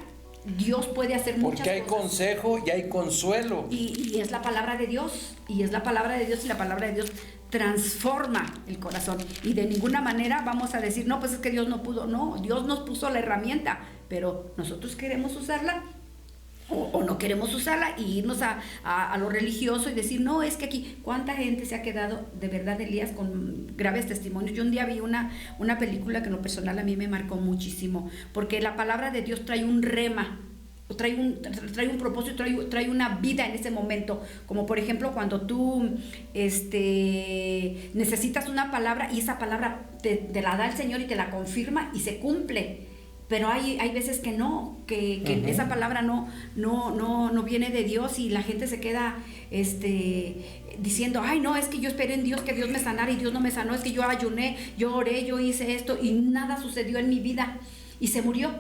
[SPEAKER 4] Dios puede hacer muchas cosas.
[SPEAKER 3] Porque hay consejo y hay consuelo.
[SPEAKER 4] Y es la palabra de Dios. Y es la palabra de Dios, y la palabra de Dios transforma el corazón. Y de ninguna manera vamos a decir, no, pues es que Dios no pudo. No, Dios nos puso la herramienta, pero nosotros queremos usarla o no queremos usarla, y irnos a lo religioso y decir, no, es que aquí, ¿cuánta gente se ha quedado de verdad, Elías, con graves testimonios? Yo un día vi una película que en lo personal a mí me marcó muchísimo, porque la palabra de Dios trae un rema, trae un propósito, trae una vida en ese momento, como por ejemplo cuando tú necesitas una palabra y esa palabra te la da el Señor y te la confirma y se cumple. Pero hay veces que no, que uh-huh. Esa palabra no viene de Dios, y la gente se queda diciendo, ay, no, es que yo esperé en Dios que Dios me sanara y Dios no me sanó, es que yo ayuné, yo oré, yo hice esto y nada sucedió en mi vida y se murió.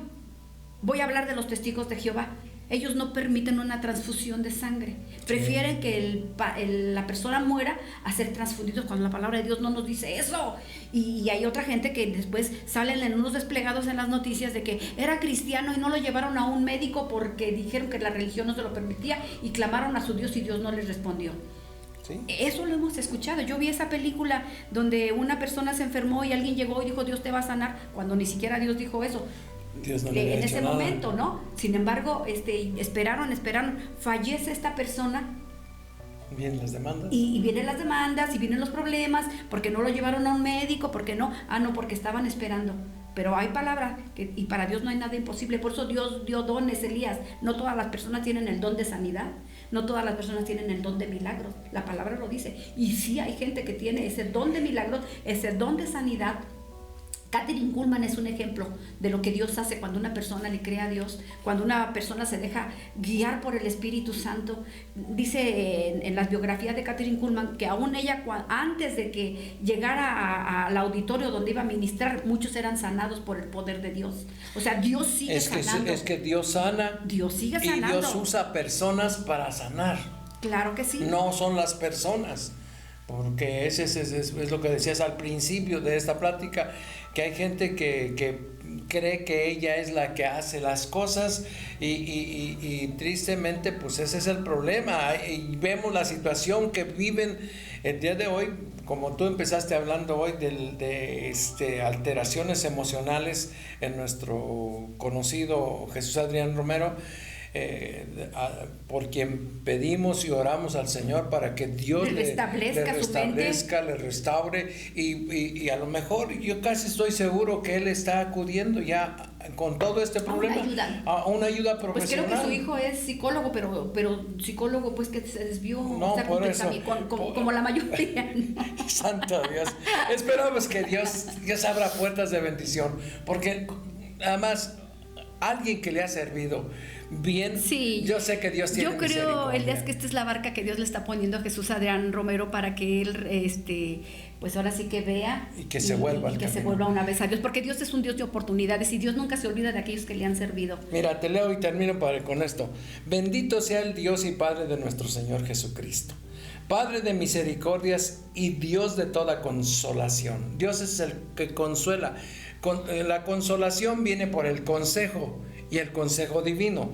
[SPEAKER 4] Voy a hablar de los testigos de Jehová. Ellos no permiten una transfusión de sangre. Prefieren que la persona muera a ser transfundidos, cuando la palabra de Dios no nos dice eso. Y hay otra gente que después salen en unos desplegados en las noticias de que era cristiano y no lo llevaron a un médico porque dijeron que la religión no se lo permitía, y clamaron a su Dios y Dios no les respondió. ¿Sí? Eso lo hemos escuchado. Yo vi esa película donde una persona se enfermó y alguien llegó y dijo, Dios te va a sanar, cuando ni siquiera Dios dijo eso.
[SPEAKER 3] Dios no le
[SPEAKER 4] en ese
[SPEAKER 3] nada.
[SPEAKER 4] momento, ¿no? Sin embargo, esperaron, fallece esta persona.
[SPEAKER 3] Vienen las demandas.
[SPEAKER 4] Y vienen las demandas, y vienen los problemas, porque no lo llevaron a un médico, porque no, porque estaban esperando. Pero hay palabra, y para Dios no hay nada imposible. Por eso Dios dio dones, Elías. No todas las personas tienen el don de sanidad, no todas las personas tienen el don de milagros. La palabra lo dice. Y sí hay gente que tiene ese don de milagros, ese don de sanidad. Kathryn Kuhlman es un ejemplo de lo que Dios hace cuando una persona le cree a Dios, cuando una persona se deja guiar por el Espíritu Santo. Dice en las biografías de Kathryn Kuhlman que aún ella, antes de que llegara al auditorio donde iba a ministrar, muchos eran sanados por el poder de Dios. O sea, Dios sigue sanando.
[SPEAKER 3] Es que Dios sana.
[SPEAKER 4] Dios sigue sanando.
[SPEAKER 3] Y Dios usa personas para sanar.
[SPEAKER 4] Claro que sí.
[SPEAKER 3] No son las personas. Porque es lo que decías al principio de esta plática, que hay gente que cree que ella es la que hace las cosas y tristemente pues ese es el problema. Y vemos la situación que viven el día de hoy, como tú empezaste hablando hoy de alteraciones emocionales en nuestro conocido Jesús Adrián Romero. Por quien pedimos y oramos al Señor para que Dios le restablezca, le restaure, y a lo mejor yo casi estoy seguro que él está acudiendo ya con todo este problema a una ayuda profesional.
[SPEAKER 4] Pues creo que su hijo es psicólogo, pero psicólogo pues que se desvió,
[SPEAKER 3] no, o sea, por eso,
[SPEAKER 4] como la mayoría, ¿no?
[SPEAKER 3] Santo Dios, esperamos que Dios abra puertas de bendición, porque además alguien que le ha servido bien, sí, yo sé que Dios tiene misericordia.
[SPEAKER 4] Yo creo, Elías, que esta es la barca que Dios le está poniendo a Jesús Adrián Romero para que él, pues ahora sí que vea
[SPEAKER 3] y que se vuelva
[SPEAKER 4] y que se vuelva una vez a Dios, porque Dios es un Dios de oportunidades y Dios nunca se olvida de aquellos que le han servido.
[SPEAKER 3] Mira, te leo y termino con esto. Bendito sea el Dios y Padre de nuestro Señor Jesucristo, Padre de misericordias y Dios de toda consolación. Dios es el que consuela. La consolación viene por el consejo y el consejo divino.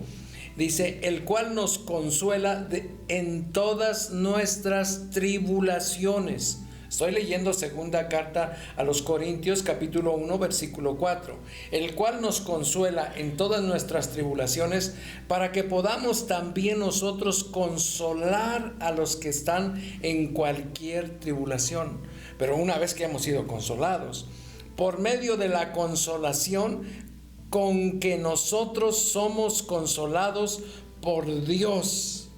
[SPEAKER 3] Dice, el cual nos consuela en todas nuestras tribulaciones. Estoy leyendo segunda carta a los Corintios, capítulo 1, versículo 4. El cual nos consuela en todas nuestras tribulaciones, para que podamos también nosotros consolar a los que están en cualquier tribulación. Pero una vez que hemos sido consolados, por medio de la consolación con que nosotros somos consolados por Dios.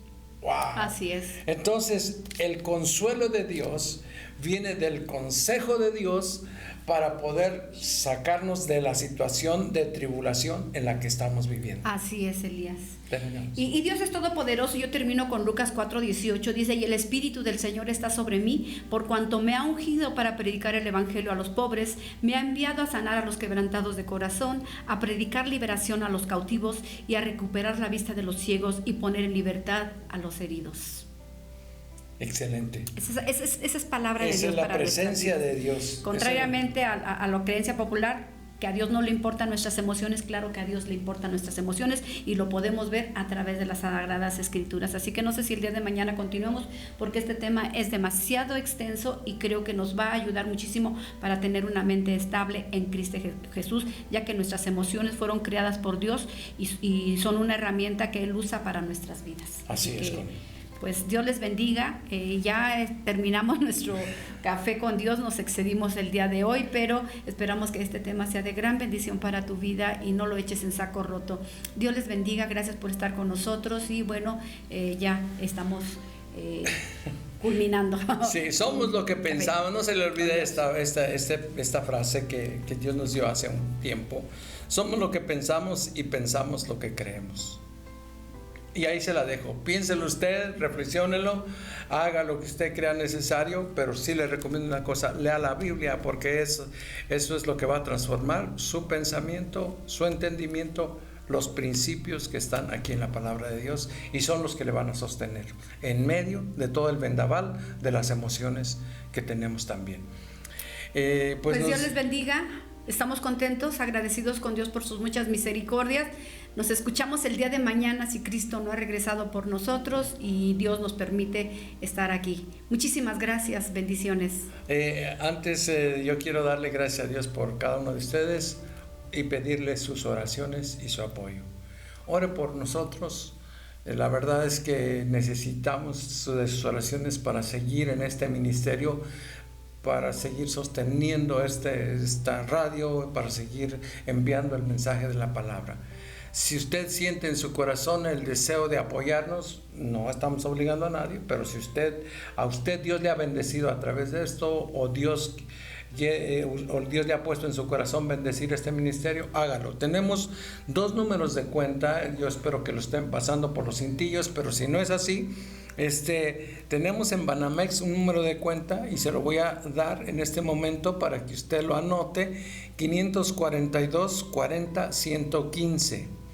[SPEAKER 3] ¡Wow!
[SPEAKER 4] Así es.
[SPEAKER 3] Entonces, el consuelo de Dios viene del consejo de Dios para poder sacarnos de la situación de tribulación en la que estamos viviendo.
[SPEAKER 4] Así es, Elías.
[SPEAKER 3] Terminamos.
[SPEAKER 4] Y Dios es todopoderoso. Yo termino con Lucas 4:18. Dice, y el Espíritu del Señor está sobre mí, por cuanto me ha ungido para predicar el Evangelio a los pobres, me ha enviado a sanar a los quebrantados de corazón, a predicar liberación a los cautivos y a recuperar la vista de los ciegos y poner en libertad a los heridos.
[SPEAKER 3] Excelente.
[SPEAKER 4] Esa es palabra de
[SPEAKER 3] Esa
[SPEAKER 4] Dios.
[SPEAKER 3] es la
[SPEAKER 4] para
[SPEAKER 3] presencia de Dios.
[SPEAKER 4] Contrariamente a la creencia popular, que a Dios no le importan nuestras emociones, claro que a Dios le importan nuestras emociones y lo podemos ver a través de las Sagradas Escrituras. Así que no sé si el día de mañana continuemos, porque este tema es demasiado extenso y creo que nos va a ayudar muchísimo para tener una mente estable en Cristo Jesús, ya que nuestras emociones fueron creadas por Dios y son una herramienta que Él usa para nuestras vidas.
[SPEAKER 3] Así es, Connie.
[SPEAKER 4] Pues Dios les bendiga. Ya terminamos nuestro café con Dios, nos excedimos el día de hoy, pero esperamos que este tema sea de gran bendición para tu vida y no lo eches en saco roto. Dios les bendiga, gracias por estar con nosotros y bueno, ya estamos culminando.
[SPEAKER 3] Sí, somos lo que pensamos. No se le olvide esta frase que Dios nos dio hace un tiempo. Somos lo que pensamos y pensamos lo que creemos. Y ahí se la dejo. Piénselo usted, reflexiónelo, haga lo que usted crea necesario, pero sí le recomiendo una cosa: lea la Biblia, porque eso es lo que va a transformar su pensamiento, su entendimiento, los principios que están aquí en la palabra de Dios, y son los que le van a sostener en medio de todo el vendaval de las emociones que tenemos también.
[SPEAKER 4] Pues Dios les bendiga. Estamos contentos, agradecidos con Dios por sus muchas misericordias. Nos escuchamos el día de mañana si Cristo no ha regresado por nosotros y Dios nos permite estar aquí. Muchísimas gracias, bendiciones.
[SPEAKER 3] Antes yo quiero darle gracias a Dios por cada uno de ustedes y pedirle sus oraciones y su apoyo. Ore por nosotros. La verdad es que necesitamos sus oraciones para seguir en este ministerio, para seguir sosteniendo esta radio, para seguir enviando el mensaje de la palabra. Si usted siente en su corazón el deseo de apoyarnos, no estamos obligando a nadie, pero si a usted Dios le ha bendecido a través de esto, o Dios le ha puesto en su corazón bendecir este ministerio, hágalo. Tenemos 2 números de cuenta, yo espero que lo estén pasando por los cintillos, pero si no es así, tenemos en Banamex un número de cuenta y se lo voy a dar en este momento para que usted lo anote: 542 40 115.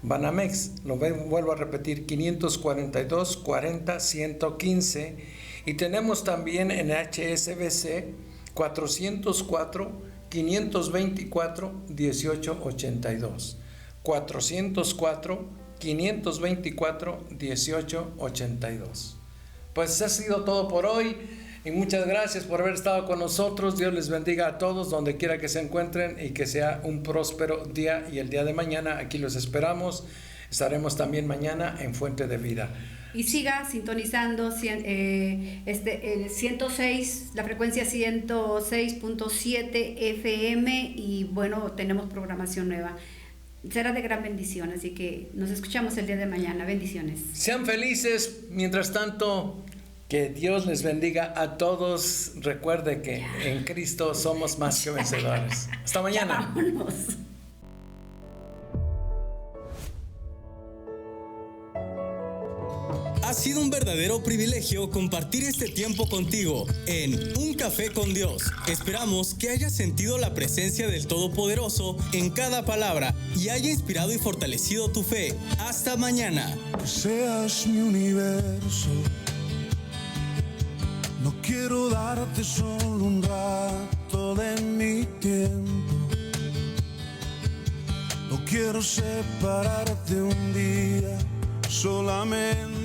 [SPEAKER 3] Banamex, lo vuelvo a repetir, 542 40 115. Y tenemos también en HSBC 404 524 1882. 404 524 1882. Pues ha sido todo por hoy y muchas gracias por haber estado con nosotros. Dios les bendiga a todos donde quiera que se encuentren y que sea un próspero día, y el día de mañana aquí los esperamos. Estaremos también mañana en Fuente de Vida.
[SPEAKER 4] Y siga sintonizando el 106, la frecuencia 106.7 FM, y bueno, tenemos programación nueva. Será de gran bendición, así que nos escuchamos el día de mañana. Bendiciones.
[SPEAKER 3] Sean felices. Mientras tanto, que Dios les bendiga a todos. Recuerde que en Cristo somos más que vencedores. Hasta mañana.
[SPEAKER 4] Vámonos.
[SPEAKER 10] Ha sido un verdadero privilegio compartir este tiempo contigo en Un Café con Dios. Esperamos que hayas sentido la presencia del Todopoderoso en cada palabra y haya inspirado y fortalecido tu fe. Hasta mañana.
[SPEAKER 2] Que seas mi universo. No quiero darte solo un rato de mi tiempo. quiero separarte un día solamente